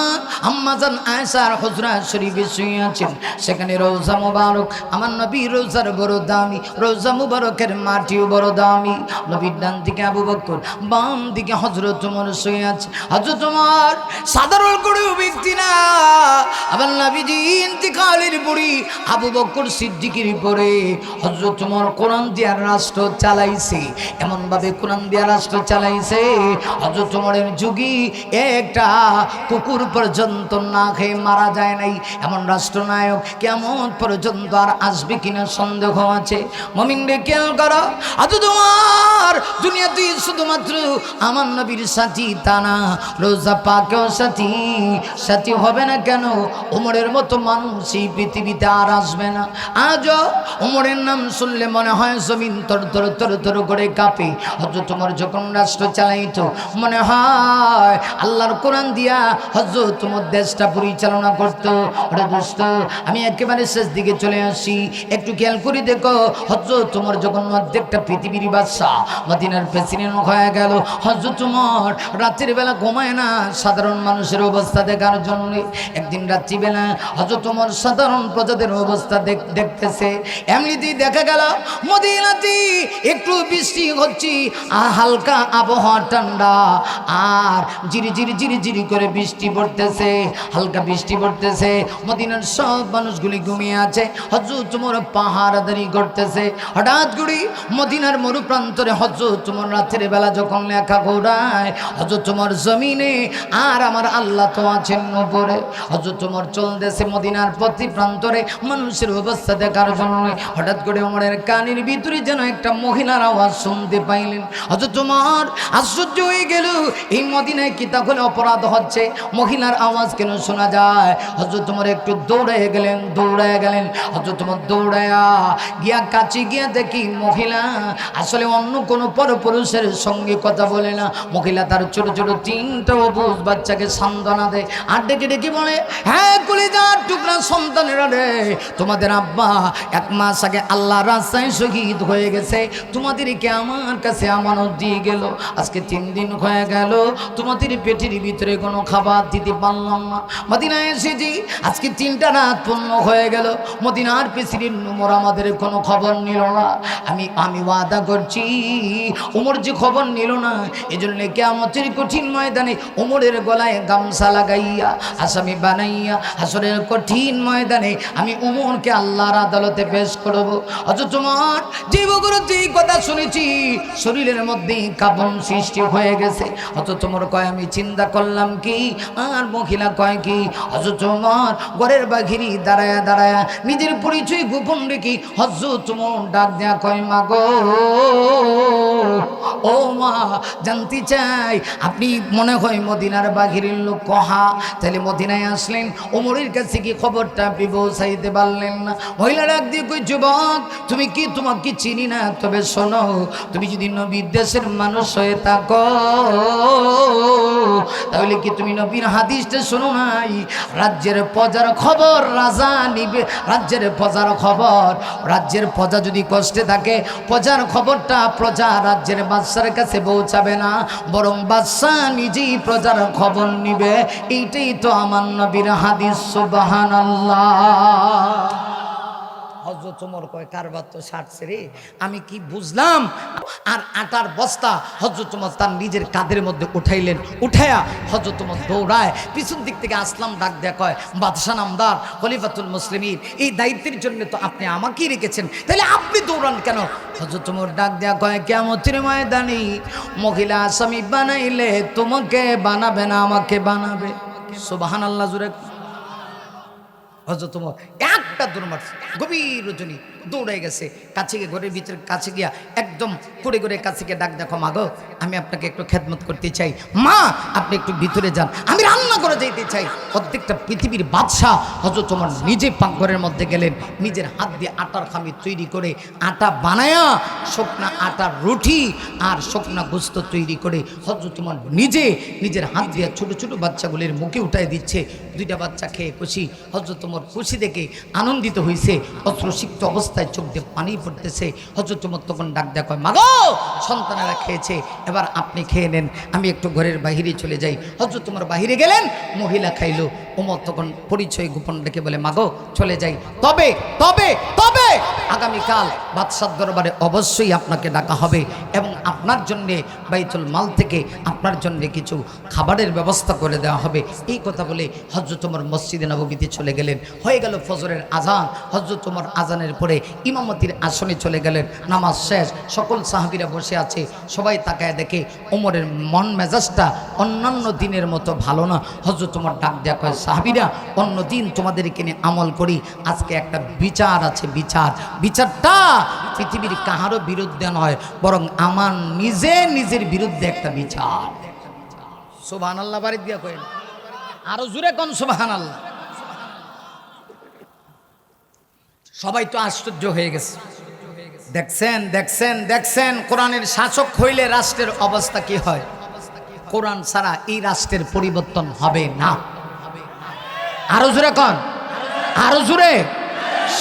Speaker 1: আম্মা জান আয়েশার হুজরা শরীফে শুয়ে আছেন, সেখানে রওজা মুবারক। আমার নবী রওজার বড় দামি, রওজা মুবারকের মাটিও বড় দামি। নবীর ডান দিকে আবু বকর, বাম দিকে হযরত ওমর শুয়ে আছে। হযরত ওমর সাধারণ কোনো ব্যক্তি না, আমার নবীজি ইন্তেকালের পরে আবু বকর সিদ্দিকের পরে হযরত ওমর কোরআন দিয়া রাষ্ট্র চালাইছে। এমন ভাবে কোরআন দিয়া রাষ্ট্র চালাইছে, হযরত ওমরের যুগে একটা কুকুর পর্যন্ত না খেয়ে মারা যায় নাই। এমন রাষ্ট্রনায়ক কেমন পর্যন্ত আর আসবে কিনা সন্দেহ আছে। মুমিনরে খেয়াল করো, হযরত ওমর দুনিয়াতে শুধুমাত্র আমার নবীর সাথী তা না, রোজা পাকেও সাথী। সাথী হবে না কেন? ওমরের মতো মানুষ এই পৃথিবীতে আর আসবে না। আজও ওমরের নাম শুনলে মনে হয় জমিন তর তর তর তর করে কাঁপে। হযরত ওমর যখন রাষ্ট্র চালাইতো, মনে হয় আল্লাহর কোরআন দিয়া হযরত ওমর দেশটা পরিচালনা করতো। ওরে দোস্ত, আমি একেবারে শেষ দিকে চলে আসি, একটু খেয়াল করে দেখো। হযরত ওমর যখন অর্ধেকটা পৃথিবীর বাদশা, মদিনার প্রেসিডেন্ট হয়ে গেল, হযরত ওমর রাতের বেলা ঘুমায় না সাধারণ মানুষের অবস্থা দেখার জন্য। একদিন রাত্রিবেলা হযরত ওমর সাধারণ প্রজাদের অবস্থা দেখতেছে। এমনিতেই দেখা গেল মদিনাতে একটু বৃষ্টি হচ্ছে, হালকা আবহাওয়া ঠান্ডা, আর জিরি জিরি জিরি জিরি করে বৃষ্টি পড়তেছে, হালকা বৃষ্টি পড়তেছে। মদিনার সব মানুষগুলি ঘুমিয়ে আছে, হযরত ওমর পাহারাদারি করতেছে। হঠাৎ করে মদিনার মরুপ্রান্তরে হযরত ওমর রাতের বেলা যখন লেখা ঘোরায়, হযরত ওমর জমিনে আর আমার আল্লাহ তো আছেন উপরে। হযরত ওমর চলতেছে মদিনার প্রতি প্রান্তরে মানুষের অবস্থা দেখার জন্য। হঠাৎ করে ওমরের কানের ভিতরে যেন একটা মহিলার আওয়াজ শুনতে পাইলেন। হযরত ওমর আশ্চর্য হয়ে গেল, এই মদিনায় কি তাহলে অপরাধ হচ্ছে? মহিলার আওয়াজ কেন শোনা যায়? হযরত ওমর একটু দৌড়ে গেলেন। হযরত ওমর দৌড়ায়া গিয়া কাছে গিয়া দেখি মহিলা আসলে অন্য কোনো পরপুরুষের সঙ্গে কথা বলে না। মহিলা তার ছোট ছোট তিনটা অবুঝ বাচ্চাকে সান্ত্বনা দেয়, আর ডেকে ডেকে বলে, হ্যাঁ কলিজার টুকরা সন্তানেরা রে, তোমাদের আব্বা 1 মাস আগে আল্লাহ রাস্তায় শহীদ হয়ে গেছে, তোমাদেরকে আমার কাছে আমানত দিয়ে গেল। আজকে 3 দিন হয়ে গেল, তোমাদের পেটের ভিতরে কোনো খাবার দিতে পারলাম না। মদিনায় এসেছি, আজকে 3টা রাত পূর্ণ হয়ে গেল, মদিনার প্রেসিডেন্ট ওমর আমাদের কোনো খবর নিল না। আমি ওয়াদা করছি, ওমর যে খবর নিল না, এজন্য কিয়ামতের কঠিন ময়দানে ওমরের গলায় গামছা লাগাইয়া আসামি বানাইয়া হাসরের কঠিন ময়দানে আমি ওমরকে আল্লাহর আদালতে পেশ করব। অথচ তোমার যে বগুড়াতে এই কথা শুনেছি, শরীরের মধ্যে কাঁপন সৃষ্টি হয়ে গেছে। অথচ তোমার কয় আমি চিন্তা করলাম কি, আর মহিলা কয় কি। অথচ তোমার ঘরের বাঘিরি দাঁড়ায়া দাঁড়ায়া নিজের পরিচয় গোপন রেখে হযরত ওমর ডাক দেয়া কয়, মা গো, ও মা, জানতে চাই আপনি মনে হয় মদিনার বাঘিরের লোক কহা, তাহলে মদিনায় আসলেন, ওমরের কাছে কি খবরটা আপনি পৌঁছাইতে পারলেন না? মহিলা ডাক দিয়ে কই, যুবক তুমি কি, তোমাকে চিনি না, তবে শোনো, তুমি যদি নবীর দেশের মানুষ হয়ে থাকো তাহলে কি তুমি নবীর হাদিসটা শোনো নাই? রাজ্যের প্রজার খবর রাজা নিবে, রাজ্যের প্রজার খবর, রাজ্যের প্রজা যদি কষ্টে থাকে, প্রজার খবরটা প্রজা রাজ্যের বাদশার কাছে পৌঁছাবে না, বরং বাদশা নিজেই প্রজার খবর নিবে। এইটাই তো আমার নবীর হাদিস। সুবহানাল্লাহ। হযরত ওমর কয়, কারবার তো সারছে রে, আমি কি বুঝলাম। আর আটার বস্তা হযরত ওমর তার নিজের কাঁধের মধ্যে উঠাইলেন। উঠায়া হযরত ওমর দৌড়ায়, পিছন দিক থেকে আসলাম ডাক দেয়া কয়, বাদশা নামদার খলিফাতুল মুসলিমিন, এই দায়িত্বের জন্য তো আপনি আমাকেই রেখেছেন, তাহলে আপনি দৌড়ান কেন? হযরত ওমর ডাক দেয়া কয়, কিয়ামতের ময়দানে মহিলা আসামি বানাইলে তোমাকে বানাবে না, আমাকে বানাবে। সুবহানাল্লাহ জুড়ে। হযরত ওমর একটা দৌড় মারছে, গভীর রজনী, দৌড়ে গেছে কাছে গিয়ে ঘরের ভিতরে কাছে গিয়া একদম করে করে কাছে গিয়ে ডাক, দেখো মাগো আমি আপনাকে একটু খেদমত করতে চাই, মা আপনি একটু ভিতরে যান, আমি রান্না করে যেতে চাই। প্রত্যেকটা পৃথিবীর বাদশাহ হযরত ওমর নিজে পাকঘরের মধ্যে গেলেন, নিজের হাত দিয়ে আটার খামি তৈরি করে আটা বানায়া শুকনা আটার রুটি আর শুকনা গোস্ত তৈরি করে হযরত ওমর নিজে নিজের হাত দিয়ে ছোট ছোট বাচ্চাগুলির মুখে উঠাই দিচ্ছে। দুইটা বাচ্চা খেয়ে খুশি, হযরত ওমর খুশি দেখে আনন্দিত হয়েছে, অশ্রুসিক্ত অবস্থায় চোখ দিয়ে পানি পড়তেছে। হযরত ওমর তখন ডাক দেয়া কয়, মাগো সন্তানেরা খেয়েছে, এবার আপনি খেয়ে নেন, আমি একটু ঘরের বাহিরে চলে যাই। হযরত ওমর বাহিরে গেলেন, মহিলা খাইলো। ওমর তখন পরিচয় গোপন রেখে বলে, মাগো চলে যাই, তবে তবে তবে আগামীকাল বাদশার দরবারে অবশ্যই আপনাকে ডাকা হবে এবং আপনার জন্যে বাইতুল মাল থেকে আপনার জন্য কিছু খাবারের ব্যবস্থা করে দেওয়া হবে। এই কথা বলে হযরত ওমর মসজিদে নববীতে চলে গেলেন। হয়ে গেল ফজরের আজান। হযরত ওমর আজানের পরে ইমামতির আসনে চলে গেলেন। নামাজ শেষ, সকল সাহাবীরা বসে আছে, সবাই তাকায় দেখে ওমরের মন মেজাজটা অন্যান্য দিনের মতো ভালো না। হযরত ওমর ডাক দেয়া কয়, সাহাবীরা অন্য দিন তোমাদেরকে নিয়ে আমল করি, আজকে একটা বিচার আছে। বিচারটা পৃথিবীর কাহারও বিরুদ্ধে নয়, বরং আমার নিজের বিরুদ্ধে একটা বিচার। সুবহানাল্লাহ বাড়ি দিয়া কইন, আরো জোরে কোন সুবহানাল্লাহ। সবাই তো আশ্চর্য হয়ে গেছে। দেখছেন দেখছেন দেখছেন কোরআনের শাসক হইলে রাষ্ট্রের অবস্থা কি হয়। কোরআন ছাড়া এই রাষ্ট্রের পরিবর্তন হবে না। আরো জোরে কোন, আরো জোরে।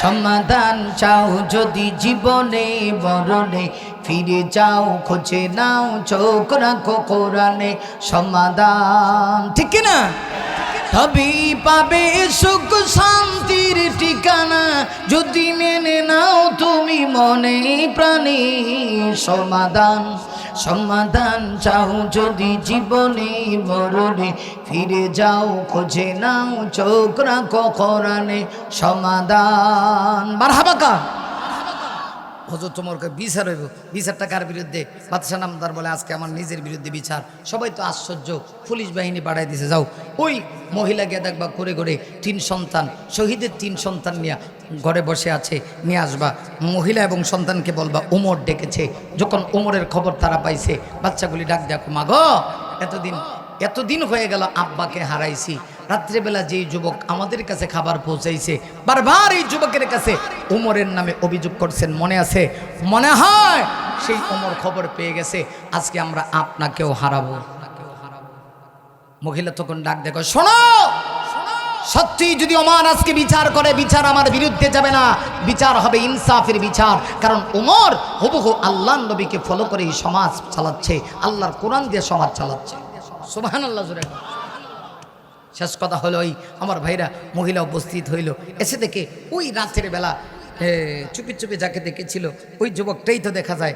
Speaker 1: সমাধান চাও যদি জীবনে মরণে, ফিরে যাও খোঁজে নাও চোখ রাখো কোরআনে। সমাধান ঠিক কিনা, তবেই পাবে সুখ শান্তির ঠিকানা, যদি মেনে নাও তুমি মনে প্রাণে। সমাধান সমাধান চাও যদি জীবনে মরণে, ফিরে যাও খোঁজে নাও চোখ রাখো কোরআনে। সমাধান মারহাবা। হযরত ওমরকে বিচার হইব, বিচারটা কার বিরুদ্ধে? বাদশাহ নামদার বলে আজকে আমার নিজের বিরুদ্ধে বিচার। সবাই তো আশ্চর্য, পুলিশ বাহিনী বাড়াই দিছে, যাও ওই মহিলা গিয়ে দেখবা করে করে 3 সন্তান, শহীদের 3 সন্তান নিয়ে ঘরে বসে আছে, নিয়ে আসবা। মহিলা এবং সন্তানকে বলবা ওমর ডেকেছে। যখন ওমরের খবর তারা পাইছে, বাচ্চাগুলি ডাক দেখো, মা গো এতদিন হয়ে গেল আব্বাকে হারাইছি, রাত্রেবেলা যেই যুবক আমাদের কাছে খাবার পৌঁছাইছে, বারবার এই যুবকের কাছে ওমরের নামে অভিযোগ করছেন, মনে আছে? মনে হয় সেই ওমর খবর পেয়ে গেছে, আজকে আমরা আপনাকেও হারাবো। মহিলা তখন ডাক দেখো, শোনো, সত্যি যদি ওমর আজকে বিচার করে, বিচার আমার বিরুদ্ধে যাবে না, বিচার হবে ইনসাফের বিচার। কারণ ওমর হুবহু আল্লাহর নবীকে ফলো করে এই সমাজ চালাচ্ছে, আল্লাহর কোরআন দিয়ে সমাজ চালাচ্ছে। সুবহানাল্লাহ জোরে। শেষ কথা হলো, ওই আমার ভাইরা মহিলা উপস্থিত হইল, এসে দেখে ওই রাতের বেলা চুপি চুপি যাকে দেখেছিল ওই যুবকটাই তো দেখা যায়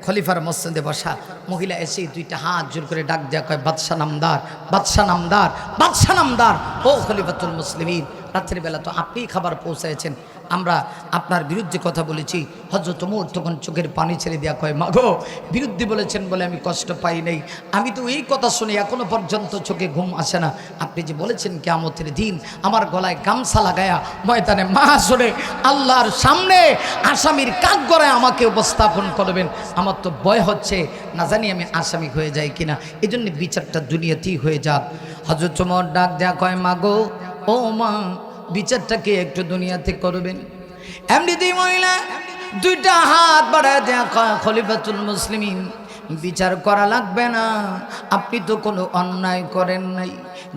Speaker 1: খলিফার মসজিদে বসা। মহিলা এসে 2টা হাত জোর করে ডাক দেয়া কয়, বাদশাহ নামদার, বাদশাহ নামদার, বাদশাহ নামদার, ও খলিফাতুল মুসলিমিন, রাতের বেলা তো আপনিই খাবার পৌঁছাইছেন, আমরা আপনার বিরুদ্ধে কথা বলেছি। হযরত ওমর তখন চোখের পানি ছেড়ে দেয়া কয়, মাগো বিরুদ্ধে বলেছেন বলে আমি কষ্ট পাই নাই, আমি তো এই কথা শুনে এখনো পর্যন্ত চোখে ঘুম আসে না। আপনি যে বলেছেন কিয়ামতের দিন আমার গলায় গামছা লাগায়া ময়দানে মাহশরে আল্লাহর সামনে আসামির কাক গড়ায় আমাকে উপস্থাপন করবেন, আমার তো ভয় হচ্ছে, না জানি আমি আসামি হয়ে যাই কিনা, এই জন্য বিচারটা দুনিয়াতেই হয়ে যাক। হযরত ওমর ডাক দেয়া কয়, মাগো ও মা, বিচারটাকে একটু দুনিয়াতে করবেন। এমনিতে মহিলা 2টা হাত বাড়ায় দেয়া কয়, খলিফাতুল মুসলিমিন, বিচার করা লাগবে না, আপনি তো কোনো অন্যায় করেন নাই।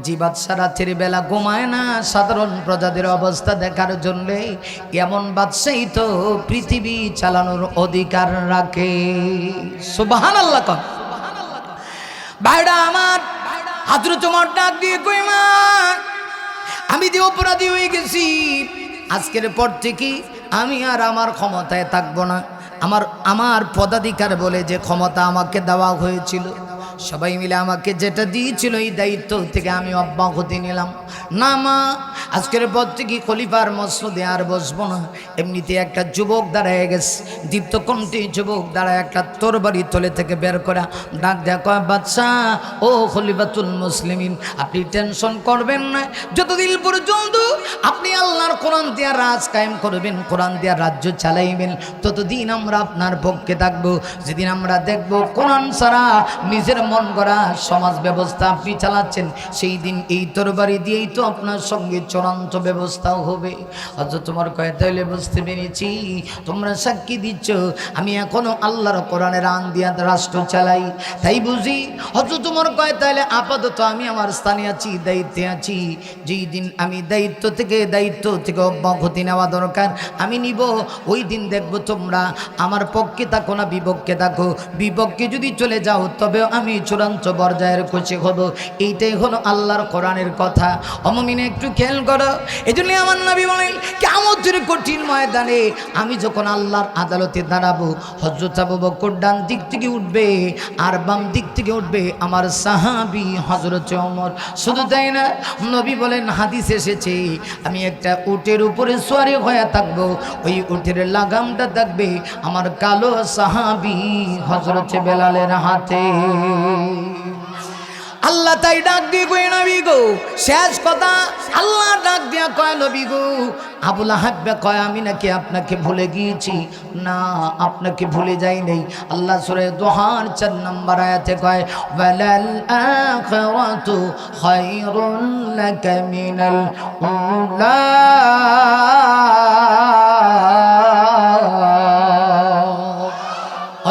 Speaker 1: যে বাদশা রাতের বেলা ঘুমায় না সাধারণ প্রজাদের অবস্থা দেখার জন্যে, এমন বাদশাই তো পৃথিবী চালানোর অধিকার রাখে। সুবহানাল্লাহ। ভাইরা আমার, হযরত ওমর ডাক দিয়ে কই, মা আমি যে অপরাধী হয়ে গেছি, আজকের পর থেকে আমি আর আমার ক্ষমতায় থাকবো না। আমার পদাধিকার বলে যে ক্ষমতা আমাকে দেওয়া হয়েছিল, সবাই মিলে আমাকে যেটা দিয়েছিল এই দায়িত্ব থেকে আমি অব্যাহতি নিলাম না মা, আজকের পর থেকে খলিফার মসনদে আর বসবো না। এমনিতে একটা যুবক দাঁড়ায় গেছে, দীপ্তকণ্ঠী যুবক দাঁড়ায় একটা তরবারি তলে থেকে বের করা ডাক দেয়া কয়, বাদশা ও খলিফাতুল মুসলিমিন, আপনি টেনশন করবেন না, যতদিন পর্যন্ত আপনি আল্লাহর কোরআন দিয়া রাজ কায়েম করবেন, কোরআন দিয়া রাজ্য চালাইবেন, ততদিন আমরা আপনার পক্ষে থাকবো। যেদিন আমরা দেখব কোরআন ছাড়া নিজের মন গড়া সমাজ ব্যবস্থা আপনি চালাচ্ছেন, সেই দিন এই তরবারি দিয়েই তো আপনার সঙ্গে চূড়ান্ত ব্যবস্থাও হবে। অথচ তোমার কয় তাইলে বুঝতে পেরেছি, তোমরা সাক্ষী দিচ্ছ আমি এখনো আল্লাহর কোরআনের আইন দিয়া রাষ্ট্র চালাই, তাই বুঝি। অথচ তোমার কয় তাইলে আপাতত আমি আমার স্থানে আছি, দায়িত্বে আছি, যেই দিন আমি দায়িত্ব থেকে অব্যাহতি নেওয়া দরকার আমি নিব, ওই দিন দেখবো তোমরা আমার পক্ষে থাকো না বিপক্ষে থাকো। বিপক্ষে যদি চলে যাও তবে আমি চূড়ান্ত পর্যায়ের খুশি হব। এইটাই হলো আল্লাহর কোরআনের কথা। অমমিনে একটু খেয়াল করো। এই জন্য আমার নবী বলেন কিয়ামতের কঠিন ময়দানে আমি যখন আল্লাহর আদালতে দাঁড়াবো, হযরত আবু বকর ডান দিক থেকে উঠবে আর বাম দিক থেকে উঠবে আমার সাহাবী হযরত ওমর। শুধু তাই না, নবী বলেন হাদিস এসেছে আমি একটা উটের উপরে সওয়ারি হয়ে থাকবো, ওই উটের লাগামটা থাকবে আমার কালো সাহাবী হযরত বেলালের হাতে। আল্লাহ তাই ডাক দিয়ে কই নবী গো, শেষ কথা আল্লাহ ডাক দিয়া কয় নবী গো, আবু লাহাব কয় আমি নাকি আপনাকে ভুলে গিয়েছি? না, আপনাকে ভুলে যাই নাই। আল্লাহ সূরা দুহার 4 নম্বর আয়াতে কয় ওয়ালাল আখিরাতু খায়রুল লাকা মিনাল উলা।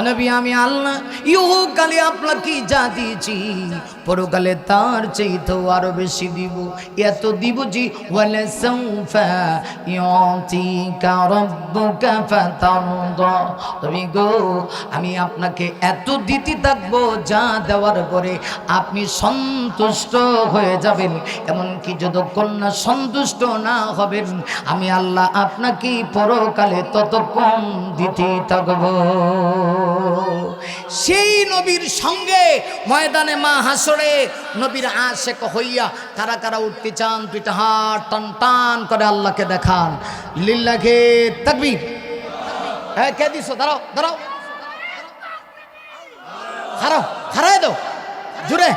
Speaker 1: নবী আমি আল্লাহ ইহকালে আপনাকে যা দিয়েছি পরকালে তার চাইতেও আরো বেশি দিব, এত দিব যে ওয়ালা সাউফা ইউতিকা রাব্বুকা ফাতারদা। তুমি গো আমি আপনাকে এত দিতে থাকবো যা দেওয়ার পরে আপনি সন্তুষ্ট হয়ে যাবেন, এমনকি যতক্ষণ না সন্তুষ্ট না হবেন আমি আল্লাহ আপনাকে পরকালে ততক্ষণ দিতে থাকবো। সেই নবীর সঙ্গে ময়দানে মা হাসরে নবীর আশেক হইয়া কারা কারা উঠতে চান দুইটা হাত টান টান করে আল্লাহকে দেখান। লিল্লাহে তাকবীর। হ্যাঁ কে দিছো? দাঁড়াও দাঁড়াও, হারাও হারাই দাও জুড়ে।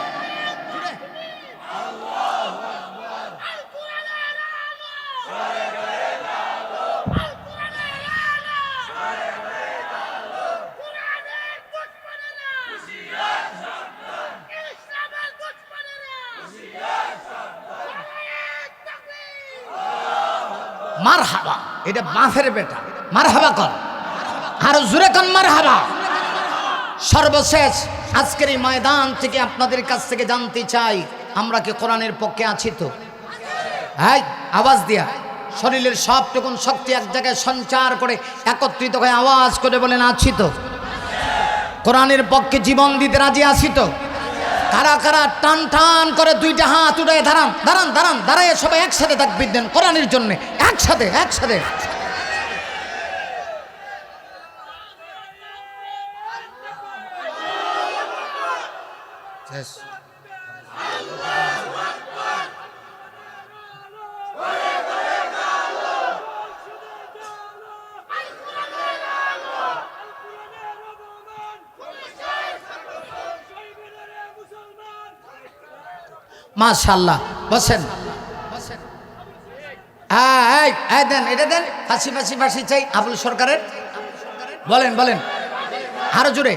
Speaker 1: মারহাবা, এটা বাফের বেটা, মারহাবা কর, আর জোরে কর মারহাবা। সর্বশেষ আজকের এই ময়দান থেকে আপনাদের কাছ থেকে জানতে চাই, আমরা কি কোরআনের পক্ষে আছি তো? হ্যাঁ, আওয়াজ দিয়া শরীরের সবটুকুন শক্তি এক জায়গায় সঞ্চার করে একত্রিত হয়ে আওয়াজ করে বলেন আছি তো? কোরআনের পক্ষে জীবন দিতে রাজি আছি তো? কারা কারা টান টান করে দুইটা হাত উঠায় দাঁড়ান দাঁড়ান দাঁড়ান, দাঁড়ায় সবাই একসাথে তাকবীর দেন কোরআনের জন্য, একসাথে একসাথে। মাশাআল্লাহ, বসেন। দেন এটা দেন, ফাঁসি ফাঁসি ফাঁসি চাই আবুল সরকারের। বলেন বলেন আরো জোরে।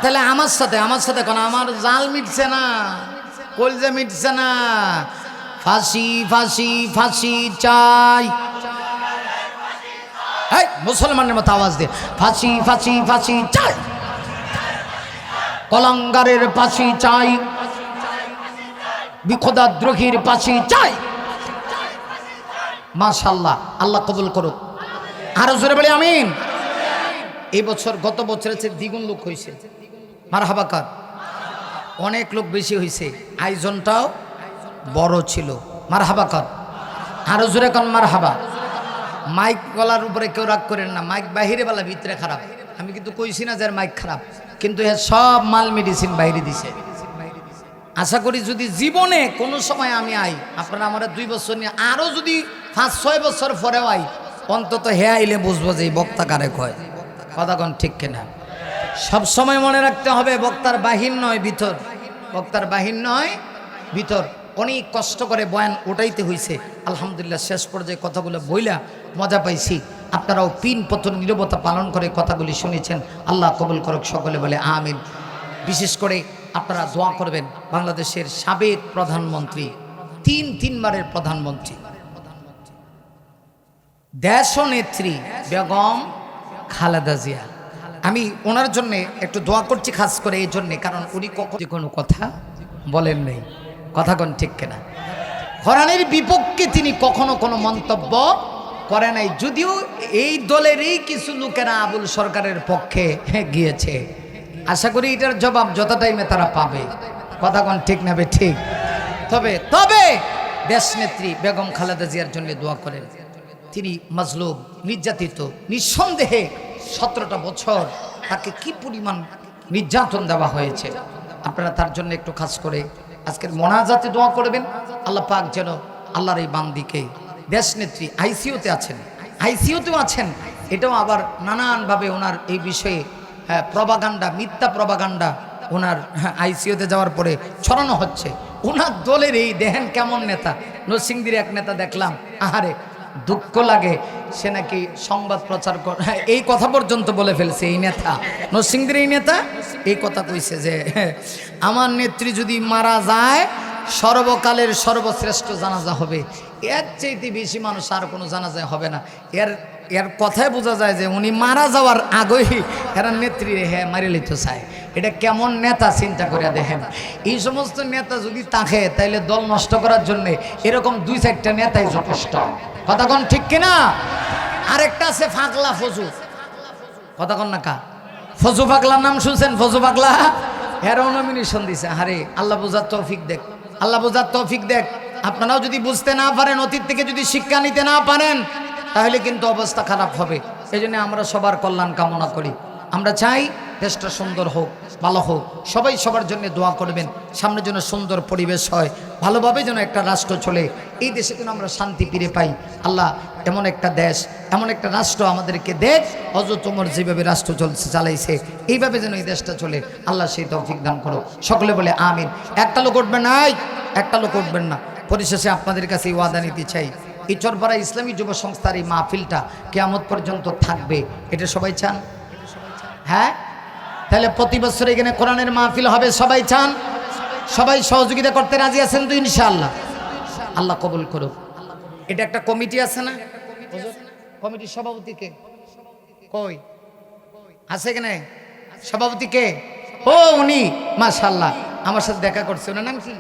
Speaker 1: তাহলে আমার সাথে কোন আমার জাল মিটছে না, কলজা মিটছে না। ফাঁসি ফাঁসি ফাঁসি চাই, মুসলমানের মতো আওয়াজ দিয়ে ফাঁসি ফাঁসি ফাঁসি চাই, কলঙ্গারের ফাঁসি চাই, বিখোদাদ্রোহীর ফাঁসি চাই। মাশাআল্লাহ, আল্লাহ কবুল করুক। আরো জোরে বলি আমিন। এই বছর গত বছরের চেয়ে দ্বিগুণ লোক হয়েছে, মারহাবা কার। অনেক লোক বেশি হয়েছে, আয়োজনটাও বড় ছিল, মারহাবা কার। আরো জোরে কান মারহাবা। মাইক গলার উপরে কেউ রাগ করেন না, মাইক বাহিরে বেলা ভিতরে খারাপ। আমি কিন্তু কইছি না যে মাইক খারাপ, কিন্তু এর সব মাল মেডিসিন বাইরে দিছে। আশা করি যদি জীবনে কোনো সময় আমি আই, আপনারা আমার 2 বছর নিয়ে আরও যদি 5-6 বছর পরেও আই, অন্তত হে আইলে বুঝবো যে এই বক্তা কারে কয়। কথা কোন ঠিক কিনা? সব সময় মনে রাখতে হবে বক্তার বাহির নয় ভিতর, বক্তার বাহির নয় ভিতর। অনেক কষ্ট করে বয়ান ওটাইতে হইছে। আলহামদুলিল্লাহ শেষ পর্যায়ে কথাগুলো বইলা মজা পাইছি। আপনারাও পিন পতন নীরবতা পালন করে কথাগুলি শুনেছেন। আল্লাহ কবুল করুক, সকলে বলে আমিন। বিশেষ করে আপনারা দোয়া করবেন বাংলাদেশের সাবেক প্রধানমন্ত্রী, 3বারের প্রধানমন্ত্রী, দেশনেত্রী বেগম খালেদা জিয়া। আমি ওনার জন্যে একটু দোয়া করছি, খাস করে এই জন্যে, কারণ উনি কখনো কোনো কথা বলেন নেই। কথা কোন ঠিক কিনা? কোরআনের বিপক্ষে তিনি কখনো কোনো মন্তব্য করে নাই, যদিও এই দলেরই কিছু লোকেরা আবুল সরকারের পক্ষে গিয়েছে। আশা করি এটার জবাব যত টাইমে তারা পাবে। কথা কোন ঠিক না বে ঠিক? তবে দেশনেত্রী বেগম খালেদা জিয়ার জন্য দোয়া করেন। তিনি মাজলুম, নির্যাতিত, নিঃসন্দেহে 17টা বছর তাকে কি পরিমাণ নির্যাতন দেওয়া হয়েছে। আপনারা তার জন্য একটু খাস করে আজকের মোনাজাতে দোয়া করবেন। আল্লাহ পাক যেন আল্লাহর এই বান্দিকে, দেশনেত্রী আইসিইউতে আছেন, আইসিইউতেও আছেন, এটাও আবার নানানভাবে ওনার এই বিষয়ে প্রপাগান্ডা, মিথ্যা প্রপাগান্ডা ওনার আইসিইউতে যাওয়ার পরে ছড়ানো হচ্ছে। ওনার দলের এই দেখেন কেমন নেতা, নরসিংদীর এক নেতা দেখলাম, আহারে দুঃখ লাগে, সে নাকি সংবাদ প্রচার করে, এই কথা পর্যন্ত বলে ফেলছে। এই নেতা, নরসিংদীর এই নেতা এই কথা কইছে যে আমার নেত্রী যদি মারা যায় সর্বকালের সর্বশ্রেষ্ঠ জানাজা হবে, এর চাইতে বেশি মানুষ আর কোনো জানাজা হবে না। এর কথায় বোঝা যায় যে উনি মারা যাওয়ার আগেই এরা নেত্রী মারি লইতে চায়। এটা কেমন নেতা চিন্তা করে দেখেন। এই সমস্ত নেতা যদি থাকে তাইলে দল নষ্ট করার জন্য এরকম 2-4টা নেতাই যথেষ্ট। কথা কোন ঠিক কিনা? আরেকটা আছে ফাগলা ফজু। কথা কোন না কা? ফজু পাগলার নাম শুনছেন? ফজু পাগলা এরাও নমিনেশন দিছে। আরে আল্লাহ বোঝার তৌফিক দেখ, আল্লাহ বোঝার তৌফিক দেখ। আপনারাও যদি বুঝতে না পারেন, অতীত থেকে যদি শিক্ষা নিতে না পারেন, তাহলে কিন্তু অবস্থা খারাপ হবে। এই জন্য আমরা সবার কল্যাণ কামনা করি। আমরা চাই দেশটা সুন্দর হোক, ভালো হোক। সবাই সবার জন্য দোয়া করবেন, সামনে যেন সুন্দর পরিবেশ হয়, ভালোভাবে যেন একটা রাষ্ট্র চলে, এই দেশে যেন আমরা শান্তি ফিরে পাই। আল্লাহ এমন একটা দেশ, এমন একটা রাষ্ট্র আমাদেরকে দেখ, হযরত ওমর যেভাবে রাষ্ট্র চালাইছে এইভাবে যেন এই দেশটা চলে। আল্লাহ সেই তৌফিক দান করো। সকলে বলে আমিন। একটা লোক উঠবেন না, একটা লোক উঠবেন না। পরিশেষে আপনাদের কাছে ওয়াদা নিতে চাই, এই চরপাড়া ইসলামী যুব সংস্থার এই মাহফিলটা কিয়ামত পর্যন্ত থাকবে, এটা সবাই চান? হ্যাঁ, তাহলে প্রতি বছর এখানে কোরআনের মাহফিল হবে, সবাই চান? সবাই সহযোগিতা করতে রাজি আছেন তো? ইনশাআল্লাহ। আল্লাহ কবুল করুক। এটা একটা কমিটি আছে না, কমিটির সভাপতি কে? কই আছে এখানে সভাপতি কে? ও উনি, মাশাআল্লাহ, আমার সাথে দেখা করছে। ওনার নাম কি?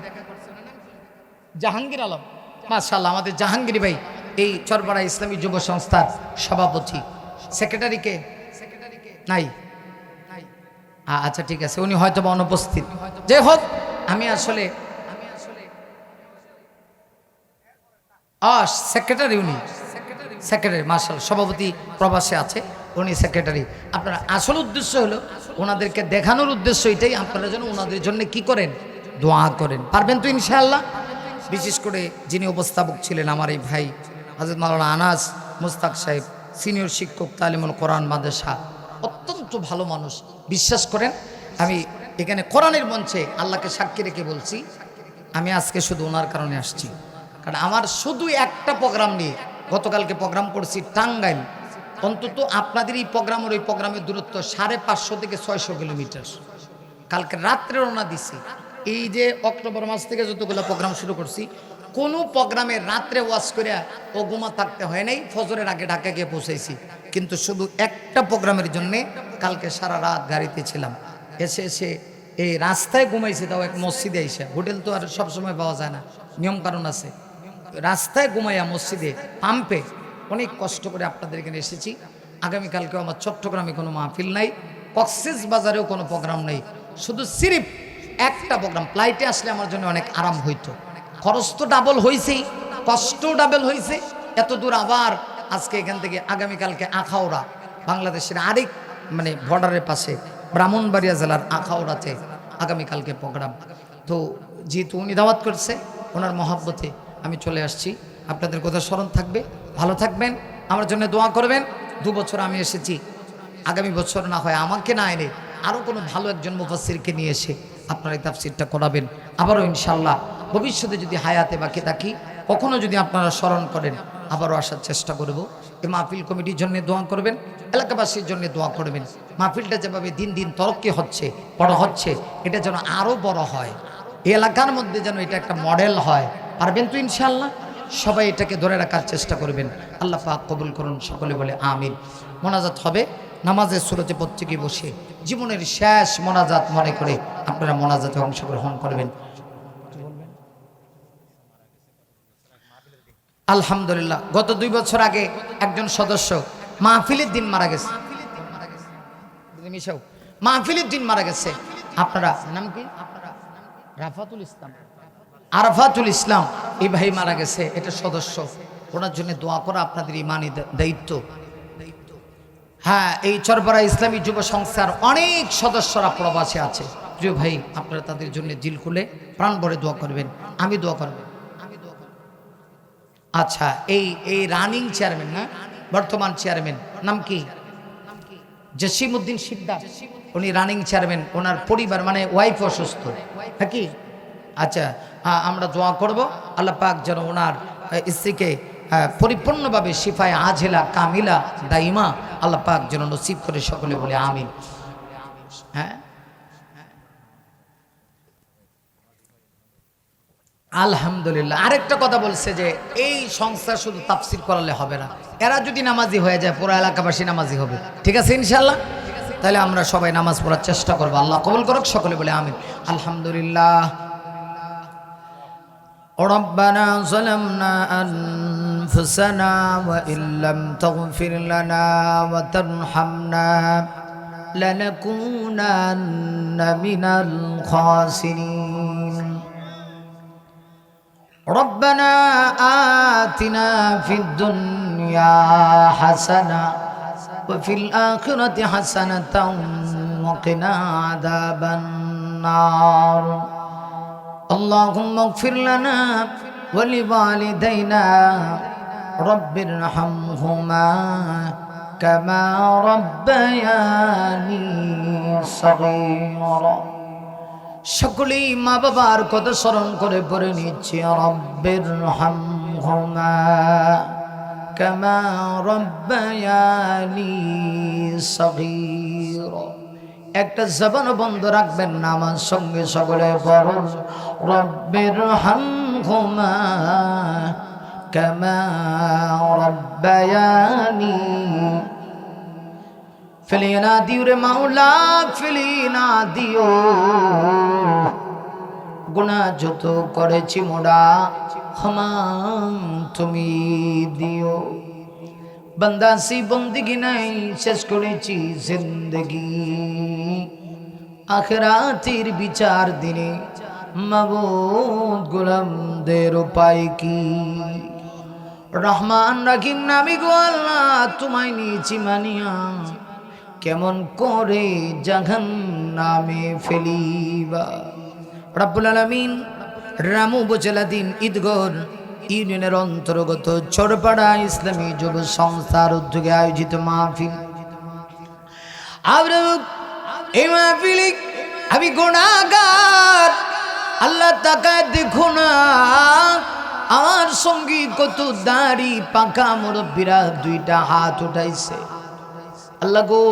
Speaker 1: জাহাঙ্গীর আলম। মাশাআল্লাহ, আমাদের জাহাঙ্গীর ভাই এই চরপাড়া ইসলামী যুব সংস্থার সভাপতি। সেক্রেটারি কে? নাই? আচ্ছা ঠিক আছে, উনি হয়তো বা অনুপস্থিত। যাই হোক, আমি আসলে সেক্রেটারি, উনি সেক্রেটারি। মাশাআল্লাহ, সভাপতি প্রবাসে আছে, উনি সেক্রেটারি। আপনার আসল উদ্দেশ্য হলো ওনাদেরকে দেখানোর উদ্দেশ্য এটাই, আপনারা যেন ওনাদের জন্য কি করেন, দোয়া করেন। পারবেন তো ইনশাআল্লাহ? বিশেষ করে যিনি উপস্থাপক ছিলেন আমার এই ভাই হযরত মাওলানা আনাস মুস্তাক সাহেব, সিনিয়র শিক্ষক, তালিমুল কোরআন মাদ্রাসা, অত্যন্ত ভালো মানুষ। বিশ্বাস করেন, আমি এখানে কোরআনের মঞ্চে আল্লাহকে সাক্ষী রেখে বলছি, আমি আজকে শুধু ওনার কারণে আসছি। কারণ আমার শুধু একটা প্রোগ্রাম নিয়ে গতকালকে প্রোগ্রাম করছি টাঙ্গাইল, অন্তত আপনাদের এই প্রোগ্রামের ওই প্রোগ্রামের দূরত্ব 550 থেকে 600 কিলোমিটার। কালকে রাত্রে রওনা দিছি। এই যে অক্টোবর মাস থেকে যতগুলো প্রোগ্রাম শুরু করছি, কোনো প্রোগ্রামে রাত্রে ওয়াজ করে ও ঘুমা থাকতে হয় নাই, ফজরের আগে ঢাকা গিয়ে পৌঁছেছি। কিন্তু শুধু একটা প্রোগ্রামের জন্যে কালকে সারা রাত গাড়িতে ছিলাম। এসে এই রাস্তায় ঘুমাইছি, তাও এক মসজিদে এসে। হোটেল তো আর সবসময় পাওয়া যায় না, নিয়ম কারণ আছে। রাস্তায় ঘুমাইয়া মসজিদে পাম্পে অনেক কষ্ট করে আপনাদের এখানে এসেছি। আগামীকালকেও আমার চট্টগ্রামে কোনো মাহফিল নাই, কক্সবাজারেও কোনো প্রোগ্রাম নেই, শুধু সিরিফ একটা প্রোগ্রাম। ফ্লাইটে আসলে আমার জন্য অনেক আরাম হইতো। খরচ তো ডাবল হয়েছেই, কষ্টও ডাবল হয়েছে। এত দূর আবার আজকে এখান থেকে আগামীকালকে আখাউড়া, বাংলাদেশের আরেক মানে বর্ডারের পাশে ব্রাহ্মণবাড়িয়া জেলার আখাউড়াতে আগামীকালকে প্রোগ্রাম। তো যেহেতু উনি দাওয়াত করছে, ওনার মহাব্বতে আমি চলে আসছি। আপনাদের কথা স্মরণ থাকবে, ভালো থাকবেন, আমার জন্য দোয়া করবেন। 2 বছর আমি এসেছি, আগামী বছর না হয় আমাকে না এনে আরও কোনো ভালো একজন মুফাসসিরকে নিয়ে এসে আপনারা এই তাফসিরটা করাবেন। আবারও ইনশাআল্লাহ ভবিষ্যতে যদি হায়াতে বাকি থাকি, কখনো যদি আপনারা স্মরণ করেন, আবারও আসার চেষ্টা করব। এই মাহফিল কমিটির জন্য দোয়া করবেন, এলাকাবাসীর জন্য দোয়া করবেন। মাহফিলটা যেভাবে দিন দিন তরক্কি হচ্ছে, বড় হচ্ছে, এটা যেন আরও বড় হয়, এই এলাকার মধ্যে যেন এটা একটা মডেল হয়। পারবেন তো ইনশাআল্লাহ? সবাই এটাকে ধরে রাখার চেষ্টা করবেন। আল্লাহ পাক কবুল করুন, সকলে বলে আমিন। মোনাজাত হবে নামাজের সুরতে প্রত্যেকে বসে, জীবনের শেষ মোনাজাত মনে করে আপনারা মোনাজাতে অংশগ্রহণ করবেন। আলহামদুলিল্লাহ, গত 2 বছর আগে একজন সদস্য মাহফিলের দিন মারা গেছে। মাহফিলের দিন মারা গেছে। আপনারা নাম কি? রাফাতুল ইসলাম, আরাফাতুল ইসলাম, এই ভাই মারা গেছে। এটা সদস্য, ওনার জন্য দোয়া করা আপনাদের ইমানি দায়িত্ব। হ্যাঁ, এই চরপাড়া ইসলামী যুব সংস্থার অনেক সদস্যরা প্রবাসে আছে। প্রিয় ভাই, আপনারা তাদের জন্য দিল খুলে প্রাণ ভরে দোয়া করবেন, আমি দোয়া করব। আচ্ছা, এই রানিং চেয়ারম্যান না, বর্তমান চেয়ারম্যান নাম কি? জসিমউদ্দিন শিকদার, উনি রানিং চেয়ারম্যান। ওনার পরিবার মানে ওয়াইফ অসুস্থ নাকি? আচ্ছা, আমরা দোয়া করব আল্লাহ পাক যেন ওনার স্ত্রীকে পরিপূর্ণভাবে শিফায়ে আজেলা কামিলা দাইমা আল্লাহ পাক যেন নসিব করে, সকলে বলে আমিন। হ্যাঁ, আলহামদুলিল্লাহ। আরেকটা কথা বলছে যে এই সংস্থা শুধু তাফসির করালে হবে না, এরা যদি নামাজি হয়ে যায় পুরো এলাকাবাসী নামাজি হবে। ঠিক আছে ইনশাআল্লাহ? তাহলে আমরা সবাই নামাজ পড়ার চেষ্টা করবো। আল্লাহ কবুল করুক, সকলে বলে আমিন। আলহামদুলিল্লাহ। ربنا ظلمنا أنفسنا وإن لم تغفر لنا وترحمنا لنكونن من الخاسرين. ربنا آتنا في الدنيا حسنة وفي الآخرة حسنة وقنا عذاب النار. اللهم اغفر لنا ولوالدينا رب ارحمهما كما ربياني صغيرا. সকলেই মা বাবার কথা স্মরণ করে পড়ে নিচ্ছি, রব্বির হামহুমা কামা রব্বায়ানি সগীরা। একটা জবান বন্ধ রাখবেন না, আমার সঙ্গে সকলে পড়ুন, রব্বির হামহুমা কামা রব্বায়ানি। ফেলিনা দিও রে মাওলা, ফেলিনা দিও, গুনাহ যত করেছি মোরা ক্ষমা তুমি দিও। বন্দাসি বন্দিগি নাই, শেষ করেছি জিন্দগি, আখিরাতের বিচার দিনে মাবুদ গোলামদের উপায় কি? রহমান রাহিম নামি গো আল্লাহ, তোমায় নিয়েছি মানিয়া, কেমন করে জাহান্নামে ফেলিবা। রব্বুল আলামিন রামু উপজেলাধীন ঈদগড় ইউনিয়নের অন্তর্গত চরপাড়া ইসলামী যুব সংস্থার উদ্যোগে আয়োজিত মাহফিল। এই মাহফিলে আমি গুনাহগার, আল্লাহ তাকায় দেখো না, আমার সঙ্গী কত দাড়ি পাকা মুরব্বীরা 2টা হাত উঠাইছে। আল্লাহ গো,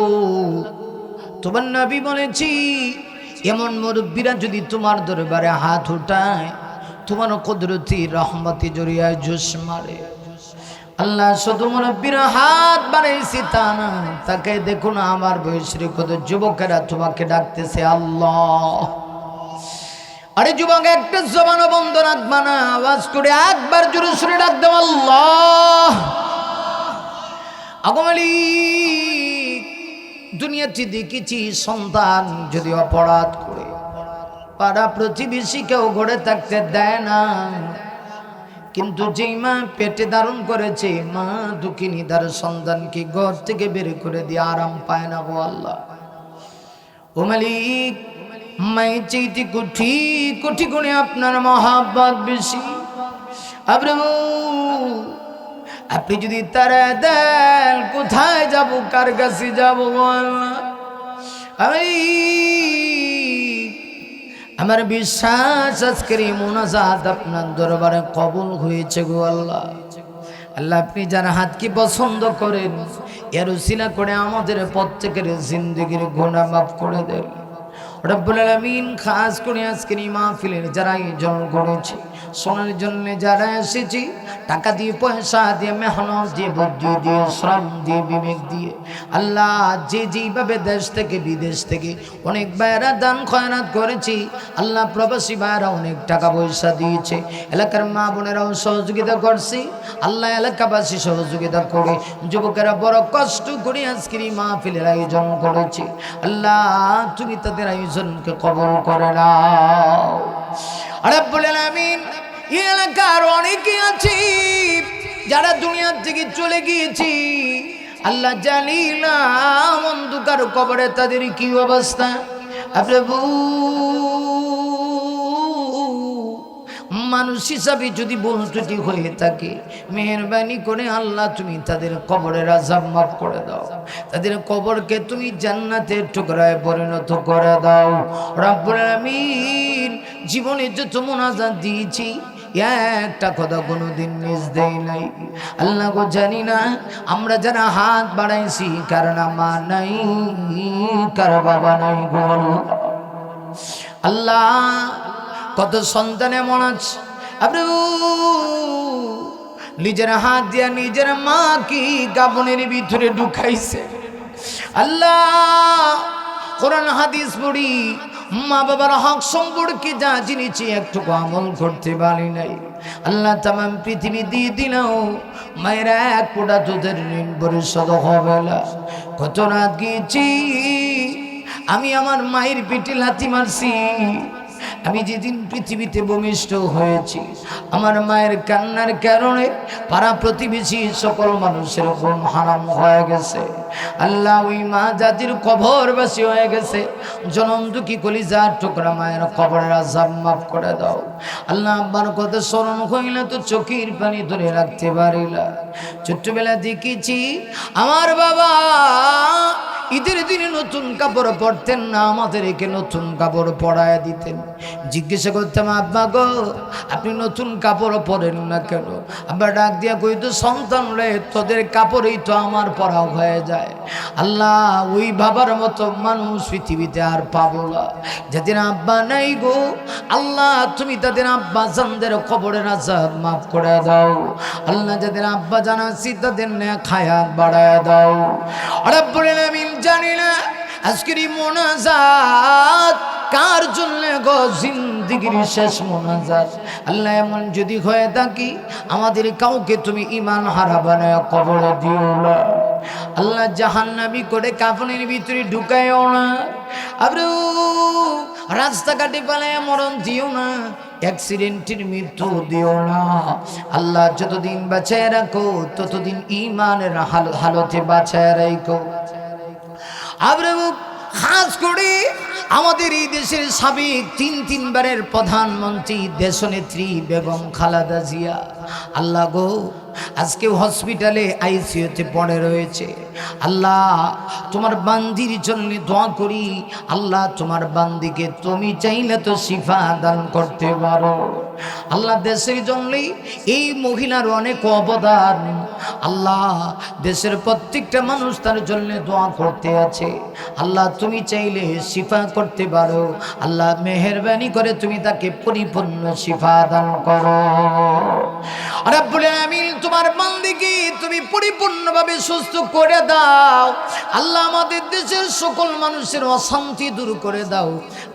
Speaker 1: তোমার নবী বলেছি এমন মুরব্বীরা যদি তোমার দরবারে হাত উঠায়, তোমার কুদরতি রহমতি জড়িয়ায় জোশ মারে। আল্লাহ শুধু মুরব্বীরা হাত বাড়াইছি তা না, তাকে দেখো না, আমার বয়সী কত যুবকেরা তোমাকে ডাকতেছে আল্লাহ। আরে যুবক, একটা জবান বন্ধ রাখবা না, আওয়াজ করে একবার জোরে সুরে ডাক দাও আল্লাহ। আগমালি দুনিয়াতে দেখেছি সন্তান যদি অপরাধ করে পাড়া প্রতিবেশী কেউ ঘরে থাকতে দেয় না, কিন্তু যেই মা পেটে ধারণ করেছে, মা দুঃখিনী তার সন্তানকে ঘর থেকে বের করে দিয়ে আরাম পায় না গো আল্লাহ। ও মালিক, মায়ের চাইতে কোটি কোটি গুণে আপনার মহাব্বত বেশি। আপনি যদি তারা দেন, কোথায় যাব, কার কাছে যাব আল্লাহ? আমার বিশ্বাস আজকের এই মোনাজাত আপনার দরবারে কবুল হয়েছে গো আল্লাহ। আল্লাহ, আপনি যার হাতকে পছন্দ করেন, এর উসিলা করে আমাদের প্রত্যেকের জিন্দেগির গুনাহ মাফ করে দেন রব্বুল আলামিন। খাস করে আজকের এই মাহফিলের যারা আয়োজন করেছে, শোনার জন্য যারা এসেছি, টাকা দিয়ে, পয়সা দিয়ে, মেহনত দিয়ে, বুদ্ধি দিয়ে, শ্রম দিয়ে, বিবেক দিয়ে, আল্লাহ যে যেইভাবে দেশ থেকে বিদেশ থেকে অনেক ভাইয়েরা দান খয়রাত করেছি, আল্লাহ প্রবাসী ভাইয়েরা অনেক টাকা পয়সা দিয়েছে, এলাকার মা বোনেরাও সহযোগিতা করছে, আল্লাহ এলাকাবাসী সহযোগিতা করে, যুবকেরা বড় কষ্ট করে আজকের এই মাহফিলের আয়োজন করেছে। আল্লাহ, তুমি তাদের আয়োজনকে কবুল করে নাও রব্বুল আলামিন। এই এলাকার অনেকে আছে যারা দুনিয়া থেকে চলে গিয়েছি, আল্লাহ জানি না অন্ধকার কবরে তাদের কি অবস্থা। প্রভু, মানুষ হিসাবে যদি ভুল ত্রুটি হয়ে থাকে, মেহেরবানি করে আল্লাহ তুমি তাদের কবরের আযাব মাফ করে দাও, তাদের কবরকে তুমি জান্নাতের টুকরায় পরিণত করে দাও রব্বুল আলামিন। জীবনে যত মুনাজাত দিয়েছি, একটা কথা কোনোদিন মিস দেই নাই আল্লাহ গো। জানি না আমরা যারা হাত বাড়াইছি, কারণ মা নাই, কার বাবা নাই গো আল্লাহ। কত সন্তান এমন আছে আপনি নিজের হাত দিয়া নিজের মা কি কাফনের ভিতরে ঢুকাইছে। আল্লাহ, কোরআন হাদিস পড়ি, মা বাবার হক সম্পর্কে যা জেনেছি একটুকু আমল করতে পারি নাই। আল্লাহ, তামাম পৃথিবী দিয়ে দিলেও মায়ের এক পোড়া দুধের ঋণ পরিশোধ হবে না। কত রাত গিয়েছি আমি, আমার মায়ের পেটে লাথি মারছি। আমি যেদিন পৃথিবীতে ভূমিষ্ঠ হয়েছি, আমার মায়ের কান্নার কারণে পাড়া প্রতিবেশী সকল মানুষের ঘুম হারাম হয়ে গেছে। আল্লাহ, ওই মা জাতির কবরবাসী হয়ে গেছে। জনম দুঃখী কলিজার টুকরা মায়ের কবরের আযাব মাফ করে দাও আল্লাহ। আব্বার কথা স্মরণ হইলে তো চোখের পানি ধরে রাখতে পারিলা। ছোট্টবেলা দেখেছি আমার বাবা ঈদের দিনে নতুন কাপড় পরতেন না, আমাদেরকে নতুন কাপড় পরায় দিতেন। জিজ্ঞাসা করতাম, আব্বা গো আপনি নতুন কাপড় পরেন না কেন? আব্বা ডাক দিয়া কইতো, সন্তান রে তোদের কাপড়ই তো আমার পরা হয়ে যায়। আল্লাহ, ওই বাবার মতো মানুষ পৃথিবীতে আর পাবো না। যাদের আব্বা নাই গো আল্লাহ, তুমি তাদের আব্বা জানদের কবরের আযাব মাফ করে দাও আল্লাহ। যাদের আব্বা জানাচ্ছি তাদের নেক হায়াত বাড়ায় দাও রব্বুল আলামিন। জানি না আজকের এই মোনাজাত কার জন্য গো জিন্দেগির শেষ মোনাজাত। আল্লাহ, এমন যদি হয়ে থাকি আমাদের কাউকে তুমি ঈমান হারা বানায় কবরে দিও না আল্লাহ। জাহান্নামী করে কাফনের ভিতরে ঢুকায়ও না। আব্রু রাস্তাঘাটে পালায় মরণ দিও না, অ্যাক্সিডেন্টের মৃত্যু দিও না আল্লাহ। যতদিন বাঁচায় রাখো ততদিন ঈমানের হালতে বাঁচায় রাখো। আব্রু খাস করে আমাদের এই দেশের সাবেক তিনবারের প্রধানমন্ত্রী দেশনেত্রী বেগম খালেদা জিয়া, আল্লাহ গো আজকে হসপিটালে আইসিইউতে পড়ে রয়েছে। আল্লাহ, তোমার বান্দির জন্য দোয়া করি আল্লাহ, তোমার বান্দিকে তুমি চাইলে তো শিফা দান করতে পারো আল্লাহ। দেশের জন্যই এই মহিলার অনেক অবদান আল্লাহ। দেশের প্রত্যেকটা মানুষ তার জন্য দোয়া করতে আছে আল্লাহ। তুমি চাইলে শিফা করতে পারো আল্লাহ। মেহেরবানি করে তুমি তাকে পরিপূর্ণ শিফা দান করো রব্বুল আলামিন। তোমার বান্দিকে তুমি পরিপূর্ণভাবে সুস্থ করে দাও। আল্লাহ আমাদের দেশের সকল মানুষের অশান্তি দূর করে দাও।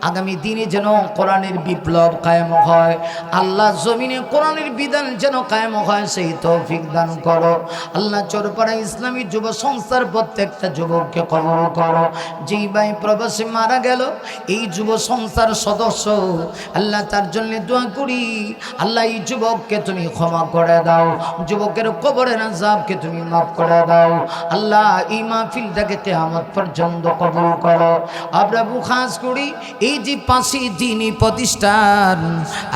Speaker 1: আগামী দিনে যেন কোরআনের বিপ্লব কায়েম হয়, আল্লাহ জমিনে কোরআনের বিধান যেন কায়েম হয়, সেই তৌফিক দান করো। আল্লাহ চরপাড়া ইসলামী যুব সংস্থার প্রত্যেকটা যুবককে কবুল করো। যেই ভাই প্রবাসে মারা গেল এই যুব সংস্থার সদস্য, আল্লাহ তার জন্য দোয়া করি, আল্লাহ এই যুবককে তুমি ক্ষমা করে দাও, যুবকের কবরের আযাবকে তুমি মাফ করে দাও। আল্লাহ এই মাহফিলটাকে কিয়ামত পর্যন্ত কবুল করো। আমরা বুখাস করি এই যে 5ই দিনই প্রতিষ্ঠান,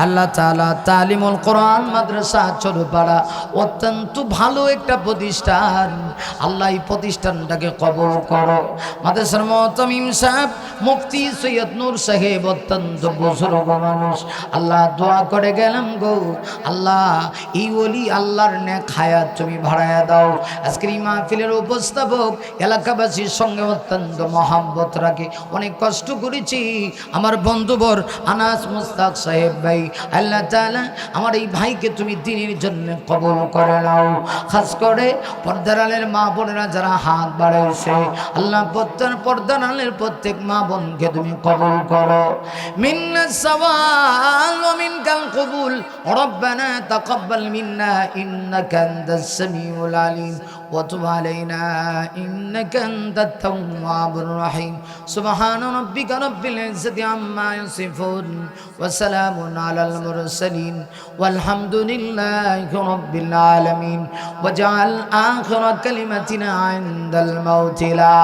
Speaker 1: আল্লাহ তাআলা তালিমুল কোরআন মাদ্রাসা চরপাড়া অত্যন্ত ভালো একটা প্রতিষ্ঠান। আল্লাহ এই প্রতিষ্ঠানটাকে কবুল করো। মাদ্রাসার মুতামিম সাহেব মুফতি সৈয়দ নূর সাহেব অত্যন্ত বুজুর্গ মানুষ, আল্লাহ দোয়া করে গেলাম গো, আল্লাহ এই ওলি আল্লাহর নেক হায়াত তুমি বাড়ায়া দাও। আজকের এই মাহফিলের উপস্থাপক এলাকাবাসীর সঙ্গে অত্যন্ত মহাব্বত রাখে, অনেক কষ্ট করেছি আমার বন্ধুবর আনাস মুস্তাক সাহেব ভাই, আল্লাহ তাআলা আমার এই ভাইকে তুমি দিনের জন্য কবুল করে নাও। খাস করে পর্দারালের মা বোনেরা যারা হাত বাড়াইছে, আল্লাহ পর্দারালের প্রত্যেক মা বোনকে তুমি কবুল করো। মিন্নাস সাওয়াল ওয়া মিনকাল কবুল, রব্বানা তাকাব্বাল মিন্না ইন্নাকা আনতাস সামিউল আলিম ওয়া তুব আলাইনা ইন্নাকা আনতাত তাওয়াবুর রহিম। সুবহানা রাব্বিকা রাব্বিল ইজ্জাতি আম্মা ইয়াসিফুন ওয়া সালামুন আলাল মুরসালিন ওয়ালহামদুলিল্লাহি রাব্বিল আলামিন। ওয়াজআল আখিরা কালিমাতিনা ইনদাল মাউতি লা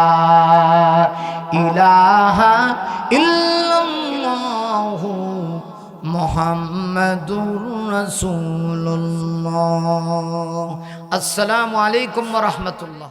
Speaker 1: ইলাহা ইল্লাল্লাহু মুহাম্মাদুর রাসূলুল্লাহ। আসসালামু আলাইকুম ওয়া রাহমাতুল্লাহ।